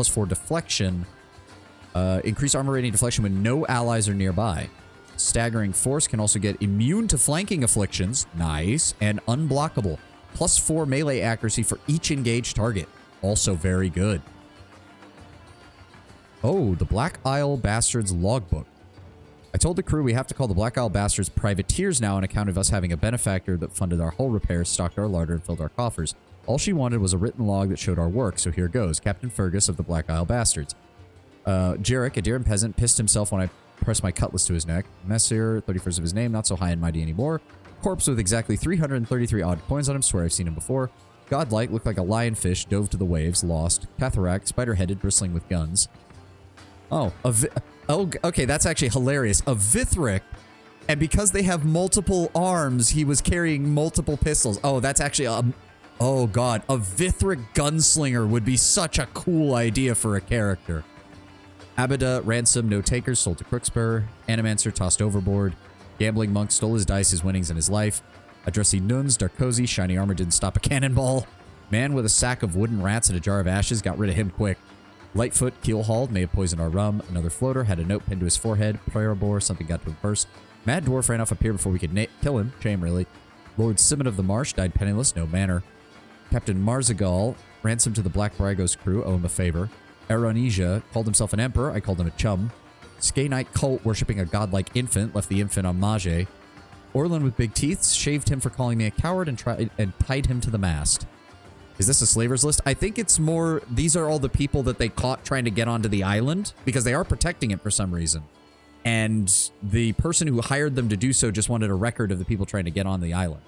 4 deflection. Increase armor rating and deflection when no allies are nearby. Staggering Force can also get immune to flanking afflictions, nice, and unblockable, plus 4 melee accuracy for each engaged target, also very good. Oh, the Black Isle Bastards logbook. I told the crew we have to call the Black Isle Bastards privateers now on account of us having a benefactor that funded our hull repairs, stocked our larder, and filled our coffers. All she wanted was a written log that showed our work, so here goes. Captain Fergus of the Black Isle Bastards. Jarek, a Deeren peasant, pissed himself when I pressed my cutlass to his neck. Messier, 31st of his name, not so high and mighty anymore. Corpse with exactly 333 odd coins on him, swear I've seen him before. Godlike, looked like a lionfish, dove to the waves, lost. Catharak, spider-headed, bristling with guns. Oh, okay, that's actually hilarious. A Vithric, and because they have multiple arms, he was carrying multiple pistols. Oh, that's actually oh god, a Vithric gunslinger would be such a cool idea for a character. Abada, ransom, no takers, sold to Crookspur. Animancer, tossed overboard. Gambling monk, stole his dice, his winnings, and his life. Addressee Nuns, Darkozy, shiny armor didn't stop a cannonball. Man with a sack of wooden rats and a jar of ashes, got rid of him quick. Lightfoot, keel-hauled, may have poisoned our rum. Another floater, had a note pinned to his forehead. Prayer bore, something got to him first. Mad Dwarf ran off a pier before we could kill him. Shame, really. Lord Simon of the Marsh died penniless, no manner. Captain Marzagal, ransom to the Black Bragos crew, owe him a favor. Aronesia called himself an emperor, I called him a chum. Skay Knight cult worshipping a godlike infant, left the infant on Mage. Orlin with big teeth, shaved him for calling me a coward and tied him to the mast. Is this a slavers list? I think it's more, these are all the people that they caught trying to get onto the island, because they are protecting it for some reason. And the person who hired them to do so just wanted a record of the people trying to get on the island.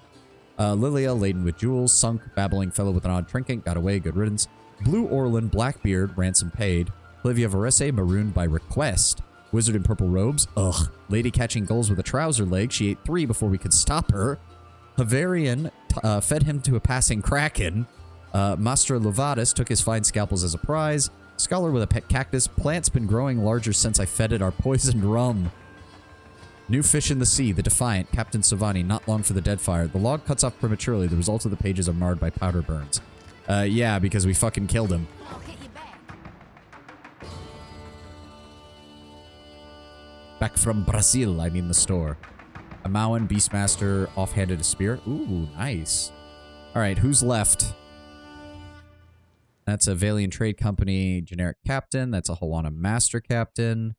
Lilia, laden with jewels, sunk, babbling fellow with an odd trinket, got away, good riddance. Blue Orlin, Blackbeard, ransom paid. Olivia Varese, marooned by request. Wizard in purple robes, ugh. Lady catching gulls with a trouser leg, she ate 3 before we could stop her. Havarian fed him to a passing kraken. Master Lovatus took his fine scalpels as a prize. Scholar with a pet cactus, plant's been growing larger since I fed it our poisoned rum. New fish in the sea, the Defiant, Captain Savani, not long for the Deadfire. The log cuts off prematurely, the result of the pages are marred by powder burns. Yeah, because we fucking killed him. Back from Brazil, I mean the store. A Mauen, Beastmaster, offhanded a spear. Ooh, nice. Alright, who's left? That's a Valiant Trade Company generic captain. That's a Hawana Master Captain.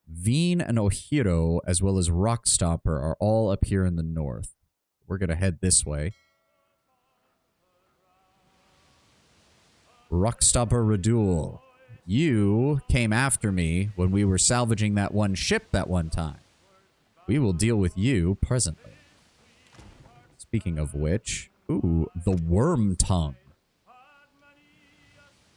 Veen and Ohiro, as well as Rockstomper, are all up here in the north. We're going to head this way. Rockstomper Radul. You came after me when we were salvaging that one ship that one time. We will deal with you presently. Speaking of which, ooh, the Worm Tongue.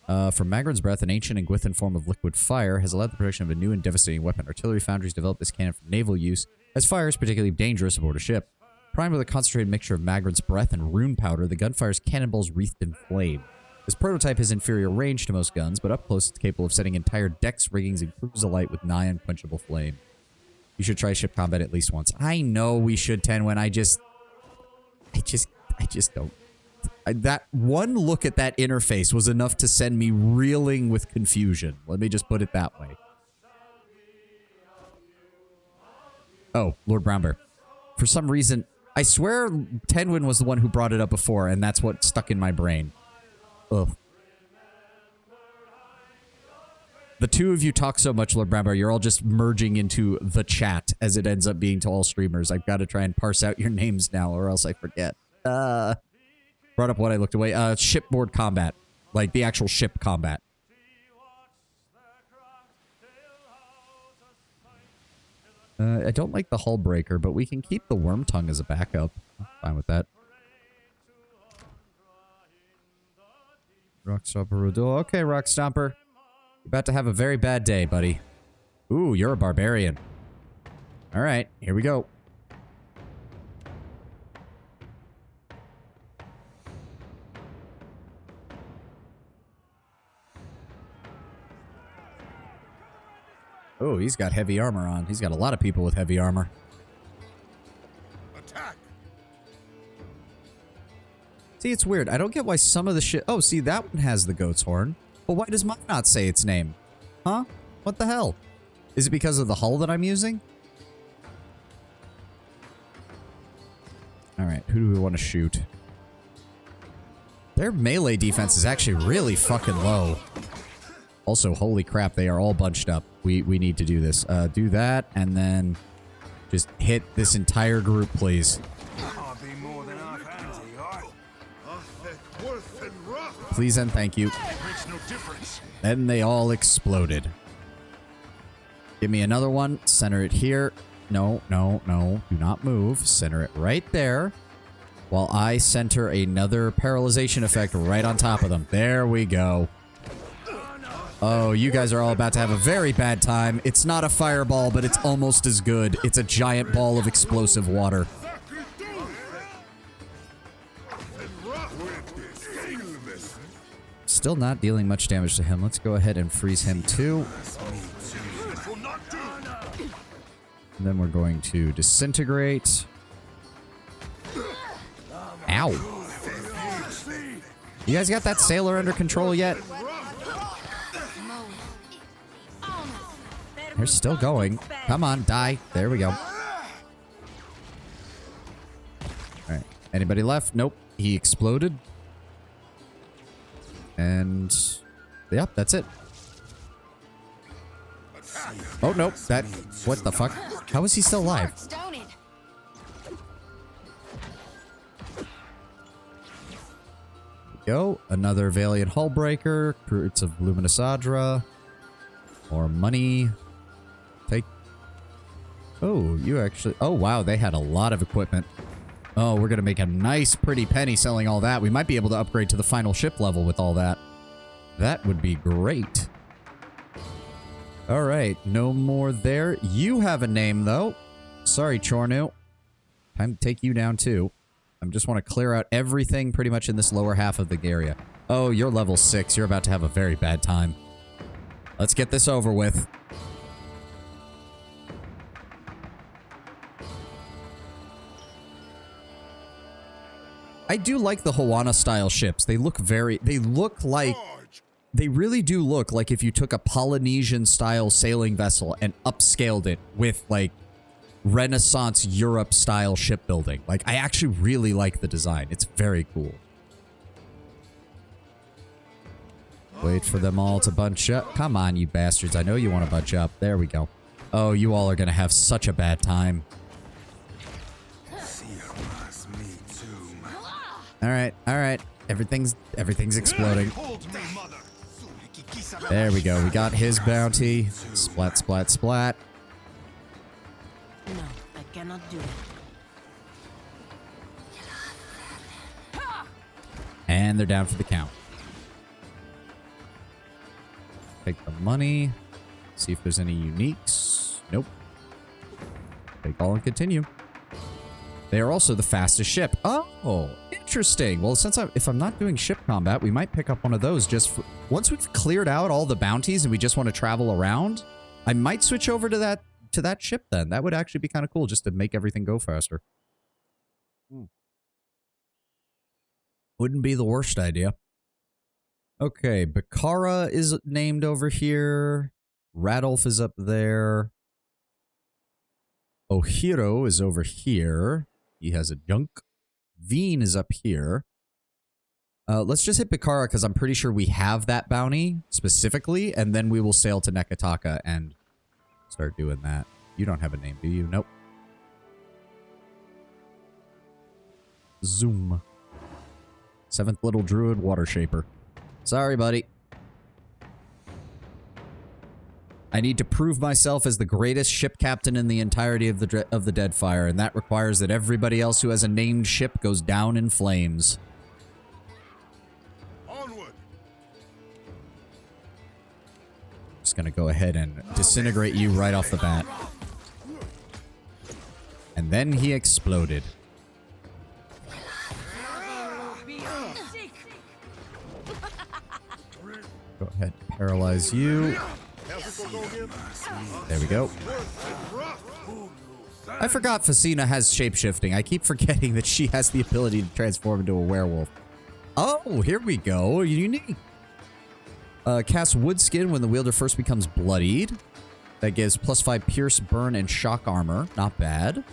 From Magrin's breath, an ancient and Gwithan form of liquid fire has allowed the production of a new and devastating weapon. Artillery foundries developed this cannon for naval use, as fire is particularly dangerous aboard a ship. Primed with a concentrated mixture of Magrin's breath and rune powder, the gun fires cannonballs wreathed in flame. This prototype has inferior range to most guns, but up close it's capable of setting entire decks, riggings, and crews alight with nigh unquenchable flame. You should try ship combat at least once. I know we should, Tenwen. I just don't. That one look at that interface was enough to send me reeling with confusion. Let me just put it that way. Oh, Lord Brownbear. For some reason, I swear Tenwin was the one who brought it up before, and that's what stuck in my brain. Ugh. The two of you talk so much, Lord Brownbear, you're all just merging into the chat as it ends up being to all streamers. I've got to try and parse out your names now, or else I forget. Brought up what I looked away. Shipboard combat. Like the actual ship combat. I don't like the hull breaker, but we can keep the worm tongue as a backup. I'm fine with that. Rock Stomper Rudol. Okay, Rock Stomper. You're about to have a very bad day, buddy. Ooh, you're a barbarian. All right, here we go. Oh, he's got heavy armor on. He's got a lot of people with heavy armor. Attack! See, it's weird. I don't get why some of the shit... Oh, see, that one has the goat's horn. But why does mine not say its name? Huh? What the hell? Is it because of the hull that I'm using? Alright, who do we want to shoot? Their melee defense is actually really fucking low. Also, holy crap, they are all bunched up. We need to do this. Do that, and then just hit this entire group, please. Please and thank you. Then they all exploded. Give me another one. Center it here. No, no, no. Do not move. Center it right there. While I center another paralyzation effect right on top of them. There we go. Oh, you guys are all about to have a very bad time. It's not a fireball, but it's almost as good. It's a giant ball of explosive water. Still not dealing much damage to him. Let's go ahead and freeze him too. And then we're going to disintegrate. Ow. You guys got that sailor under control yet? They're still going. Come on, die. There we go. Alright. Anybody left? Nope. He exploded. And... yep, that's it. Oh, nope. That... what the fuck? How is he still alive? Go. Another Valiant Hullbreaker. Fruits of Luminous Adra. More money. Take... oh, you actually... oh, wow. They had a lot of equipment. Oh, we're going to make a nice, pretty penny selling all that. We might be able to upgrade to the final ship level with all that. That would be great. All right. No more there. You have a name, though. Sorry, Chornu. Time to take you down, too. I just want to clear out everything pretty much in this lower half of the area. Oh, you're level 6. You're about to have a very bad time. Let's get this over with. I do like the Hawana-style ships. They look very... they look like... they really do look like if you took a Polynesian-style sailing vessel and upscaled it with, like, Renaissance Europe-style shipbuilding. Like, I actually really like the design. It's very cool. Wait for them all to bunch up. Come on, you bastards. I know you want to bunch up. There we go. Oh, you all are going to have such a bad time. All right, all right. Everything's exploding. There we go. We got his bounty. Splat, splat, splat. No, I cannot do it. And they're down for the count. Take the money. See if there's any uniques. Nope. Take all and continue. They are also the fastest ship. Oh, interesting. Well, since if I'm not doing ship combat, we might pick up one of those just for, once we've cleared out all the bounties and we just want to travel around. I might switch over to that ship then. That would actually be kind of cool just to make everything go faster. Wouldn't be the worst idea. Okay, Bakara is named over here. Radolf is up there. Ohiro is over here. He has a junk. Veen is up here. Let's just hit Bakara because I'm pretty sure we have that bounty specifically, and then we will sail to Nekataka and start doing that. You don't have a name, do you? Nope. Zoom. 7th Little Druid Water Shaper. Sorry, buddy. I need to prove myself as the greatest ship captain in the entirety of the Deadfire, and that requires that everybody else who has a named ship goes down in flames. Onward. Just gonna go ahead and disintegrate you right off the bat. And then he exploded. Go ahead, paralyze you. There we go. I forgot Facina has shapeshifting. I keep forgetting that she has the ability to transform into a werewolf. Oh, here we go. Unique. Cast wood skin when the wielder first becomes bloodied. That gives +5 pierce, burn, and shock armor. Not bad.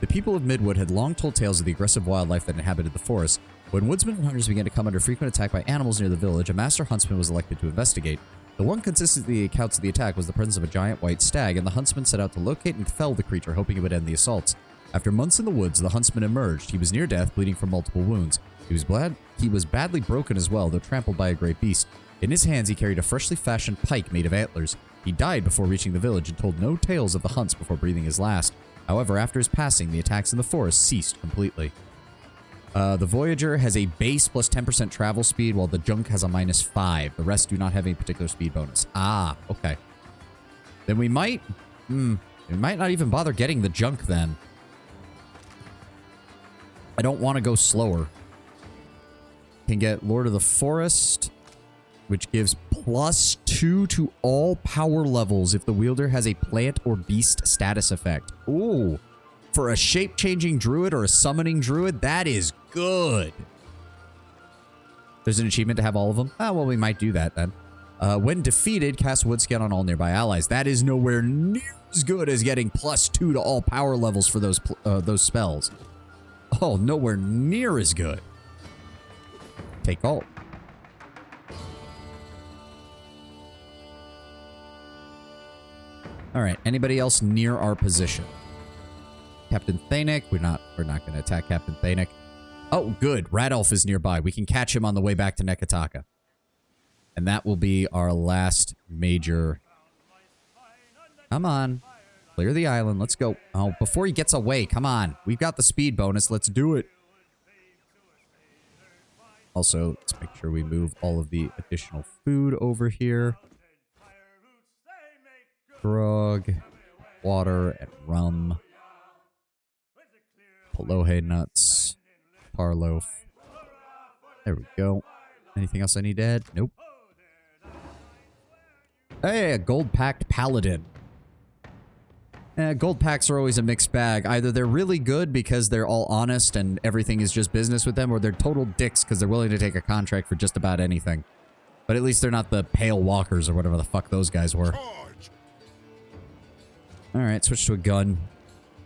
The people of Midwood had long told tales of the aggressive wildlife that inhabited the forest. When woodsmen and hunters began to come under frequent attack by animals near the village, a master huntsman was elected to investigate. The one consistent in the accounts of the attack was the presence of a giant white stag, and the huntsman set out to locate and fell the creature, hoping it would end the assaults. After months in the woods, the huntsman emerged. He was near death, bleeding from multiple wounds. He was badly broken as well, though trampled by a great beast. In his hands, he carried a freshly fashioned pike made of antlers. He died before reaching the village and told no tales of the hunts before breathing his last. However, after his passing, the attacks in the forest ceased completely. The Voyager has a base plus 10% travel speed, while the Junk has a -5. The rest do not have any particular speed bonus. Ah, okay. Then we might not even bother getting the Junk then. I don't want to go slower. Can get Lord of the Forest, which gives +2 to all power levels if the wielder has a plant or beast status effect. Ooh. For a shape-changing druid or a summoning druid, that is good. There's an achievement to have all of them? Ah, well, we might do that then. When defeated, cast Woodscan on all nearby allies. That is nowhere near as good as getting +2 to all power levels for those spells. Oh, nowhere near as good. Take all. All right. Anybody else near our position? Captain Thanek. We're not going to attack Captain Thanek. Oh, good. Radolf is nearby. We can catch him on the way back to Nekataka. And that will be our last major. Come on. Clear the island. Let's go. Oh, before he gets away. Come on. We've got the speed bonus. Let's do it. Also, let's make sure we move all of the additional food over here. Grog, water, and rum. Palohe nuts. Parloaf. There we go. Anything else I need to add? Nope. Hey, a gold-packed paladin. Gold packs are always a mixed bag. Either they're really good because they're all honest and everything is just business with them, or they're total dicks because they're willing to take a contract for just about anything. But at least they're not the Pale Walkers or whatever the fuck those guys were. Alright, switch to a gun.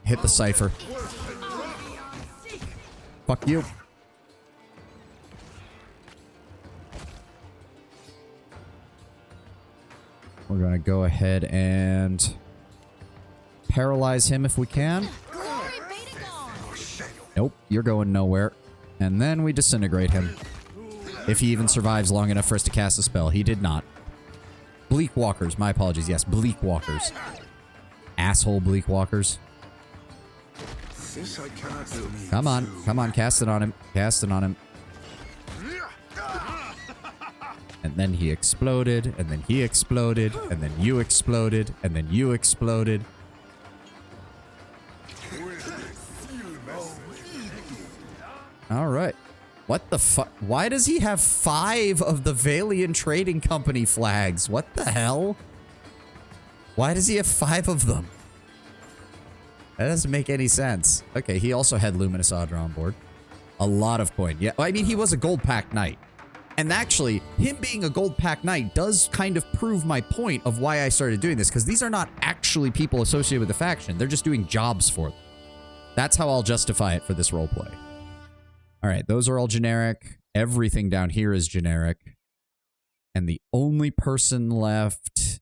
Hit the cipher. Fuck you. We're gonna go ahead and paralyze him if we can. Nope, you're going nowhere. And then we disintegrate him. If he even survives long enough for us to cast a spell. He did not. Bleak Walkers, my apologies. Yes, Bleak Walkers. Asshole Bleak Walkers. Come on, come on, cast it on him. Cast it on him. And then he exploded, and then he exploded, and then you exploded, and then you exploded. All right. What the fuck? Why does he have 5 of the Valiant Trading Company flags? What the hell? Why does he have 5 of them? That doesn't make any sense. Okay, he also had Luminous Audra on board. A lot of coin. Yeah, I mean, he was a gold pack knight. And actually, him being a gold pack knight does kind of prove my point of why I started doing this, because these are not actually people associated with the faction. They're just doing jobs for them. That's how I'll justify it for this roleplay. All right, those are all generic. Everything down here is generic. And the only person left,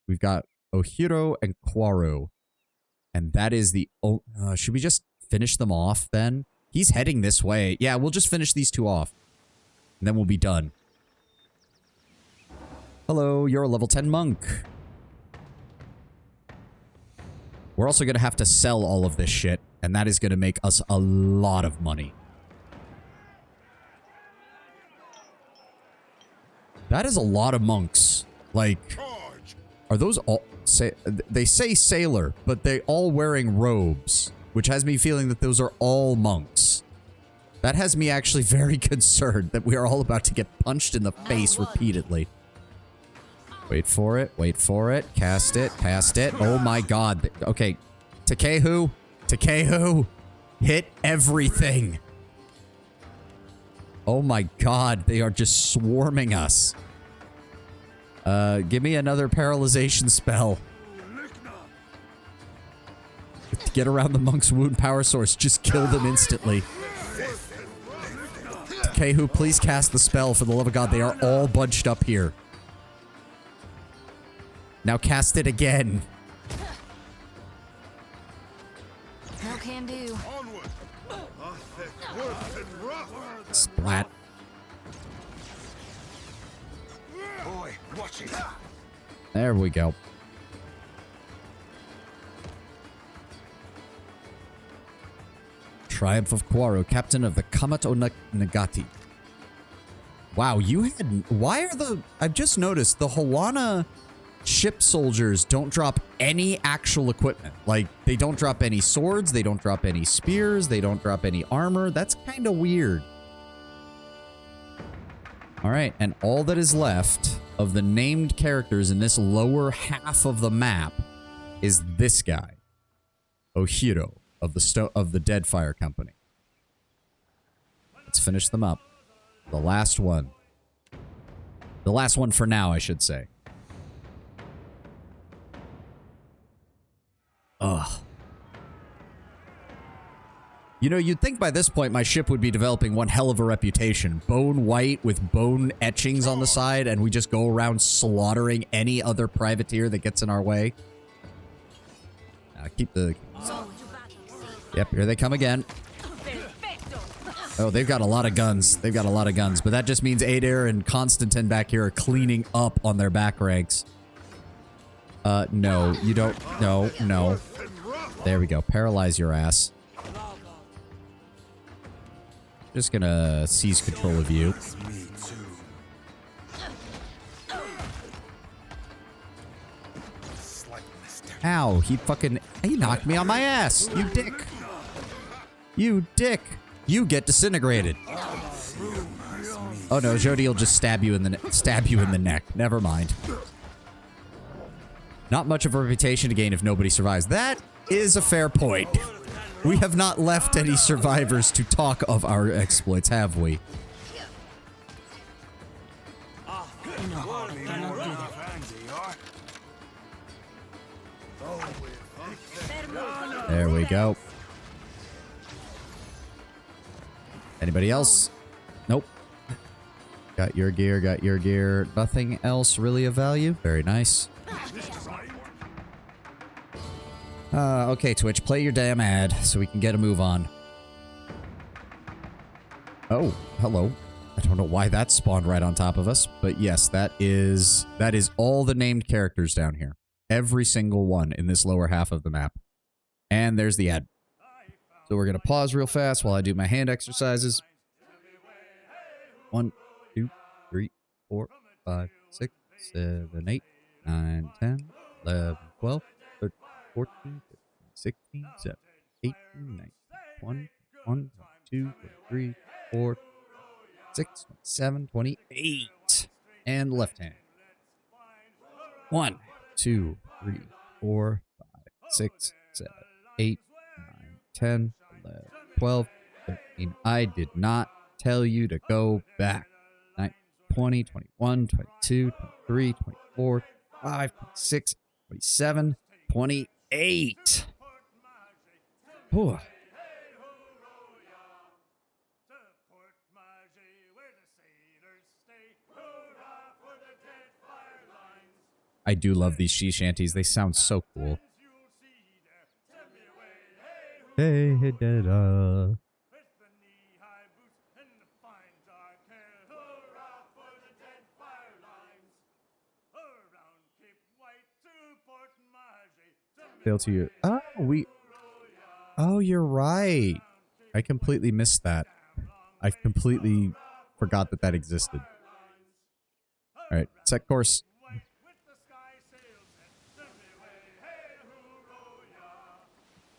we've got Ohiro and Kwaro. And that is the... should we just finish them off then? He's heading this way. Yeah, we'll just finish these two off. And then we'll be done. Hello, you're a level 10 monk. We're also going to have to sell all of this shit. And that is going to make us a lot of money. That is a lot of monks. Like, are those all... they say sailor, but they all wearing robes. Which has me feeling that those are all monks. That has me actually very concerned that we are all about to get punched in the face repeatedly. Wait for it. Wait for it. Cast it. Cast it. Oh my god. Okay. Takehu. Takehu. Hit everything. Oh my god. They are just swarming us. Give me another paralyzation spell. To get around the monk's wound power source, just kill them instantly. Takehu, please cast the spell for the love of God. They are all bunched up here. Now cast it again. No can do. Splat. Boy, watch it. There we go. Triumph of Kwaro, captain of the Kamato Nagati. Wow, you had... Why are the... I've just noticed the Hawana ship soldiers don't drop any actual equipment. Like, they don't drop any swords, they don't drop any spears, they don't drop any armor. That's kind of weird. Alright, and all that is left of the named characters in this lower half of the map is this guy. Ohiro. Of the Deadfire Company. Let's finish them up. The last one. The last one for now, I should say. Ugh. You know, you'd think by this point my ship would be developing one hell of a reputation. Bone white with bone etchings on the side, and we just go around slaughtering any other privateer that gets in our way. Keep the... Yep, here they come again. Oh, they've got a lot of guns. They've got a lot of guns. But that just means Adair and Constantine back here are cleaning up on their back ranks. No, you don't. No, no. There we go. Paralyze your ass. Just gonna seize control of you. Ow, he knocked me on my ass. You dick. You dick. You get disintegrated. Oh no, Jody will just stab you in the neck. Never mind. Not much of a reputation to gain if nobody survives. That is a fair point. We have not left any survivors to talk of our exploits, have we? There we go. Anybody else? Nope. Got your gear, got your gear. Nothing else really of value. Very nice. Okay, Twitch, play your damn ad so we can get a move on. Oh, hello. I don't know why that spawned right on top of us, but yes, that is all the named characters down here. Every single one in this lower half of the map. And there's the ad. So we're going to pause real fast while I do my hand exercises. 1, 2, 3, 4, 5, 6, 7, 8, 9, 10, 11, 12, 13, 14, 15, 16, 17, 18, 19, 20, 21, 22, 23, 24, 26, 27, 28. And left hand. 1, 2, 3, 4, 5, 6, 7, 8, 9, 10, 11, 12, 13, I did not tell you to go back. 20, 21, 22, 23, 24, 25, 26, 27, 28. Whew. I do love these sea shanties. They sound so cool. Hey, hey, da-da. Fail to you. Oh, you're right. I completely missed that. I completely forgot that that existed. All right, set course.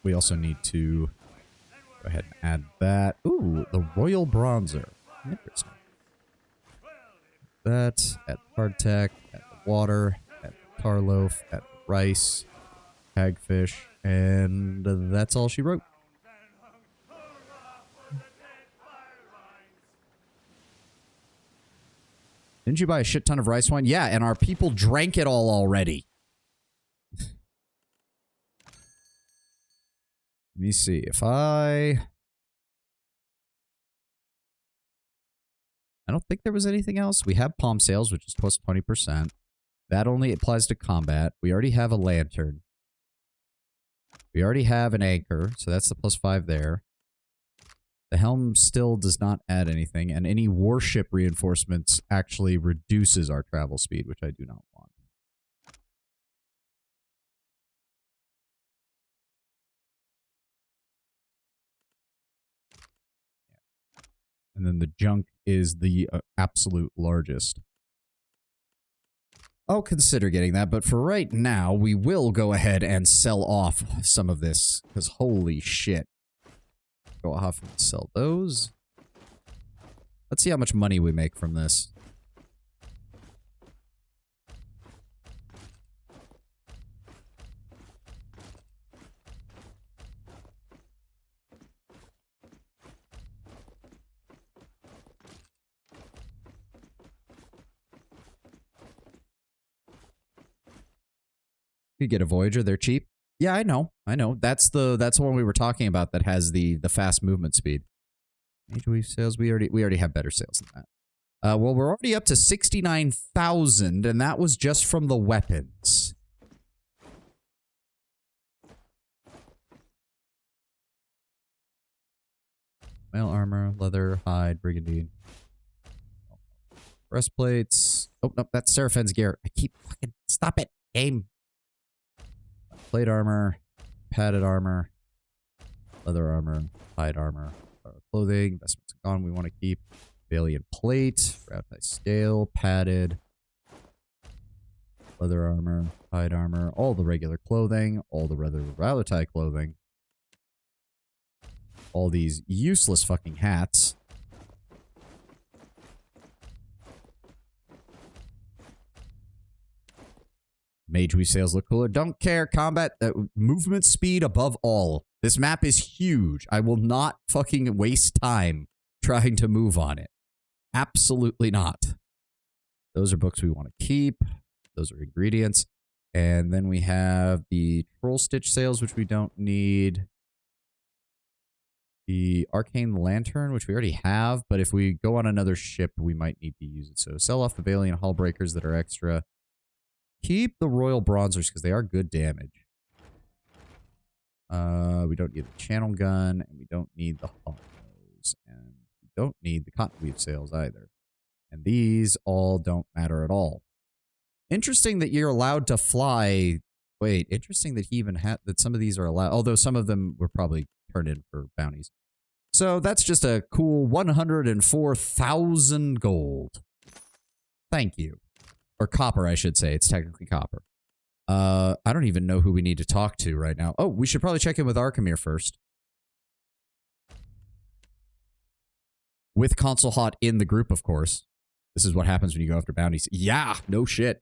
We also need to go ahead and add that. Ooh, the Royal Bronzer. Interesting. That, add hardtack, add the water, add the tar loaf, add the rice, hagfish, and that's all she wrote. Didn't you buy a shit ton of rice wine? Yeah, and our people drank it all already. Let me see. If I don't think there was anything else. We have palm sales, which is plus 20%. That only applies to combat. We already have a lantern. We already have an anchor, so that's the plus 5 there. The helm still does not add anything, and any warship reinforcements actually reduces our travel speed, which I do not want. And then the junk is the absolute largest. I'll consider getting that, but for right now, we will go ahead and sell off some of this, because holy shit. Go off and sell those. Let's see how much money we make from this. You get a Voyager, they're cheap. Yeah, I know. That's the one we were talking about that has the fast movement speed. Mage Weave sales, we already have better sales than that. Well, we're already up to 69,000, and that was just from the weapons. Mail armor, leather, hide, brigandine. Breastplates. Oh, no, that's Seraphin's gear. I keep fucking... Stop it, game. Plate armor, padded armor, leather armor, hide armor, clothing, investments gone we want to keep, Valiant plate, Rautai scale, padded, leather armor, hide armor, all the regular clothing, all the Rautai clothing, all these useless fucking hats. Mage Weave sales look cooler. Don't care. Combat, movement speed above all. This map is huge. I will not fucking waste time trying to move on it. Absolutely not. Those are books we want to keep. Those are ingredients. And then we have the Troll Stitch sales, which we don't need. The Arcane Lantern, which we already have. But if we go on another ship, we might need to use it. So sell off the Valiant Hull Breakers that are extra. Keep the Royal Bronzers because they are good damage. We don't need the Channel Gun, and we don't need the Hollows, and we don't need the Cotton Weave sales either. And these all don't matter at all. Interesting that you're allowed to fly. Wait, interesting that he even had that some of these are allowed, although some of them were probably turned in for bounties. So that's just a cool 104,000 gold. Thank you. Or copper, I should say. It's technically copper. I don't even know who we need to talk to right now. Oh, we should probably check in with Arkamir first. With Consul Hot in the group, of course. This is what happens when you go after bounties. Yeah, no shit.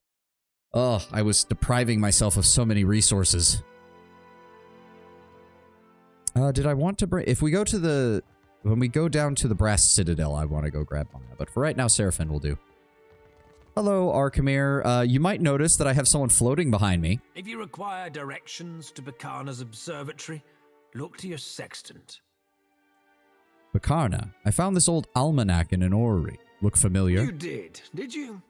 Oh, I was depriving myself of so many resources. Did I want to bring... If we go to the when we go down to the Brass Citadel, I want to go grab Maya. But for right now, Seraphin will do. Hello, Arkhamir. You might notice that I have someone floating behind me. If you require directions to Bakarna's observatory, look to your sextant. Bakarna. I found this old almanac in an orrery. Look familiar? You did you?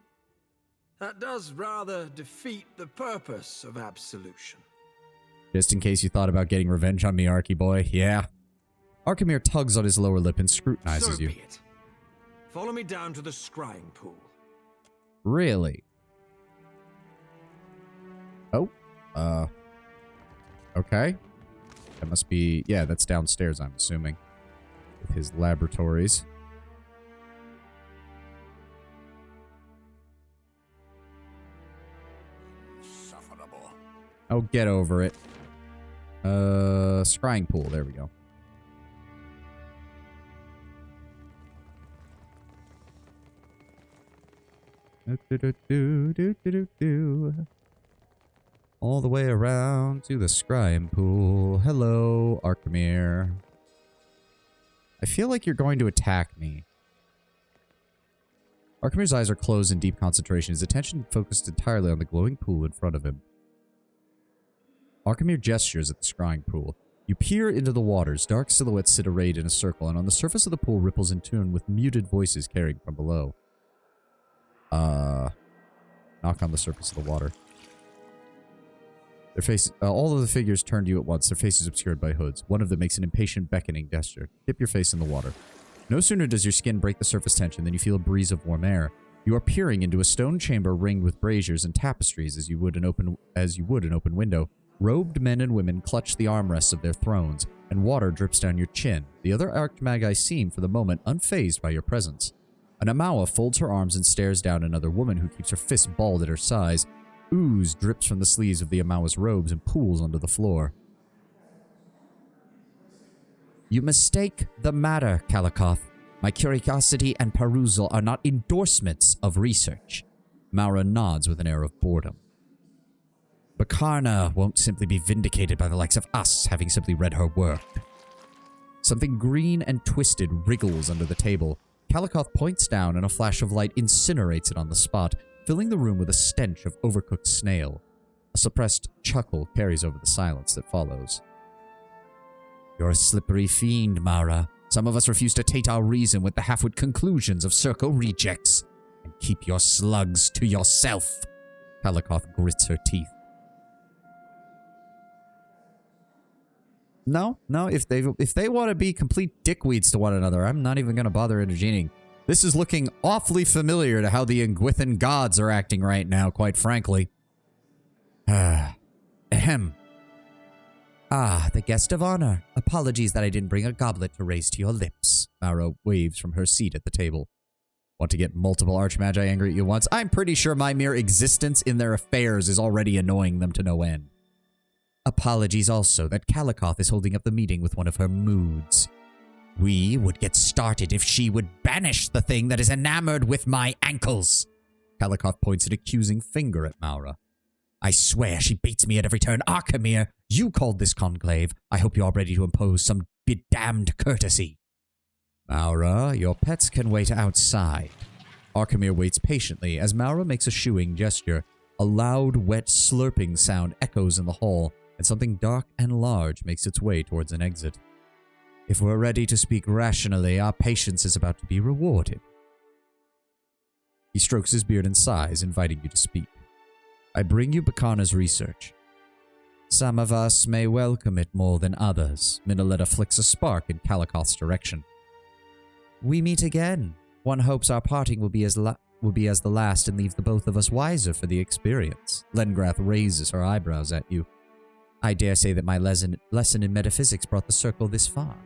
That does rather defeat the purpose of absolution. Just in case you thought about getting revenge on me, Arky boy. Yeah. Arkhamir tugs on his lower lip and scrutinizes you. So be it. Follow me down to the scrying pool. Really? Oh. Okay. That must be... Yeah, that's downstairs, I'm assuming. With his laboratories. Insufferable. Oh, get over it. Scrying pool. There we go. All the way around to the scrying pool. Hello, Arkhamir. I feel like you're going to attack me. Arkhamir's eyes are closed in deep concentration, his attention focused entirely on the glowing pool in front of him. Arkhamir gestures at the scrying pool. You peer into the waters. Dark silhouettes sit arrayed in a circle, and on the surface of the pool ripples in tune with muted voices carrying from below. Knock on the surface of the water. Their faces, all of the figures turn to you at once, their faces obscured by hoods. One of them makes an impatient, beckoning gesture. Dip your face in the water. No sooner does your skin break the surface tension than you feel a breeze of warm air. You are peering into a stone chamber ringed with braziers and tapestries as you would an open window. Robed men and women clutch the armrests of their thrones, and water drips down your chin. The other Archmagi seem, for the moment, unfazed by your presence. An Amawa folds her arms and stares down another woman who keeps her fist balled at her sides. Ooze drips from the sleeves of the Amawa's robes and pools onto the floor. You mistake the matter, Kalikoth. My curiosity and perusal are not endorsements of research. Maura nods with an air of boredom. Bakarna won't simply be vindicated by the likes of us, having simply read her work. Something green and twisted wriggles under the table. Kalikoth points down and a flash of light incinerates it on the spot, filling the room with a stench of overcooked snail. A suppressed chuckle carries over the silence that follows. You're a slippery fiend, Mara. Some of us refuse to taint our reason with the half-wit conclusions of Circo rejects. And keep your slugs to yourself. Kalikoth grits her teeth. No, if they want to be complete dickweeds to one another, I'm not even going to bother intervening. This is looking awfully familiar to how the Engwithan gods are acting right now, quite frankly. Ahem. Ah, the guest of honor. Apologies that I didn't bring a goblet to raise to your lips. Mara waves from her seat at the table. Want to get multiple Archmagi angry at you once? I'm pretty sure my mere existence in their affairs is already annoying them to no end. Apologies also that Kalikoth is holding up the meeting with one of her moods. We would get started if she would banish the thing that is enamored with my ankles. Kalikoth points an accusing finger at Maura. I swear she beats me at every turn. Arkhamir, you called this conclave. I hope you are ready to impose some bedamned courtesy. Maura, your pets can wait outside. Arkhamir waits patiently as Maura makes a shooing gesture. A loud, wet slurping sound echoes in the hall, and something dark and large makes its way towards an exit. If we're ready to speak rationally, our patience is about to be rewarded. He strokes his beard and sighs, inviting you to speak. I bring you Bakarna's research. Some of us may welcome it more than others. Minoletta flicks a spark in Kalikoth's direction. We meet again. One hopes our parting will be as the last and leave the both of us wiser for the experience. Lengrath raises her eyebrows at you. I dare say that my lesson in metaphysics brought the circle this far.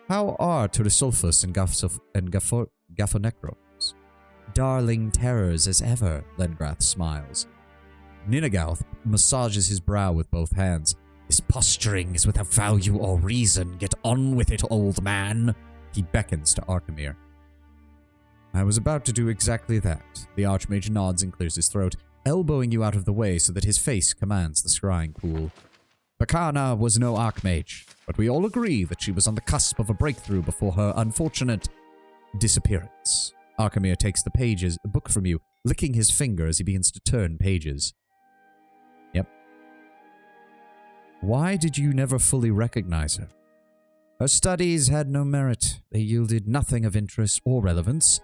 How are Turisulfus and Gaffonecros? Darling terrors as ever, Lengrath smiles. Ninagauth massages his brow with both hands. This posturing is without value or reason. Get on with it, old man. He beckons to Arkhamir. I was about to do exactly that. The Archmage nods and clears his throat, elbowing you out of the way so that his face commands the scrying pool. Bakana was no archmage, but we all agree that she was on the cusp of a breakthrough before her unfortunate disappearance. Arkemir takes the book from you, licking his finger as he begins to turn pages. Yep. Why did you never fully recognize her? Her studies had no merit. They yielded nothing of interest or relevance.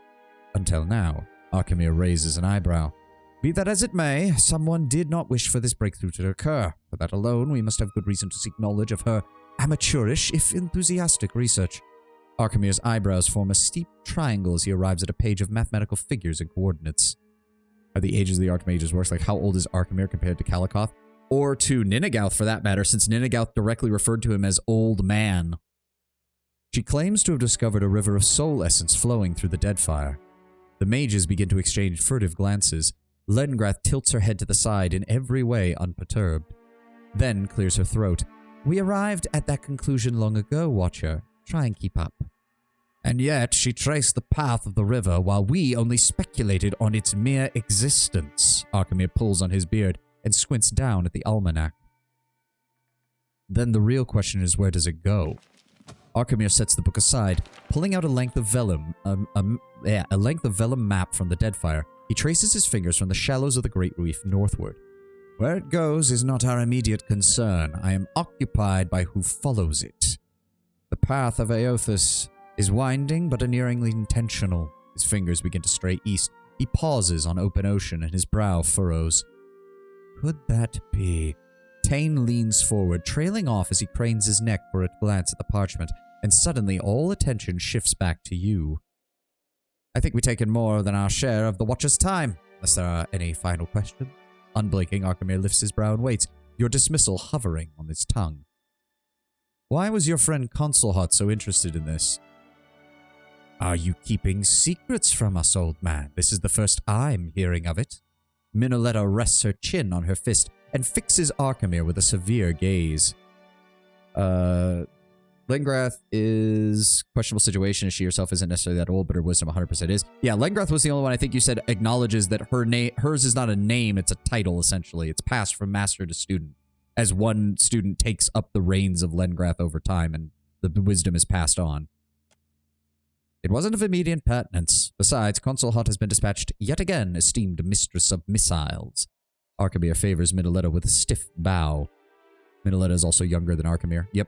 Until now. Arkemir raises an eyebrow. Be that as it may, someone did not wish for this breakthrough to occur. For that alone, we must have good reason to seek knowledge of her amateurish, if enthusiastic, research. Arkemir's eyebrows form a steep triangle as he arrives at a page of mathematical figures and coordinates. Are the ages of the Archmages worse? Like, how old is Arkemir compared to Kalikoth? Or to Ninigauth, for that matter, since Ninigauth directly referred to him as Old Man. She claims to have discovered a river of soul essence flowing through the Deadfire. The mages begin to exchange furtive glances. Lengrath tilts her head to the side in every way unperturbed. Then clears her throat. We arrived at that conclusion long ago, Watcher. Try and keep up. And yet, she traced the path of the river while we only speculated on its mere existence. Arkemir pulls on his beard and squints down at the almanac. Then the real question is, where does it go? Arkemir sets the book aside, pulling out a length of vellum, map from the Deadfire. He traces his fingers from the shallows of the Great Reef northward. Where it goes is not our immediate concern. I am occupied by who follows it. The path of Aothus is winding but unerringly intentional. His fingers begin to stray east. He pauses on open ocean and his brow furrows. Could that be? Tane leans forward, trailing off as he cranes his neck for a glance at the parchment, and suddenly all attention shifts back to you. I think we've taken more than our share of the Watcher's time, unless there are any final questions. Unblinking, Arkemir lifts his brow and waits, your dismissal hovering on his tongue. Why was your friend Consulhot so interested in this? Are you keeping secrets from us, old man? This is the first I'm hearing of it. Minoletta rests her chin on her fist and fixes Arkemir with a severe gaze. Lengrath is questionable situation as she herself isn't necessarily that old, but her wisdom 100% is. Yeah, Lengrath was the only one I think you said acknowledges that hers is not a name, it's a title, essentially. It's passed from master to student, as one student takes up the reins of Lengrath over time, and the wisdom is passed on. It wasn't of immediate pertinence. Besides, Consulhot has been dispatched yet again, esteemed mistress of missiles. Arkemir favors Minoletta with a stiff bow. Minoletta is also younger than Arkemir. Yep.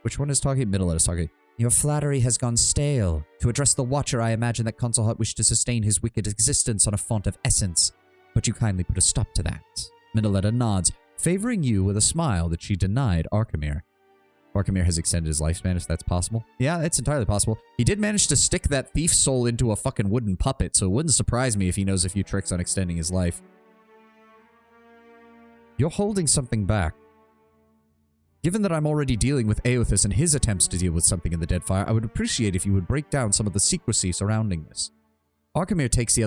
Which one is talking? Minoletta is talking. Your flattery has gone stale. To address the Watcher, I imagine that Consulhot wished to sustain his wicked existence on a font of essence. But you kindly put a stop to that. Minoletta nods, favoring you with a smile that she denied Arkemir. Arkemir has extended his lifespan, if that's possible. Yeah, it's entirely possible. He did manage to stick that thief soul into a fucking wooden puppet, so it wouldn't surprise me if he knows a few tricks on extending his life. You're holding something back. Given that I'm already dealing with Aothus and his attempts to deal with something in the Deadfire, I would appreciate if you would break down some of the secrecy surrounding this. Arkemir takes in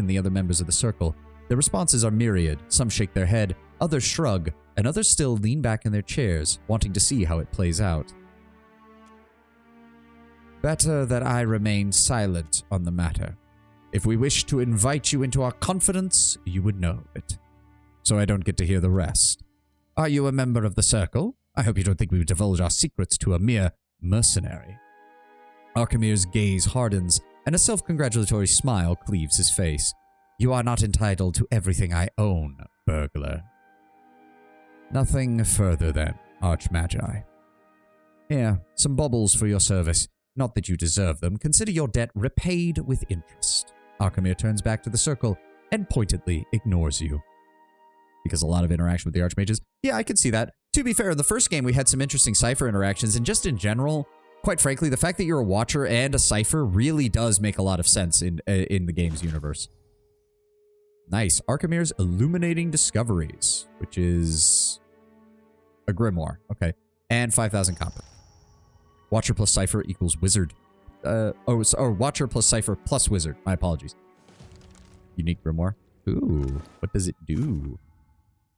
the other members of the circle. Their responses are myriad. Some shake their head, others shrug, and others still lean back in their chairs, wanting to see how it plays out. Better that I remain silent on the matter. If we wish to invite you into our confidence, you would know it. So I don't get to hear the rest. Are you a member of the Circle? I hope you don't think we would divulge our secrets to a mere mercenary. Arkemir's gaze hardens, and a self-congratulatory smile cleaves his face. You are not entitled to everything I own, burglar. Nothing further then, Archmagi. Here, some baubles for your service. Not that you deserve them. Consider your debt repaid with interest. Arkemir turns back to the Circle and pointedly ignores you. Because a lot of interaction with the Archmages. Yeah, I could see that. To be fair, in the first game we had some interesting Cypher interactions, and just in general, quite frankly, the fact that you're a Watcher and a Cypher really does make a lot of sense in the game's universe. Nice. Arkemir's Illuminating Discoveries, which is a grimoire. Okay. And 5,000 copper. Watcher plus Cypher equals Wizard. Watcher plus Cypher plus Wizard. My apologies. Unique grimoire. Ooh. What does it do?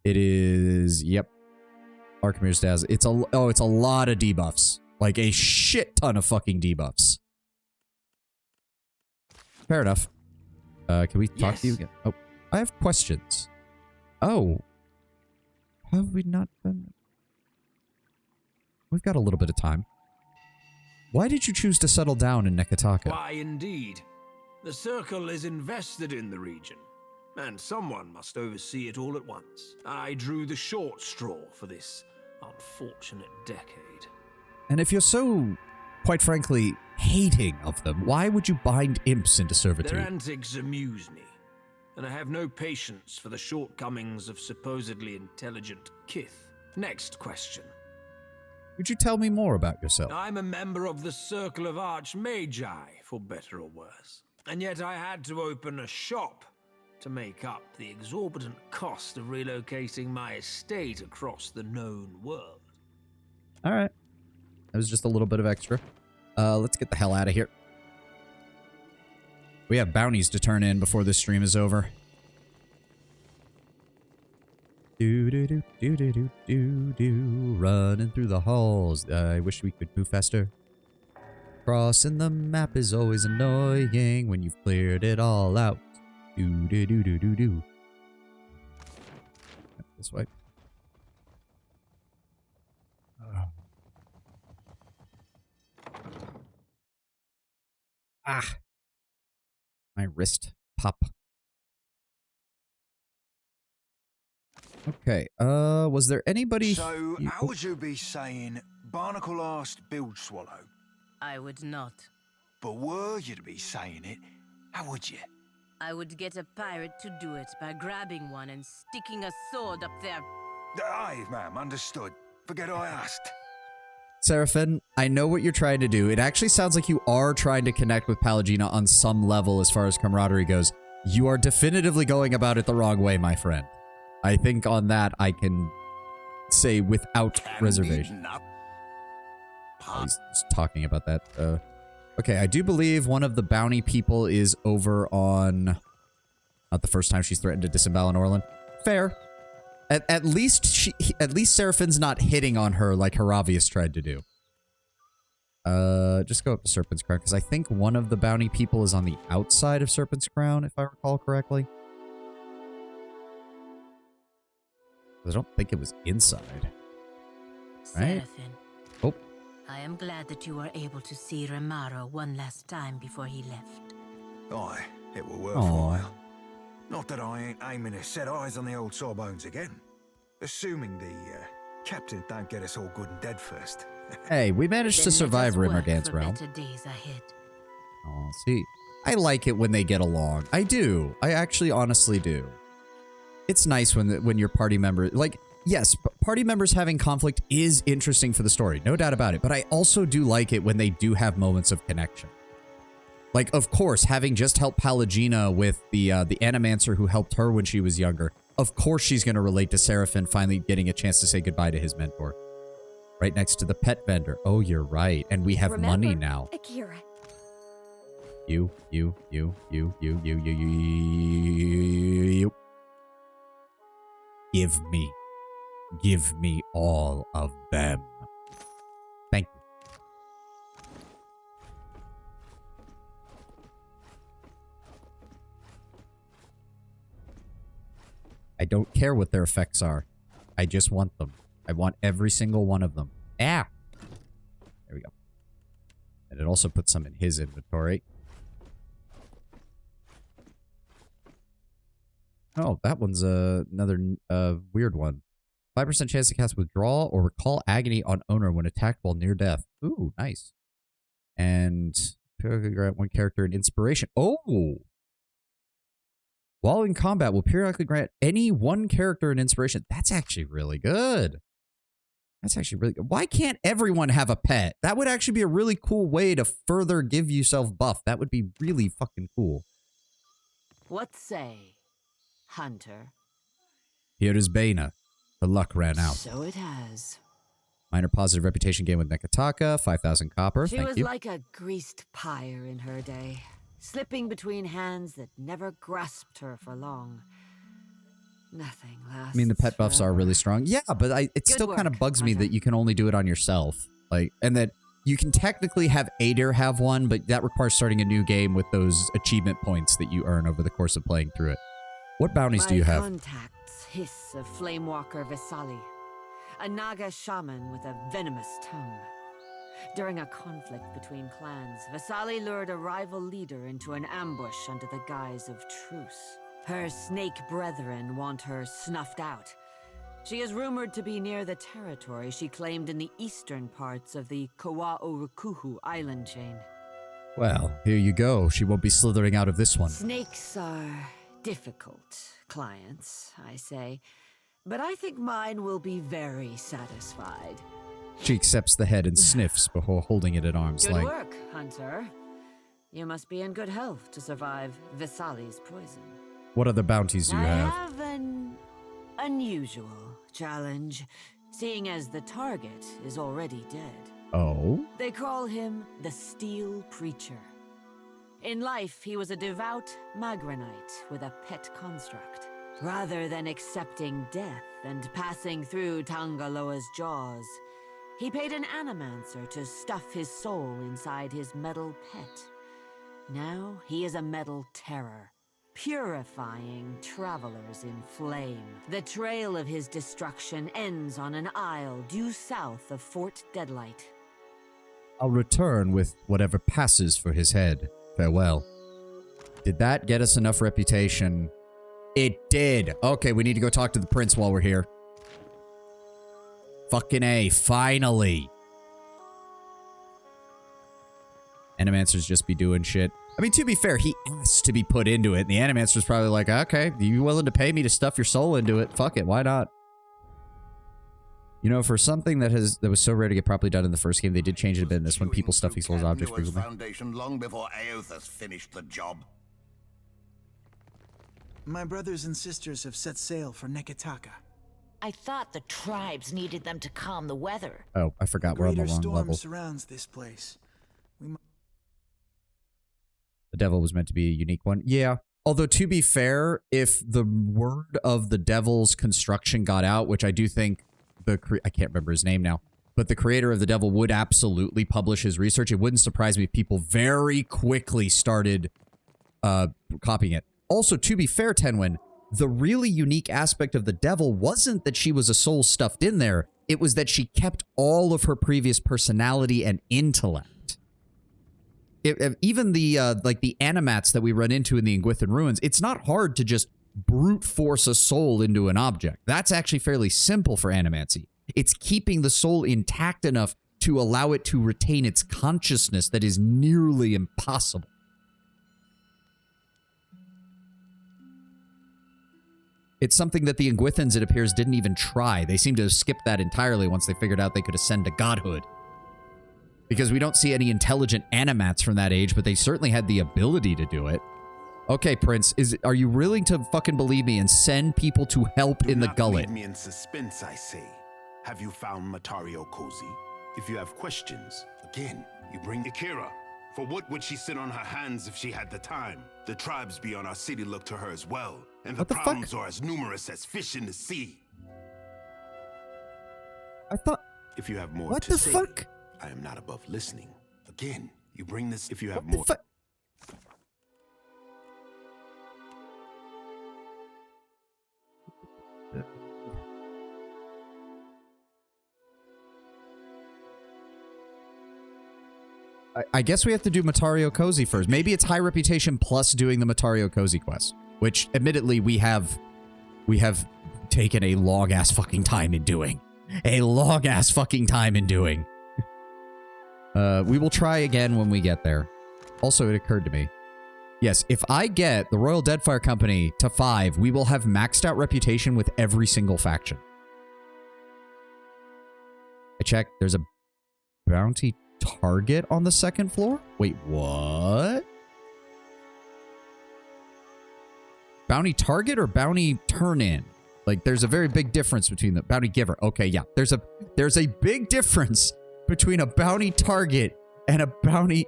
It is, yep. Arkemir's Dazzle. It's a lot of debuffs. Like a shit ton of fucking debuffs. Fair enough. Can we talk to you again? Oh. I have questions. Oh. Have we not done... We've got a little bit of time. Why did you choose to settle down in Nekataka? Why, indeed. The Circle is invested in the region, and someone must oversee it all at once. I drew the short straw for this unfortunate decade. And if you're so, quite frankly, hating of them, why would you bind imps into servitude? Their antics amuse me, and I have no patience for the shortcomings of supposedly intelligent kith. Next question. Would you tell me more about yourself? I'm a member of the Circle of Archmagi, for better or worse. And yet I had to open a shop to make up the exorbitant cost of relocating my estate across the known world. All right. That was just a little bit of extra. Let's get the hell out of here. We have bounties to turn in before this stream is over. Do-do-do-do-do-do-do. Running through the halls. I wish we could move faster. Crossing the map is always annoying when you've cleared it all out. Do-do-do-do-do-do. This way. Ah. My wrist pop. Okay, was there anybody... So, how would you be saying Barnacle asked Bilge Swallow? I would not. But were you to be saying it, how would you? I would get a pirate to do it by grabbing one and sticking a sword up their... Aye, ma'am, understood. Forget I asked. Seraphin, I know what you're trying to do. It actually sounds like you are trying to connect with Pallegina on some level as far as camaraderie goes. You are definitively going about it the wrong way, my friend. I think on that I can say without reservation. Oh, he's talking about that. Okay, I do believe one of the bounty people is over on... Not the first time she's threatened to disembowel an Orlan. Fair. At least Seraphin's not hitting on her like Haravius tried to do. Just go up to Serpent's Crown, because I think one of the bounty people is on the outside of Serpent's Crown, if I recall correctly. I don't think it was inside. Right? Seraphin, oh. I am glad that you were able to see Remaro one last time before he left. Aye, it were worthwhile. Not that I ain't aiming to set eyes on the old sawbones again. Assuming the captain don't get us all good and dead first. Hey, we managed to survive Rimmerdan's realm. Days ahead. Oh, see. I like it when they get along. I do. I actually honestly do. It's nice when your party member... Like, yes, party members having conflict is interesting for the story. No doubt about it. But I also do like it when they do have moments of connection. Like, of course, having just helped Pallegina with the Animancer who helped her when she was younger, of course she's going to relate to Seraphin finally getting a chance to say goodbye to his mentor. Right next to the pet vendor. Oh, you're right. And we have money now. Akira. You. Give me all of them. Thank you. I don't care what their effects are. I just want them. I want every single one of them. Ah! There we go. And it also puts some in his inventory. Oh, that one's another weird one. 5% chance to cast Withdrawal or Recall Agony on owner when attacked while near death. Ooh, nice. And periodically grant one character an inspiration. Oh! While in combat, will periodically grant any one character an inspiration. That's actually really good. That's actually really good. Why can't everyone have a pet? That would actually be a really cool way to further give yourself buff. That would be really fucking cool. What say, Hunter? Here is Baina. The luck ran out. So it has. Minor positive reputation gain with Nekataka. 5,000 copper. She Thank was you. like a greased pyre in her day, slipping between hands that never grasped her for long. Nothing lasts. I mean, the pet buffs forever. are really strong. Yeah, but it Good still kind of work, bugs me Hunter. that you can only do it on yourself. Like, and that you can technically have Adair have one, but that requires starting a new game with those achievement points that you earn over the course of playing through it. What bounties do you have? My contacts hiss of Flamewalker Vesali, a Naga shaman with a venomous tongue. During a conflict between clans, Vesali lured a rival leader into an ambush under the guise of truce. Her snake brethren want her snuffed out. She is rumored to be near the territory she claimed in the eastern parts of the Kawa'orukuhu island chain. Well, here you go. She won't be slithering out of this one. Snakes are difficult clients, I say, but I think mine will be very satisfied. She accepts the head and sniffs before holding it at arm's Good length. work, Hunter. You must be in good health to survive Vesali's poison. What other bounties do you I have? have an unusual challenge, seeing as the target is already dead. Oh? They call him the Steel Preacher. In life, he was a devout Magranite with a pet construct. Rather than accepting death and passing through Tangaloa's jaws, he paid an animancer to stuff his soul inside his metal pet. Now he is a metal terror, purifying travelers in flame. The trail of his destruction ends on an isle due south of Fort Deadlight. I'll return with whatever passes for his head. Farewell. Did that get us enough reputation? It did. Okay, we need to go talk to the prince while we're here. Fucking A, finally. Animancers just be doing shit. I mean, to be fair, he asked to be put into it, and the Animancer's probably like, okay, you willing to pay me to stuff your soul into it? Fuck it, why not? You know, for something that was so rare to get properly done in the first game, they did change it a bit in this one. People stuffing souls objects frequently. Foundation long before Aothas finished the job. My brothers and sisters have set sail for Neketaka. I thought the tribes needed them to calm the weather. Oh, I forgot. We're on the Greater wrong storm level. surrounds this place. The devil was meant to be a unique one. Yeah. Although, to be fair, if the word of the devil's construction got out, which I do think I can't remember his name now, but the creator of the devil would absolutely publish his research. It wouldn't surprise me if people very quickly started copying it. Also, to be fair, Tenwin, the really unique aspect of the devil wasn't that she was a soul stuffed in there. It was that she kept all of her previous personality and intellect. Even the like the animats that we run into in the Ingwithan ruins, it's not hard to just brute force a soul into an object. That's actually fairly simple for animancy. It's keeping the soul intact enough to allow it to retain its consciousness that is nearly impossible. It's something that the Ingwithans, it appears, didn't even try. They seem to have skipped that entirely once they figured out they could ascend to godhood. Because we don't see any intelligent animats from that age, but they certainly had the ability to do it. Okay, Prince, are you willing to fucking believe me and send people to help in the gullet? Leave me in suspense, I say. Have you found Matario Cozy? If you have questions, again, you bring Akira. For what would she sit on her hands if she had the time? The tribes beyond our city look to her as well, and the problems are as numerous as fish in the sea. I thought... If you have more what to the say, fuck? I am not above listening. Again, you bring this if you have more... I guess we have to do Matario Cozy first. Maybe it's high reputation plus doing the Matario Cozy quest, which admittedly we have taken a long ass fucking time in doing. A long ass fucking time in doing. We will try again when we get there. Also, it occurred to me. Yes, if I get the Royal Deadfire Company to 5, we will have maxed out reputation with every single faction. I checked. There's a bounty target on the second floor? Wait, what? Bounty target or bounty turn-in? Like, there's a very big difference between the bounty giver. Okay, yeah. There's a big difference between a bounty target and a bounty...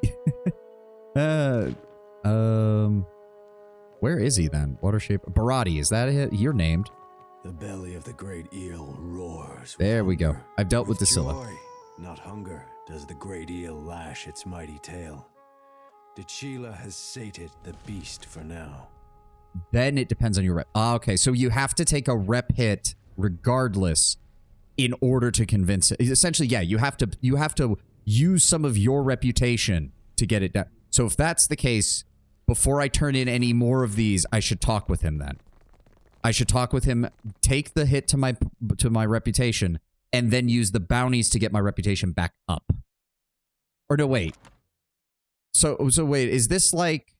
Where is he then? Water shape... Barati, is that it? You're named. The belly of the great eel roars. There we go. I've dealt with Dacilla. Joy, not hunger, does the great eel lash its mighty tail. Dachila has sated the beast for now. then it depends on your rep. Okay, so you have to take a rep hit regardless in order to convince it. Essentially, yeah, you have to use some of your reputation to get it done. So if that's the case, before I turn in any more of these, I should talk with him then. I should talk with him, take the hit to my reputation, and then use the bounties to get my reputation back up. Or no, wait. So wait, is this like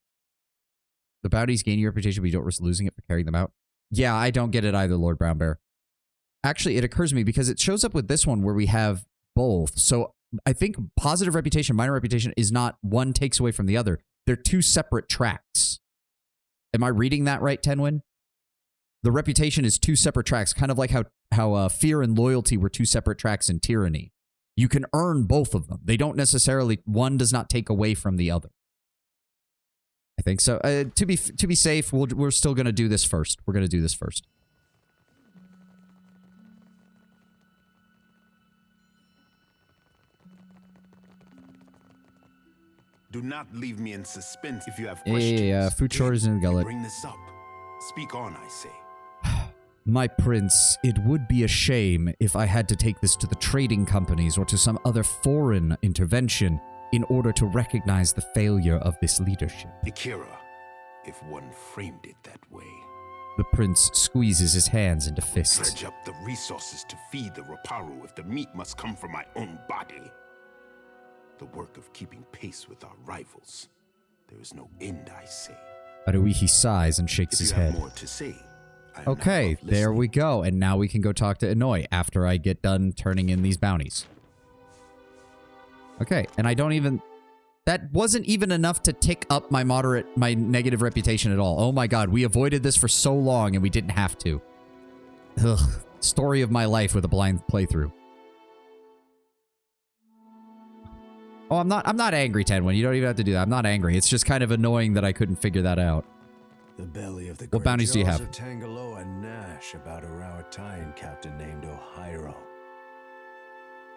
the bounties gain your reputation, but you don't risk losing it for carrying them out? Yeah, I don't get it either, Lord Brown Bear. Actually, it occurs to me because it shows up with this one where we have both. So I think positive reputation, minor reputation is not one takes away from the other. They're two separate tracks. Am I reading that right, Tenwin? The reputation is two separate tracks, kind of like how fear and loyalty were two separate tracks in Tyranny. You can earn both of them. They don't necessarily, one does not take away from the other. I think so. To be safe, we're still going to do this first. We're going to do this first. Do not leave me in suspense if you have questions. Yeah, food shortage in the gullet. Bring this up. Speak on, I say. My prince, it would be a shame if I had to take this to the trading companies or to some other foreign intervention in order to recognize the failure of this leadership. Akira, if one framed it that way. The prince squeezes his hands into fists. Dredge up the resources to feed the Raparu if the meat must come from my own body. The work of keeping pace with our rivals. There is no end, I say. Haruihi sighs and shakes his head. More to say, okay, there we go. And now we can go talk to Inoi after I get done turning in these bounties. Okay, and I don't even... That wasn't even enough to tick up my negative reputation at all. Oh my god, we avoided this for so long and we didn't have to. Ugh, story of my life with a blind playthrough. Oh, I'm not angry, Tenwin. You don't even have to do that. I'm not angry. It's just kind of annoying that I couldn't figure that out. The belly of the what bounties do you have? Of Tangaloa Nash about a Rauatayan captain named Ohiro.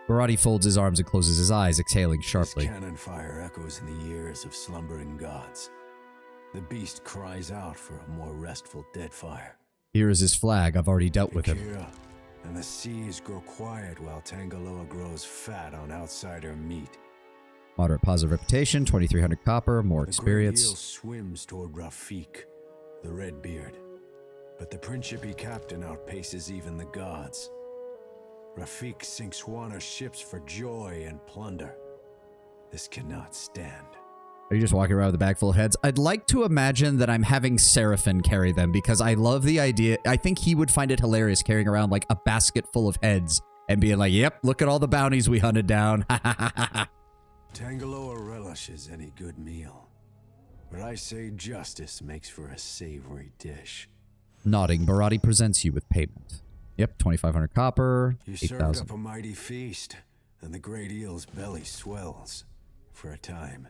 Barati folds his arms and closes his eyes, exhaling sharply. His cannon fire echoes in the ears of slumbering gods. The beast cries out for a more restful dead fire. Here is his flag. I've already dealt with him. And the seas grow quiet while Tangaloa grows fat on outsider meat. Moderate positive reputation, 2,300 copper, more experience. The great eel swims toward Rafik, the Redbeard. But the Principe captain outpaces even the gods. Rafik sinks Wana ships for joy and plunder. This cannot stand. Are you just walking around with a bag full of heads? I'd like to imagine that I'm having Seraphin carry them because I love the idea. I think he would find it hilarious carrying around like a basket full of heads and being like, yep, look at all the bounties we hunted down. Tangaloa relishes any good meal, but I say justice makes for a savory dish. Nodding, Barati presents you with payment. Yep, 2,500 copper, You 8,000. served up a mighty feast, and the great eel's belly swells, for a time.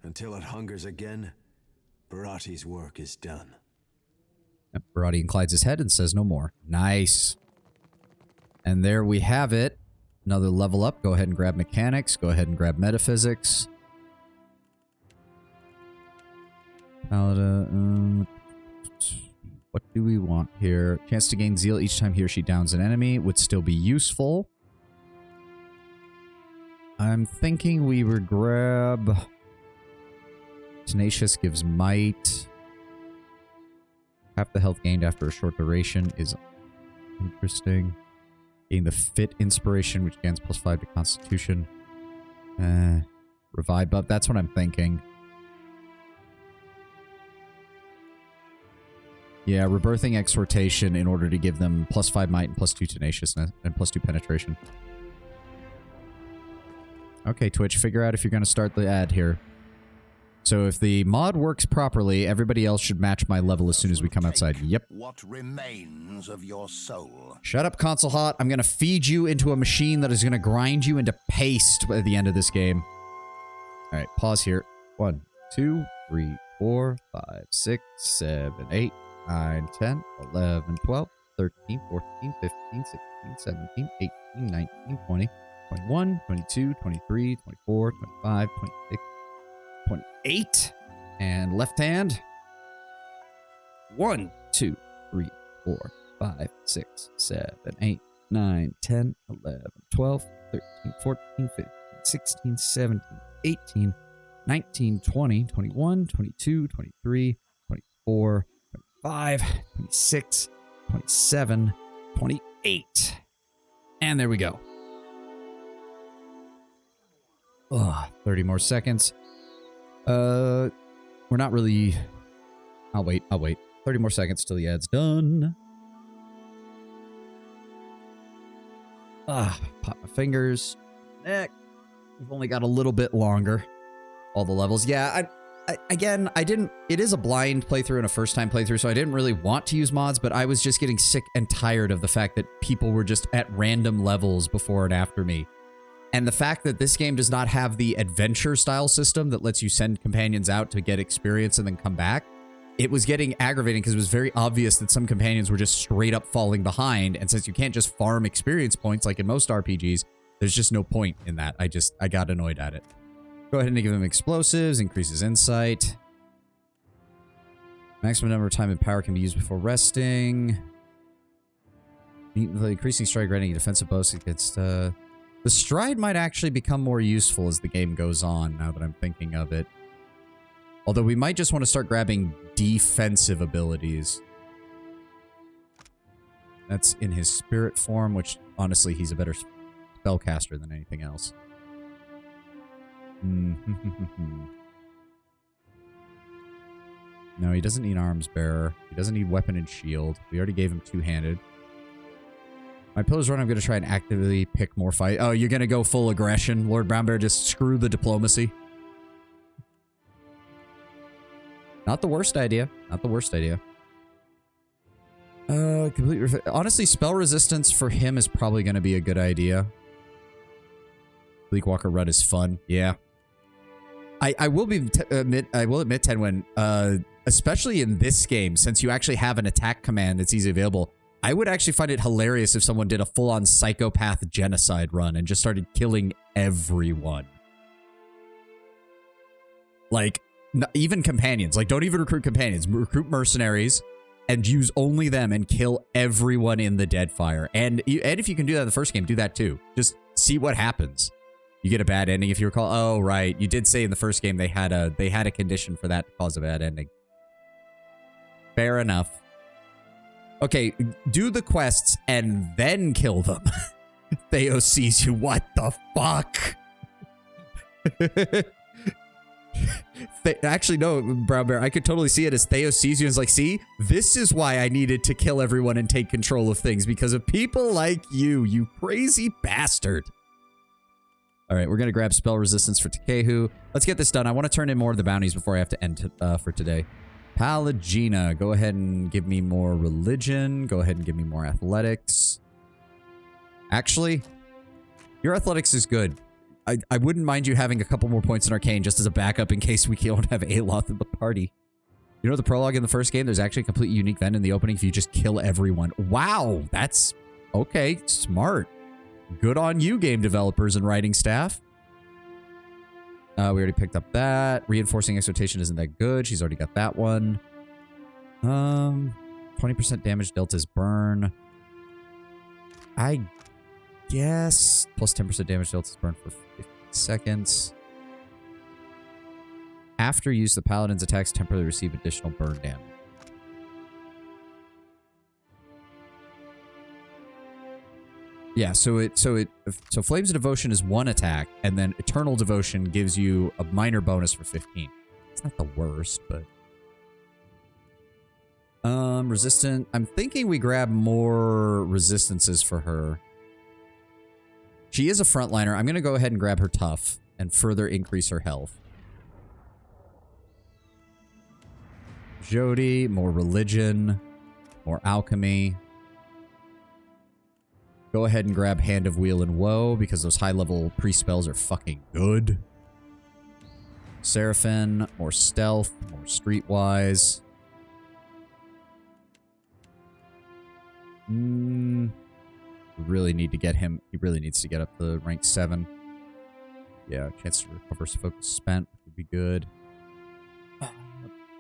Until it hungers again, Barati's work is done. Yep, Barati inclines his head and says no more. Nice. And there we have it. Another level up. Go ahead and grab mechanics. Go ahead and grab metaphysics. Paladin. What do we want here? Chance to gain zeal each time he or she downs an enemy would still be useful. I'm thinking we would grab... Tenacious gives might. Half the health gained after a short duration is interesting. Gain the fit inspiration, which gains +5 to constitution. Revive buff. That's what I'm thinking. Yeah, rebirthing exhortation in order to give them +5 might and +2 tenaciousness and +2 penetration. Okay, Twitch, figure out if you're going to start the ad here. So if the mod works properly, everybody else should match my level as soon as we come outside. Yep. What remains of your soul? Shut up, console hot. I'm going to feed you into a machine that is going to grind you into paste at the end of this game. All right, pause here. 1, 2, 3, 4, 5, 6, 7, 8, 9, 10, 11, 12, 13, 14, 15, 16, 17, 18, 19, 20, 21, 22, 23, 24, 25, 26, 28. And left hand. 1, 2, 3, 4, 5, 6, 7, 8, 9, 10, 11, 12, 13, 14, 15, 16, 17, 18, 19, 20, 21, 22, 23, 24, 25, 26, 27, 28. And there we go. Ugh, 30 more seconds. We're not really... I'll wait. 30 more seconds till the ad's done. Pop my fingers. Neck. We've only got a little bit longer. All the levels. Yeah, again, I didn't... It is a blind playthrough and a first-time playthrough, so I didn't really want to use mods, but I was just getting sick and tired of the fact that people were just at random levels before and after me. And the fact that this game does not have the adventure-style system that lets you send companions out to get experience and then come back, it was getting aggravating because it was very obvious that some companions were just straight up falling behind, and since you can't just farm experience points like in most RPGs, there's just no point in that. I got annoyed at it. Go ahead and give him explosives, increases insight. Maximum number of time and power can be used before resting. The increasing stride granting a defensive bonus against... The stride might actually become more useful as the game goes on, now that I'm thinking of it. Although we might just want to start grabbing defensive abilities. That's in his spirit form, which, honestly, he's a better spellcaster than anything else. No, he doesn't need arms bearer. He doesn't need weapon and shield. We already gave him two-handed. My pillage run, I'm going to try and actively pick more fight. Oh, you're going to go full aggression, Lord Brownbear? Just screw the diplomacy? Not the worst idea. Not the worst idea. Honestly, spell resistance for him is probably going to be a good idea. Bleakwalker Rut is fun. Yeah. I will admit, Tenwin, especially in this game, since you actually have an attack command that's easily available, I would actually find it hilarious if someone did a full-on psychopath genocide run and just started killing everyone. Like, even companions. Like, don't even recruit companions. Recruit mercenaries and use only them and kill everyone in the Deadfire. And if you can do that in the first game, do that too. Just see what happens. You get a bad ending if you recall. Oh, right. You did say in the first game they had a condition for that to cause a bad ending. Fair enough. Okay, do the quests and then kill them. Theo sees you. What the fuck? Actually, no, Brown Bear. I could totally see it as Theo sees you and is like, see, this is why I needed to kill everyone and take control of things, because of people like you, you crazy bastard. All right, we're going to grab spell resistance for Takehu. Let's get this done. I want to turn in more of the bounties before I have to end for today. Pallegina, go ahead and give me more religion. Go ahead and give me more athletics. Actually, your athletics is good. I wouldn't mind you having a couple more points in Arcane just as a backup in case we don't have Aloth in the party. You know the prologue in the first game? There's actually a completely unique event in the opening if you just kill everyone. Wow, that's... Okay, smart. Good on you, game developers and writing staff. We already picked up that. Reinforcing exhortation isn't that good. She's already got that one. 20% damage dealt as burn. I guess plus 10% damage dealt as burn for 50 seconds. After use, the paladin's attacks temporarily receive additional burn damage. Yeah, so Flames of Devotion is one attack, and then Eternal Devotion gives you a minor bonus for 15. It's not the worst, but... Resistant... I'm thinking we grab more resistances for her. She is a frontliner. I'm going to go ahead and grab her Tough and further increase her health. Jody, more religion, more alchemy. Go ahead and grab Hand of Wheel and Woe, because those high-level pre-spells are fucking good. Seraphin, more stealth, more streetwise. Really need to get him... He really needs to get up to rank 7. Yeah, chance to recover focus spent would be good.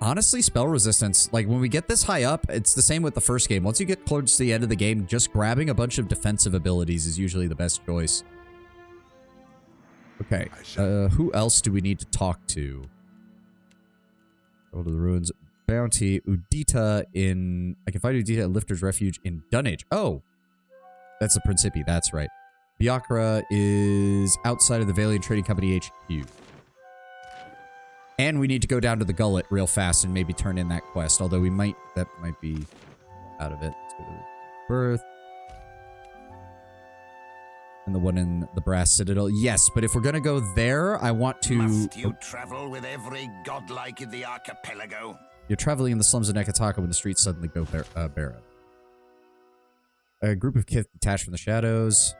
honestly, spell resistance, like when we get this high up, it's the same with the first game. Once you get close to the end of the game, just grabbing a bunch of defensive abilities is usually the best choice. Okay, who else do we need to talk to? Go to the ruins. Bounty, Udita in... I can find Udita at Lifter's Refuge in Dunnage. Oh! That's the Principi, that's right. Biakra is outside of the Valiant Trading Company HQ. And we need to go down to the Gullet real fast and maybe turn in that quest. Although we might... That might be out of it. Let's go to Birth. And the one in the Brass Citadel. Yes, but if we're going to go there, I want to... Must you travel with every godlike in the archipelago? You're traveling in the slums of Nekataka when the streets suddenly go barren. A group of kith detached from the shadows.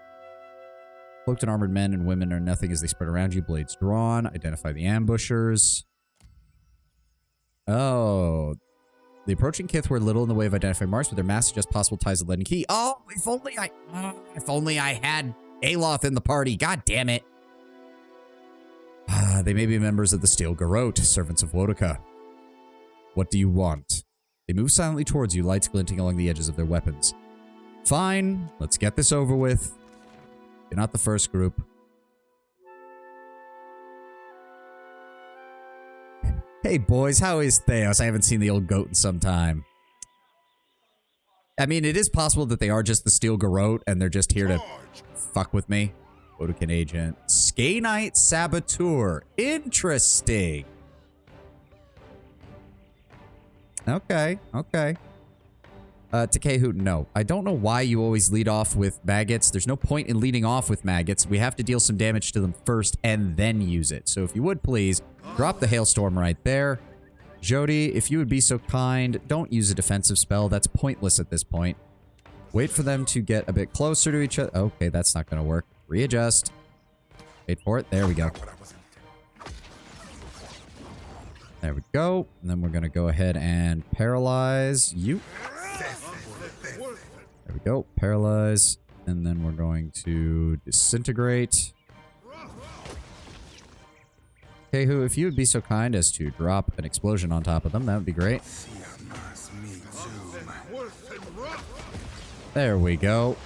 Cloaked and armored men and women are nothing as they spread around you. Blades drawn. Identify the ambushers. Oh. The approaching kith were little in the way of identifying marks, but their mass suggests possible ties of lead and key. Oh, if only I had Aloth in the party. God damn it. They may be members of the Steel Garrote, servants of Wodaka. What do you want? They move silently towards you, lights glinting along the edges of their weapons. Fine, let's get this over with. You're not the first group. Hey boys, how is Theos? I haven't seen the old goat in some time. I mean, it is possible that they are just the Steel Garrote and they're just here to fuck with me. Wodakan agent. Skay Knight Saboteur. Interesting. Okay, okay. Takehu, no. I don't know why you always lead off with maggots. There's no point in leading off with maggots. We have to deal some damage to them first and then use it. So if you would please, drop the hailstorm right there. Jody, if you would be so kind, don't use a defensive spell. That's pointless at this point. Wait for them to get a bit closer to each other. Okay, that's not going to work. Readjust. Wait for it. There we go. There we go. And then we're going to go ahead and paralyze you. There we go. Paralyze. And then we're going to disintegrate. Kehu, if you would be so kind as to drop an explosion on top of them, that would be great. There we go.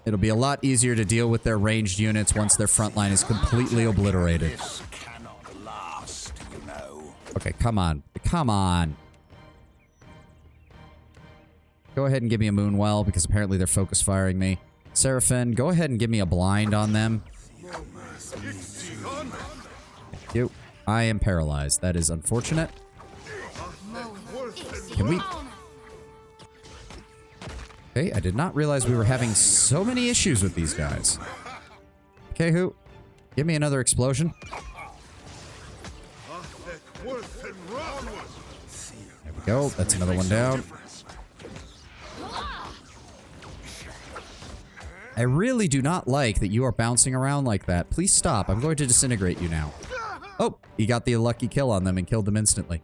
It'll be a lot easier to deal with their ranged units once their front line is completely obliterated. This cannot last, you know. Okay, come on. Come on. Go ahead and give me a Moonwell, because apparently they're focus firing me. Seraphin, go ahead and give me a blind on them. Thank you. I am paralyzed. That is unfortunate. Can we... Okay, I did not realize we were having so many issues with these guys. Okay, who? Give me another explosion. There we go. That's another one down. I really do not like that you are bouncing around like that. Please stop. I'm going to disintegrate you now. Oh, he got the lucky kill on them and killed them instantly.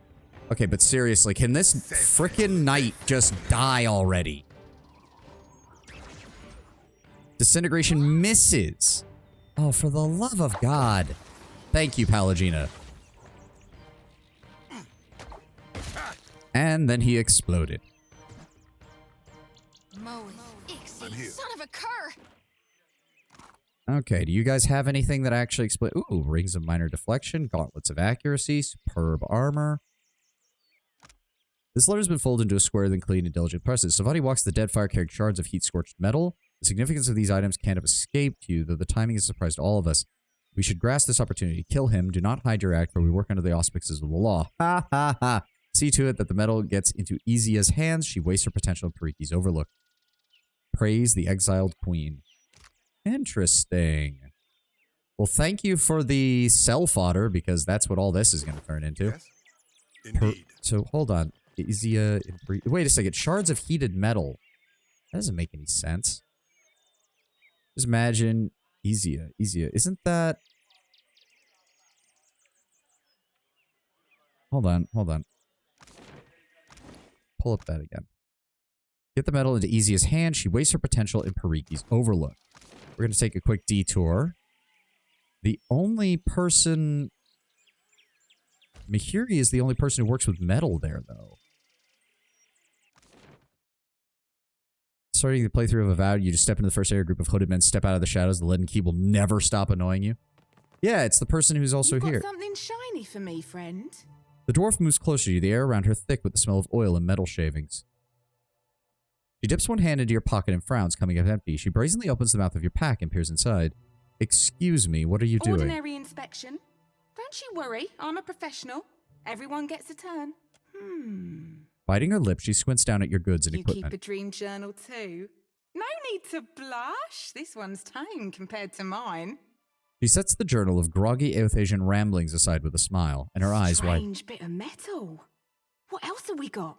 Okay, but seriously, can this frickin' knight just die already? Disintegration misses. Oh, for the love of God. Thank you, Pallegina. And then he exploded. Son of a cur! Okay, do you guys have anything that actually explains? Ooh, Rings of Minor Deflection, Gauntlets of Accuracy, Superb Armor. This letter has been folded into a square, then cleaned and diligent presses. Savani walks the dead fire carrying shards of heat-scorched metal. The significance of these items can't have escaped you, though the timing has surprised all of us. We should grasp this opportunity. Kill him. Do not hide your act, for we work under the auspices of the law. Ha ha ha. See to it that the metal gets into Izia's hands. She wastes her potential in Pariki's overlook. Praise the exiled queen. Interesting. Well, thank you for the cell fodder, because that's what all this is going to turn into. Yes, indeed. So, hold on. Izia... Wait a second. Shards of heated metal. That doesn't make any sense. Just imagine... Izia. Isn't that... Hold on. Pull up that again. Get the metal into Izia's hand. She wastes her potential in Pariki's overlook. We're going to take a quick detour. The only person... Mahiri is the only person who works with metal there, though. Starting the playthrough of Avowed, you just step into the first area, group of hooded men step out of the shadows. The leaden key will never stop annoying you. Yeah, it's the person who's also here. Something shiny for me, friend. The dwarf moves closer to you, the air around her thick with the smell of oil and metal shavings. She dips one hand into your pocket and frowns, coming up empty. She brazenly opens the mouth of your pack and peers inside. Excuse me, what are you doing? Ordinary inspection. Don't you worry, I'm a professional. Everyone gets a turn. Biting her lip, she squints down at your goods and You equipment. keep a dream journal too. No need to blush. This one's tame compared to mine. She sets the journal of groggy Eothasian ramblings aside with a smile, and her eyes wide. Strange bit of metal. What else have we got?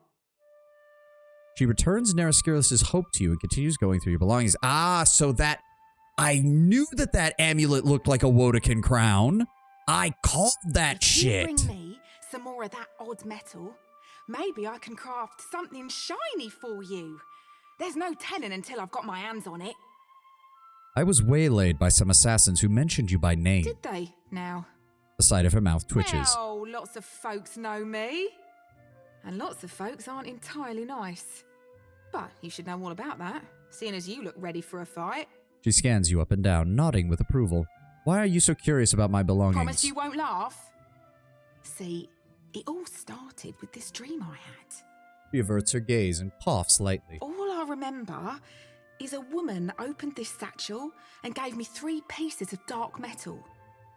She returns Naraskiris' hope to you and continues going through your belongings. Ah, so that... I knew that that amulet looked like a Wodekin crown. I called that shit. You bring me some more of that odd metal, maybe I can craft something shiny for you. There's no telling until I've got my hands on it. I was waylaid by some assassins who mentioned you by name. Did they, now? The side of her mouth twitches. Well, lots of folks know me. And lots of folks aren't entirely nice. But you should know all about that, seeing as you look ready for a fight. She scans you up and down, nodding with approval. Why are you so curious about my belongings? Promise you won't laugh. See, it all started with this dream I had. She averts her gaze and coughs lightly. All I remember is a woman opened this satchel and gave me 3 pieces of dark metal.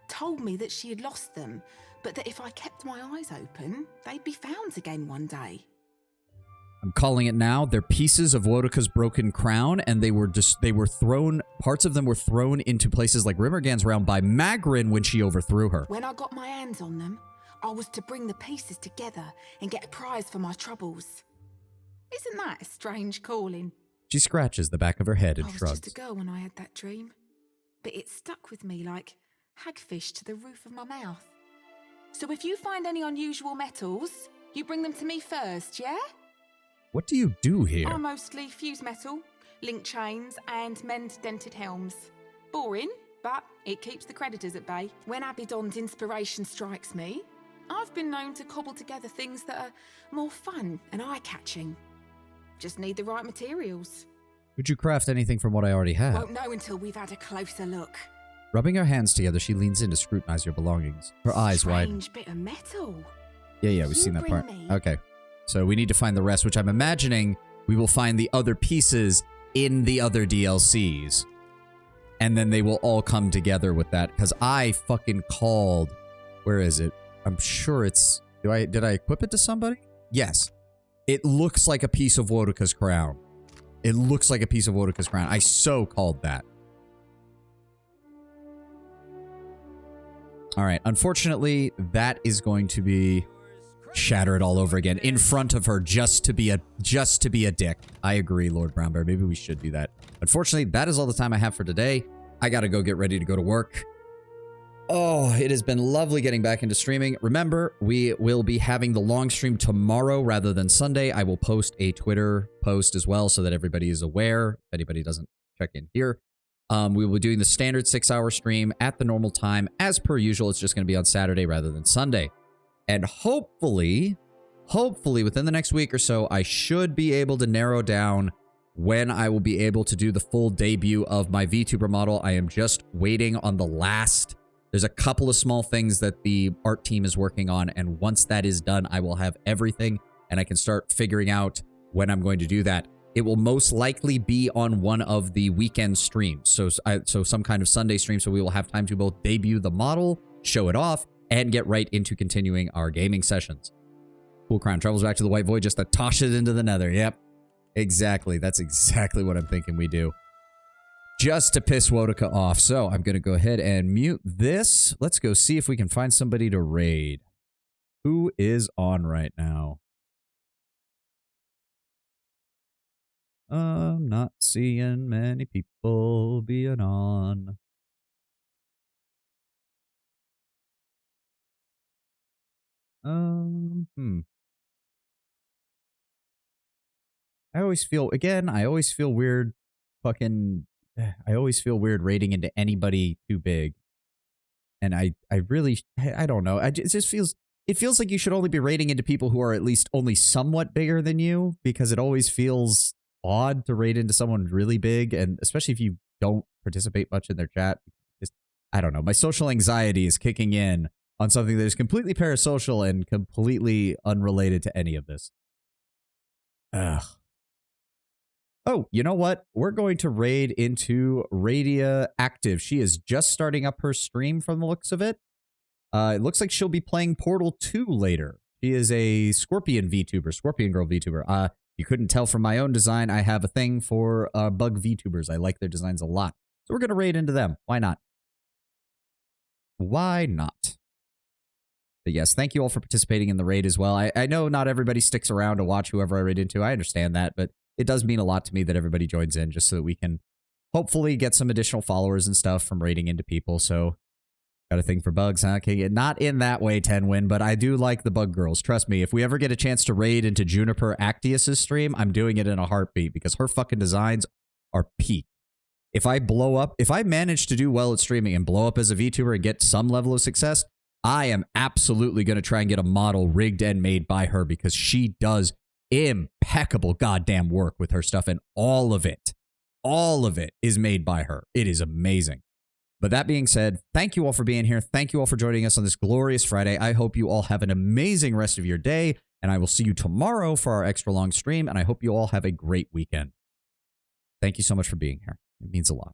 Told me that she had lost them, but that if I kept my eyes open, they'd be found again one day. I'm calling it now. They're pieces of Wodeka's broken crown, and they were thrown, parts of them were thrown into places like Rimmergan's realm by Magrin when she overthrew her. When I got my hands on them, I was to bring the pieces together and get a prize for my troubles. Isn't that a strange calling? She scratches the back of her head and I was shrugs. just a girl when I had that dream, but it stuck with me like hagfish to the roof of my mouth. So if you find any unusual metals, you bring them to me first, yeah? What do you do here? I mostly fuse metal, link chains, and mend dented helms. Boring, but it keeps the creditors at bay. When Abidon's inspiration strikes me, I've been known to cobble together things that are more fun and eye-catching. Just need the right materials. Would you craft anything from what I already have? Won't know until we've had a closer look. Rubbing her hands together, she leans in to scrutinize your belongings. Her eyes widen. Strange bit of metal. Yeah, we've seen that part. me- Okay. So we need to find the rest, which I'm imagining we will find the other pieces in the other DLCs. And then they will all come together with that. Because I fucking called... Where is it? I'm sure it's... Did I equip it to somebody? Yes. It looks like a piece of Wodeka's crown. It looks like a piece of Wodeka's crown. I so called that. Alright, unfortunately, that is going to be... shatter it all over again in front of her just to be a dick. I agree, Lord Brownbear. Maybe we should do that. Unfortunately, that is all the time I have for today. I gotta go get ready to go to work. Oh, it has been lovely getting back into streaming. Remember, we will be having the long stream tomorrow rather than Sunday. I will post a Twitter post as well so that everybody is aware, if anybody doesn't check in here. We will be doing the standard 6-hour stream at the normal time. As per usual, it's just going to be on Saturday rather than Sunday. And hopefully within the next week or so, I should be able to narrow down when I will be able to do the full debut of my VTuber model. I am just waiting on the last. There's a couple of small things that the art team is working on, and once that is done, I will have everything, and I can start figuring out when I'm going to do that. It will most likely be on one of the weekend streams, so some kind of Sunday stream, so we will have time to both debut the model, show it off, and get right into continuing our gaming sessions. Cool Crown travels back to the White Void just to toss it into the Nether. Yep. Exactly. That's exactly what I'm thinking we do. Just to piss Wodeka off. So I'm going to go ahead and mute this. Let's go see if we can find somebody to raid. Who is on right now? I'm not seeing many people being on. I always feel weird I always feel weird raiding into anybody too big. And I don't know. It it feels like you should only be raiding into people who are at least only somewhat bigger than you, because it always feels odd to raid into someone really big, and especially if you don't participate much in their chat. Just, I don't know. My social anxiety is kicking in on something that is completely parasocial and completely unrelated to any of this. Ugh. Oh, you know what? We're going to raid into Radia Active. She is just starting up her stream from the looks of it. It looks like she'll be playing Portal 2 later. She is a Scorpion VTuber, Scorpion Girl VTuber. You couldn't tell from my own design, I have a thing for bug VTubers. I like their designs a lot. So we're going to raid into them. Why not? Why not? But yes, thank you all for participating in the raid as well. I know not everybody sticks around to watch whoever I raid into. I understand that, but it does mean a lot to me that everybody joins in just so that we can hopefully get some additional followers and stuff from raiding into people. So, got a thing for bugs, huh? Okay, not in that way, Tenwin, but I do like the bug girls. Trust me, if we ever get a chance to raid into Juniper Actius's stream, I'm doing it in a heartbeat because her fucking designs are peak. If I blow up, if I manage to do well at streaming and blow up as a VTuber and get some level of success, I am absolutely going to try and get a model rigged and made by her because she does impeccable goddamn work with her stuff, and all of it is made by her. It is amazing. But that being said, thank you all for being here. Thank you all for joining us on this glorious Friday. I hope you all have an amazing rest of your day, and I will see you tomorrow for our extra long stream, and I hope you all have a great weekend. Thank you so much for being here. It means a lot.